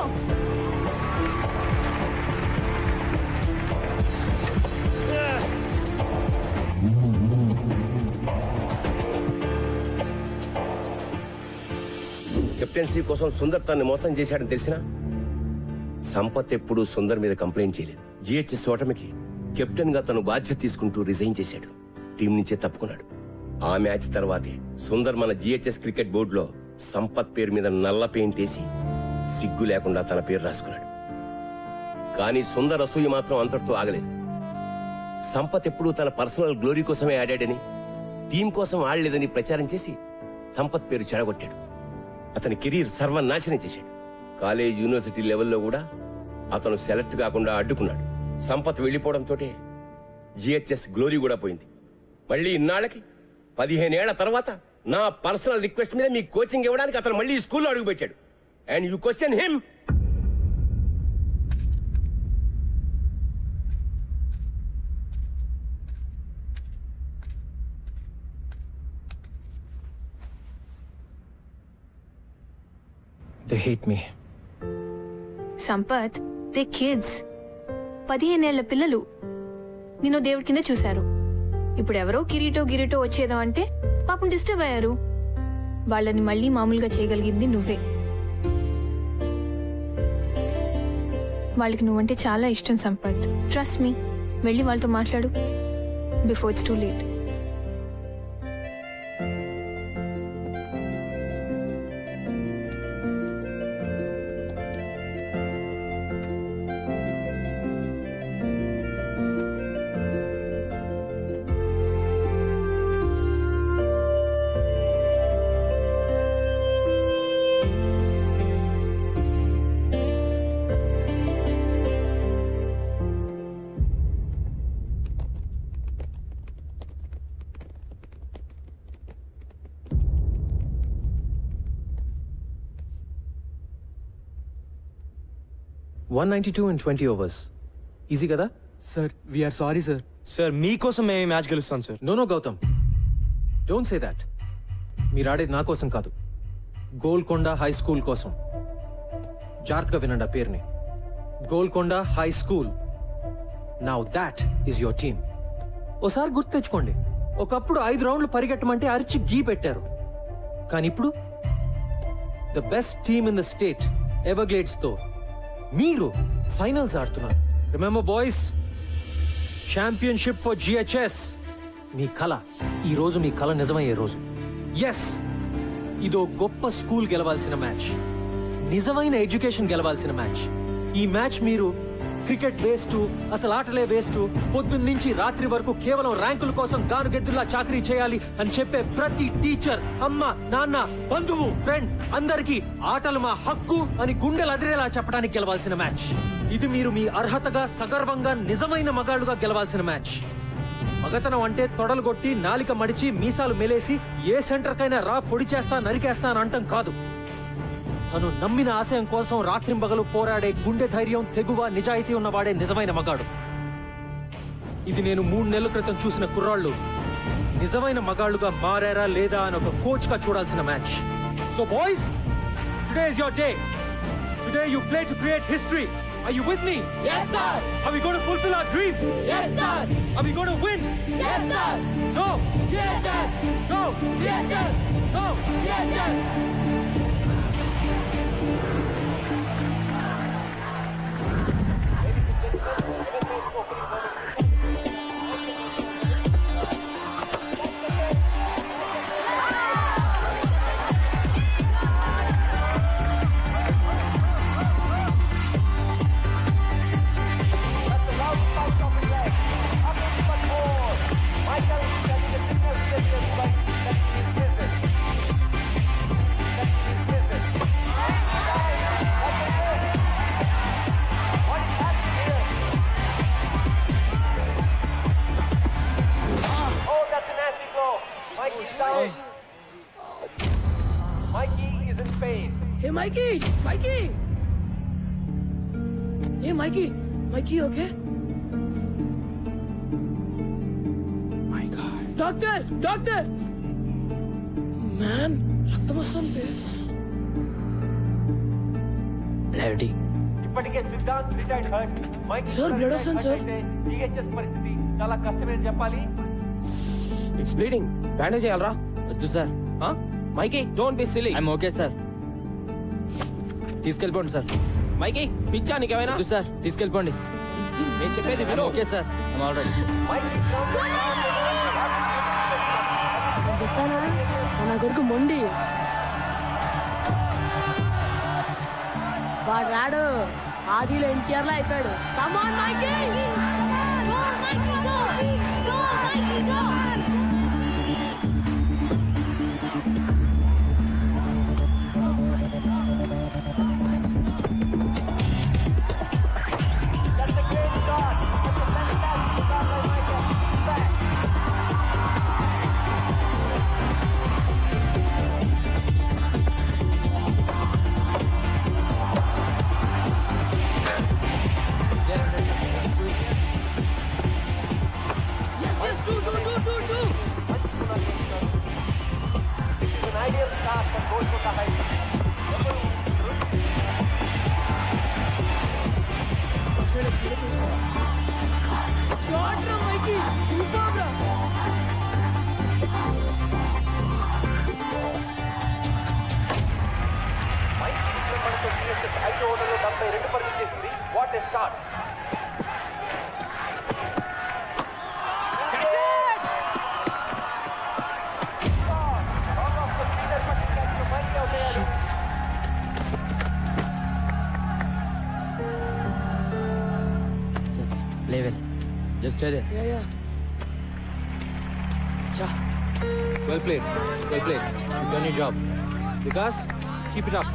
Captaincy కోసం సుందర్ తనని మోసం చేశాడని తెలిసినా సంపత్ ఎప్పుడూ సుందర్ మీద కంప్లైంట్ చేయలేదు. జిహెచ్ఎస్ ఓటమికి కెప్టెన్ గా తను బాధ్యత తీసుకుంటూ రిజైన్ చేశాడు. టీం నుంచే తప్పుకున్నాడు. ఆ మ్యాచ్ తర్వాతే సుందర్ మన జిహెచ్ఎస్ క్రికెట్ బోర్డులో సంపత్ పేరు మీద నల్ల పెయింట్ వేసి సిగ్గు లేకుండా తన పేరు రాసుకున్నాడు. కానీ సుందర్ అసూయ మాత్రం అంతటితో ఆగలేదు. సంపత్ ఎప్పుడూ తన పర్సనల్ గ్లోరీ కోసమే ఆడాడని, టీం కోసం ఆడలేదని ప్రచారం చేసి సంపత్ పేరు చెడగొట్టాడు. అతని కెరీర్ సర్వనాశనం చేశాడు. కాలేజ్, యూనివర్సిటీ లెవెల్లో కూడా అతను సెలెక్ట్ కాకుండా అడ్డుకున్నాడు. సంపత్ వెళ్లిపోవడంతో జిహెచ్ఎస్ గ్లోరీ కూడా పోయింది. మళ్ళీ ఇన్నాళ్ళకి 15 ఏళ్ల తర్వాత నా పర్సనల్ రిక్వెస్ట్ మీద మీ కోచింగ్ ఇవ్వడానికి అతను మళ్ళీ స్కూల్లో అడుగుపెట్టాడు. And you question him. They hate me. Sampath, they kids. 15 ఏళ్ల పిల్లలు నిన్ను దేవుడి కింద చూశారు. ఇప్పుడు ఎవరో కిరీటో వచ్చేదో అంటే పాపం డిస్టర్బ్ అయ్యారు. వాళ్ళని మళ్ళీ మామూలుగా చేయగలిగింది నువ్వే. వాళ్ళకి నువ్వంటే చాలా ఇష్టం సంపత్. Trust me. వెళ్ళి వాళ్ళతో మాట్లాడు before it's too late. $192 in 20 overs. Easy కదా? Sir we're sorry sir. Sir మీకోసం మేము మ్యాచ్ గెలుస్తాం sir. No Gautam, don't say that. మీరు ఆడేది నా కోసం కాదు, గోల్కొండ హై స్కూల్ కోసం. జాగ్రత్తగా వినండి ఆ పేరుని, Golconda high school. Now that is your team. ఓసారి గుర్తు తెచ్చుకోండి, ఒకప్పుడు 5 రౌండ్లు పరిగెట్టమంటే అరిచి గీ పెట్టారు. కానీ ఇప్పుడు the best team in the state Everglades తో మీరు ఫైనల్స్ ఆడుతున్నారు. Remember boys, championship for GHS. మీ కళ, ఈ రోజు మీ కళ నిజమయ్యే రోజు. ఎస్, ఇదో గొప్ప స్కూల్ గెలవాల్సిన మ్యాచ్, నిజమైన ఎడ్యుకేషన్ గెలవాల్సిన మ్యాచ్. ఈ మ్యాచ్ మీరు క్రికెట్ వేస్ట్, అసలు ఆటలే వేస్ట్, పొద్దున్న నుంచి రాత్రి వరకు కేవలం ర్యాంకుల కోసం గానుగెద్దులా చాకరీ చేయాలి అని చెప్పే ప్రతి టీచర్, అమ్మ, నాన్న, బంధువు, ఫ్రెండ్ అందరికీ ఆటలు మా హక్కు అని గుండెలు అదిరేలా చెప్పడానికి గెలవాల్సిన మ్యాచ్. ఇది మీరు మీ అర్హతగా, సగర్వంగా, నిజమైన మగాళ్ళుగా గెలవాల్సిన మ్యాచ్. మగతనం అంటే తొడలు కొట్టి, నాలిక మడిచి, మీసాలు మెలేసి ఏ సెంటర్కైనా రా పొడి చేస్తా, నరికేస్తా అని అంటం కాదు. తను నమ్మిన ఆశయం కోసం రాత్రింబగలు పోరాడే గుండె ధైర్యం, తెగువ, నిజాయితీ ఉన్నవాడే నిజమైన మగాడు. ఇది నేను 3 నెలల క్రితం చూసిన కుర్రాళ్ళు నిజమైన మగాళ్ళుగా మారారా లేదా అని ఒక కోచ్ గా చూడాల్సిన match. So boys, today is your day. Today you play to create history. Are you with me? Yes, sir. Are we going to fulfill our dream? Yes, sir. Are we going to win? Yes, sir. Go! GHS. Go! GHS. Go! GHS. That's the loud fight of Mikey ఏ Mikey Mikey okay doctor doctor man రక్తం వస్తుంది bloody ఇప్పటికే Siddhant retired hurt Mike sir blood వస్తుంది sir GHS పరిస్థితి చాలా కష్టమని చెప్పాలి. It's bleeding bandage చేయాలరా వద్దు sir Mikey don't be silly I'm okay sir తీసుకెళ్ళిపోండి సార్ మైకీ పిచ్చా నీకేమైనా వద్దు సార్ తీసుకెళ్ళిపోండి నేను చెప్పేది విను ఓకే సార్ ఐఎమ్ ఆల్రెడీ చెప్పానా నా కొడుకు మొండి వాడు రాడు ఆదిలో ఎన్టీఆర్ లో అయిపోయాడు కమాన్ మైకీ What a start! Play well. Just stay there. Yeah. Well played. Well played. You've done your job. Vikas, keep it up.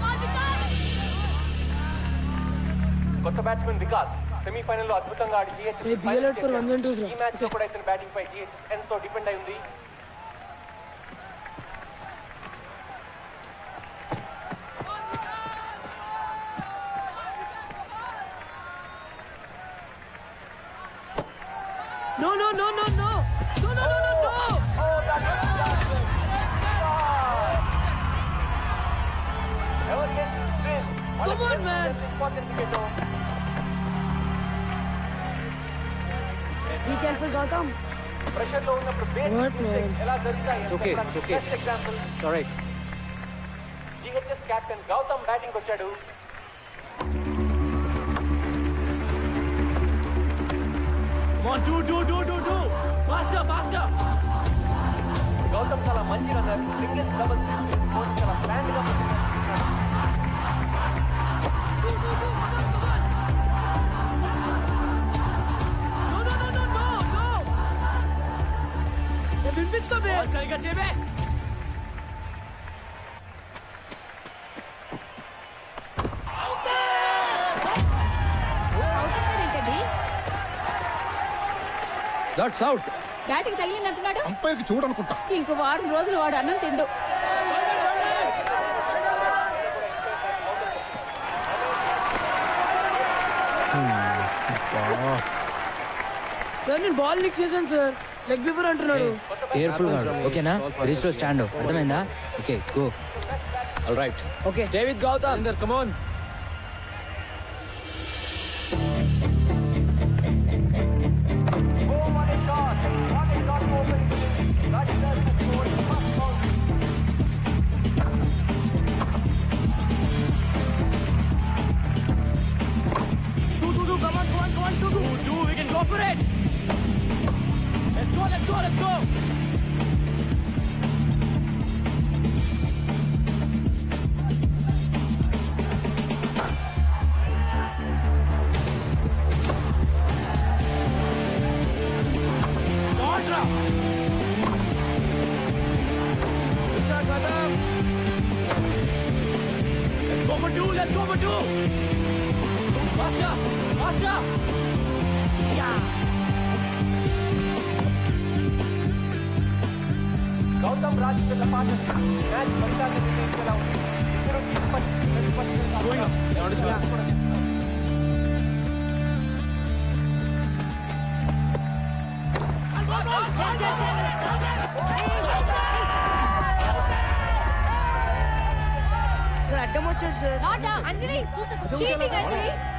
కొత్త బ్యాట్స్మెన్ వికాస్ సెమీఫైనల్ లో అద్భుతంగా ఆడి Hey, be alert for 1 and 2s రా. ఈ మ్యాచ్ లో కూడా ఇతని బ్యాటింగ్ పై GHS ఎంతో depend అయి ఉంది. No. Come on, man. Be careful, Gautam. Pressure లో ఉన్నప్పుడు What, man? ఎలా జరుగుతాయి It's okay. It's okay. Example It's all right. GHS captain Gautam batting వచ్చాడు. Come on, do. Faster. Gautam చాలా మంచి రన్నర్, సింగిల్స్ డబుల్స్ చాలా ప్లాన్ గా వినిపించుకోబే సరిగా చేయబే దట్స్ అవుట్. బ్యాటింగ్ తగిలిందంటున్నాడు. అంపైర్కి చూడనుకుంటా. ఇంకో వారం రోజులు వాడు అన్నం తిండు. సార్ నేను బాల్ లిక్ చేశాను సార్. లెగ్ బిఫోర్ అంటున్నాడు. కేర్ఫుల్ గా ఓకేనా రిజిస్టర్ స్టాండ్ అర్థమైందా okay go All right. Okay stay with Gautam Inder, come on. we can go for it let's go Let's go for two. Faster. Yeah. Gautam Raj పిల్ల పాట match ఫలితాన్ని నిర్ణయించేలా ఉంది. ఇద్దరు సార్ అడ్డం వచ్చాడు సార్. అంజలి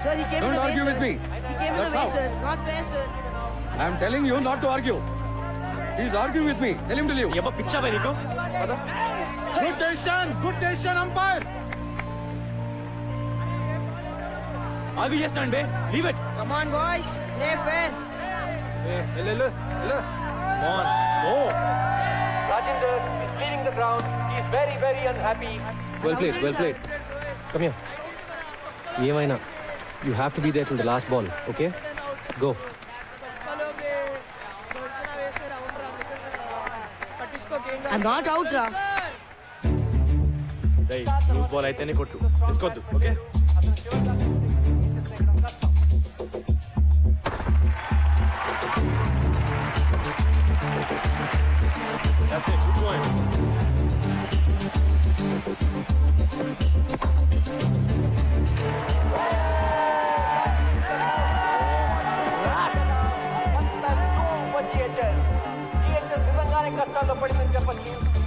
సార్ ఈ Don't argue with me. That's how. Sir not fair sir. I am telling you not to argue. He is arguing with me. Tell him to leave. ఏమో పిచ్చా బై నీకు Good decision, umpire. Argue చేస్తాను బే leave it come on boys play fair. వెళ్ళు oh Rajinder is leaving the ground. He is very, very unhappy. Well played come here ఏమైనా you have to be there till the last ball okay go I not out రా. Loose ball అయితేనే కొట్టు తీసుకోవద్దు okay That's it. Keep going.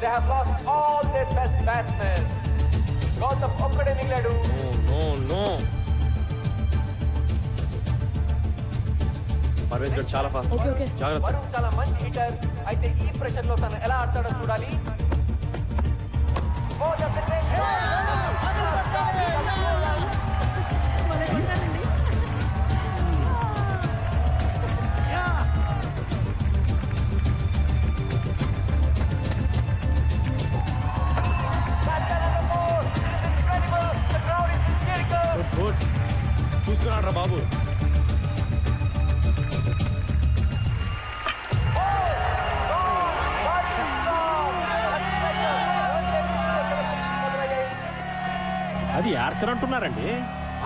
They have lost all their best batsmen. Gautam ఒక్కడే మిగిలాడు. No. Parvez గారు చాలా fast జాగ్రత్త వరుణ్ చాలా మంచి హిటర్. అయితే ఈ ప్రెషర్ లో తను ఎలా ఆడతాడో చూడాలి. Oh, that's a great shot. Good చూసుకున్నాడు రా బాబు అది యార్కర్ అంటున్నారండి.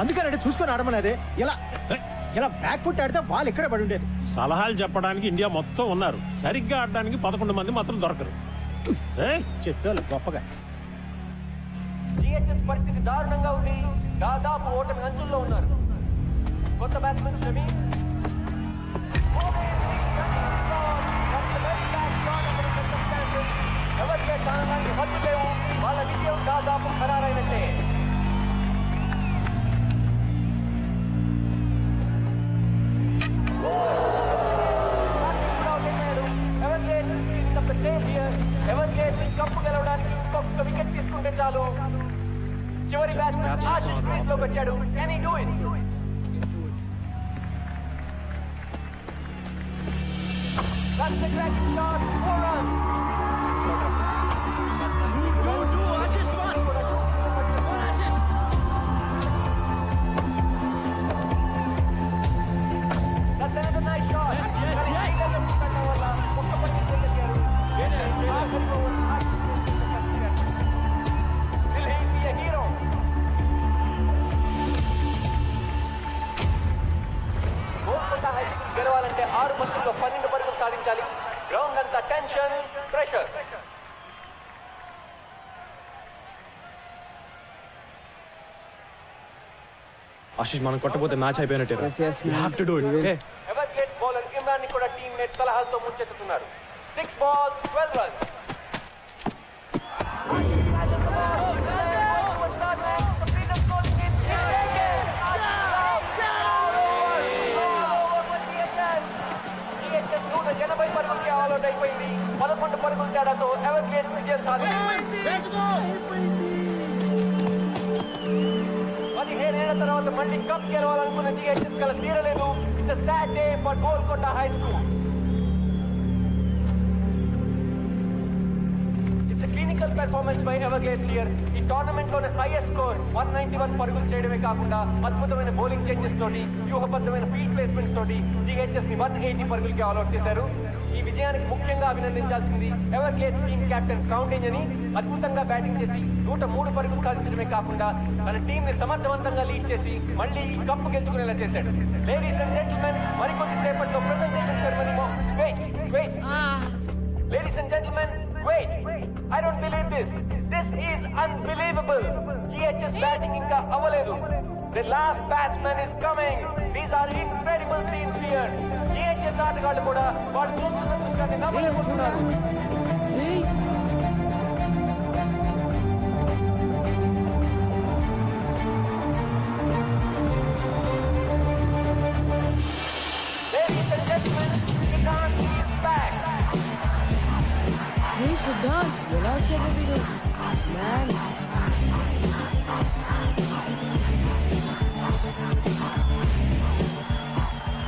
అందుకనంటే చూసుకొని ఆడమనేది ఇలా బ్యాక్ ఫుట్ ఆడితే బాల్ ఎక్కడ పడి ఉండేది. సలహాలు చెప్పడానికి ఇండియా మొత్తం ఉన్నారు, సరిగ్గా ఆడడానికి 11 మంది మాత్రం దొరకరు. చెప్పారు గొప్పగా. జిహెచ్ఎస్ పరిస్థితి దారుణంగా ఉంది. దాదాపు ఓటమి అంచుల్లో ఉన్నారు. కొత్త బ్యాట్స్మెన్ షమీ ఎవరికే స్థానానికి హద్దు లేవు. వాళ్ళ విజయం దాదాపు ఖరారైనట్టే. కప్పు గెలవడానికి ఇంకొక వికెట్ తీసుకుంటే చాలు. చివరి బ్యాట్స్మెన్ ఆశిష్ క్రీజ్ లోకి వచ్చాడు. Can he do it? That's the cracking shot. 4 runs. That's another nice shot. Will he be a hero? Golconda high school గెలవాలంటే 6 బంతుల్లో 12 పరుగులు సాధించాలి. గ్రౌండ్ అంతా టెన్షన్, ప్రెషర్. ఆశిష్ మనం కొట్టపోతే మ్యాచ్ అయిపోయినట్టే you have to do it okay Everglades bowler Imran ని కూడా టీమ్మేట్ సలహాలతో ముంచెత్తుతున్నారు. 6 balls 12 runs. అయిపోయింది. 11 పరుగుల తేడాతో ఎవర్గేట్ విజయం సాధించింది. 15 ఏళ్ల తర్వాత మళ్ళీ కప్ గెలవాలనుకున్న జిహెచ్ఎస్ కల తీరలేదు. It's a sad day for Golconda high school. Clinical performance by Everglades here. ఈ టోర్నమెంట్ లోనే హైయెస్ట్ స్కోర్ 191 పరుగులు చేయడమే కాకుండా అద్భుతమైన బౌలింగ్ చేంజెస్ తోటి, వ్యూహబద్ధమైన ఫీల్డ్ ప్లేస్మెంట్స్ తోటి జిహెచ్ఎస్ ని 180 పరుగులకి ఆల్అౌట్ చేశారు. ఈ విజయానికి ముఖ్యంగా అభినందించాల్సింది ఎవర్గ్లేడ్స్ టీమ్ కెప్టెన్ క్రౌండేజ్ అని. అద్భుతంగా బ్యాటింగ్ చేసి 103 పరుగులు సాధించడమే కాకుండా తన టీమ్ ని సమర్థవంతంగా లీడ్ చేసి మళ్ళీ ఈ కప్పు గెలుచుకునేలా చేశాడు. లేడీస్ అండ్ జెంటిల్మెన్, మరికొద్ది సేపట్లో presentation ceremony. Wait. Ladies and gentlemen, Wait, I don't believe this. This is unbelievable. GHS batting inka avaledu. The last batsman is coming. These are incredible scenes here. GHS ఆటగాళ్ళు కూడా వాళ్ళు చూస్తున్న దృశ్యాన్ని నమ్మలేకపోతున్నారు. Ladies and gentlemen, Siddharth is back. Hey, Siddharth, ఎలా వచ్చాడు వీడు? Man.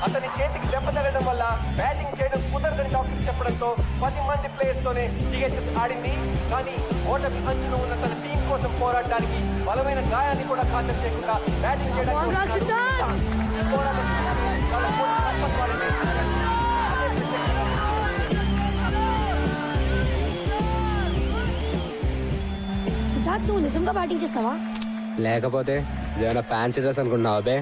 అతని చేతికి దెబ్బ తగలడం వల్ల బ్యాటింగ్ చేయడం కుదరదని డాక్టర్ చెప్పడంతో 10 మంది ప్లేయర్స్ తోనే టీఎస్ఎస్ ఆడింది. కానీ ఓటమి అంచులో ఉన్న తన టీం కోసం పోరాడడానికి బలమైన గాయాన్ని కూడా ఖాతరు చేయకుండా బ్యాటింగ్ చేయడానికి సిద్ధార్థ్, నువ్వు నిజంగా బ్యాటింగ్ చేస్తావా? లేకపోతే ఇదేమైనా ఫ్యాన్సీ డ్రెస్ అనుకుంటున్నావా బే?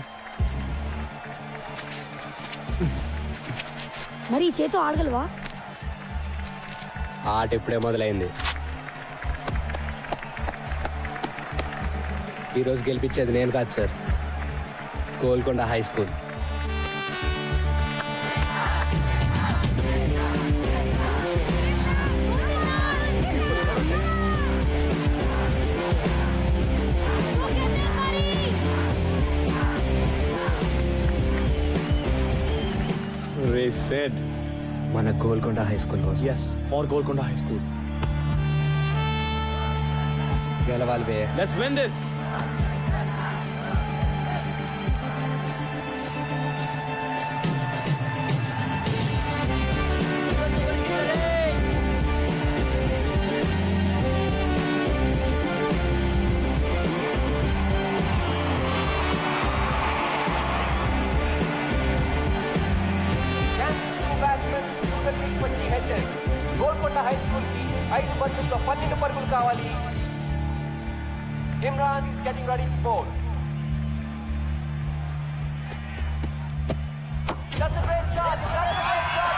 మరి ఈ చేతో ఆడగలవా? ఆట ఇప్పుడే మొదలైంది. ఈరోజు గెలిపించేది నేను కాదు sir, Golconda high school. Said మన గోల్కొండ హై స్కూల్ కోసం. yes for Golconda High School. గెలవాలి బే. Let's win this. Golconda high school కి 5 బంతుల్లో 12 పరుగులు కావాలి. Imran getting ready to bowl. That's a great shot. That's a great shot.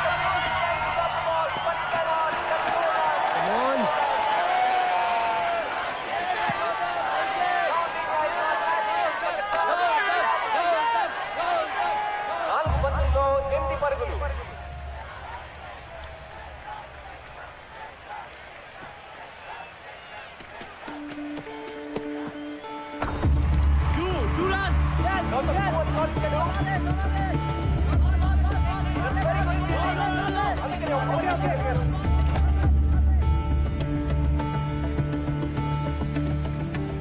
He got the ball, but he cannot. That's a good run. Come on. నాలుగు బంతుల్లో 8 పరుగులు. Two runs. Yes. What can do?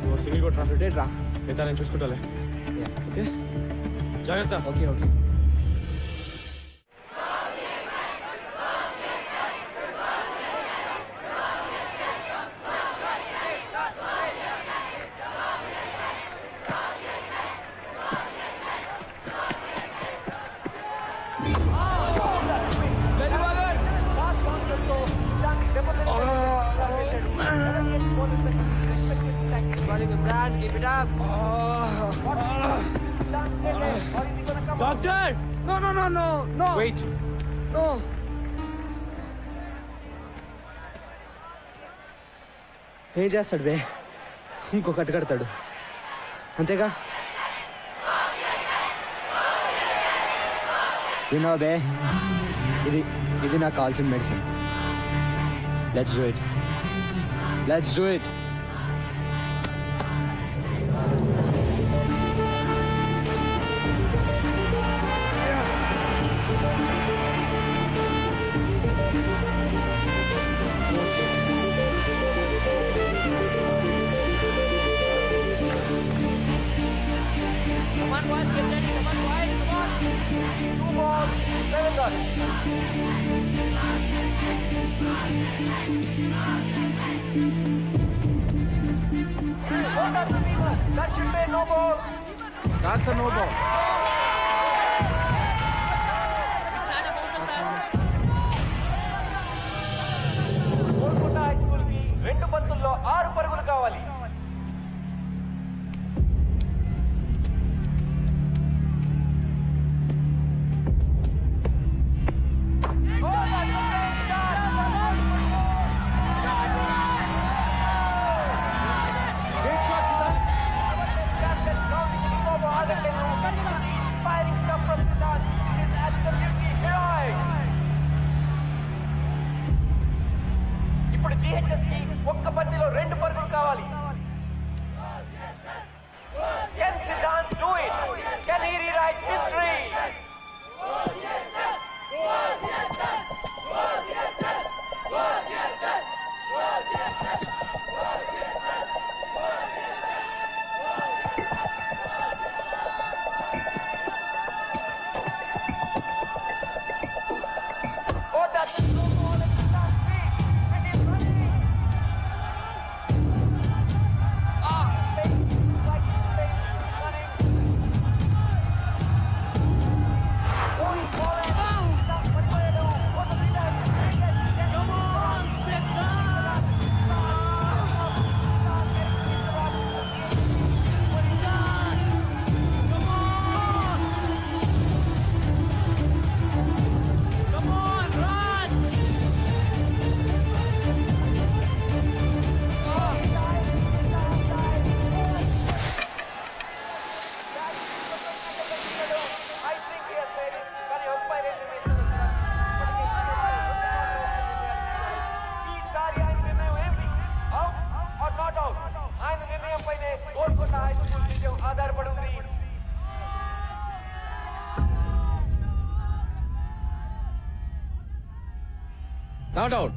నువ్వు single కొట్రా, rotate రా, మిగతా నేను చూసుకుంటాలే. Okay, జాగ్రత్త. Okay okay. Keep it up. Doctor! No. Wait. No. ఏం చేస్తాడు బే? ఇంకొకటి కడతాడు అంతేగా. విన్నావా బే? ఇది నాకు కావాల్సిన medicine. Let's do it. Let's do it. Come on, boys, get ready. Come on, boys, come on. 2 balls, 7 runs. That should be no ball. That's a no ball. Golconda high school కి 2 బంతుల్లో 6 పరుగులు కావాలి. Not out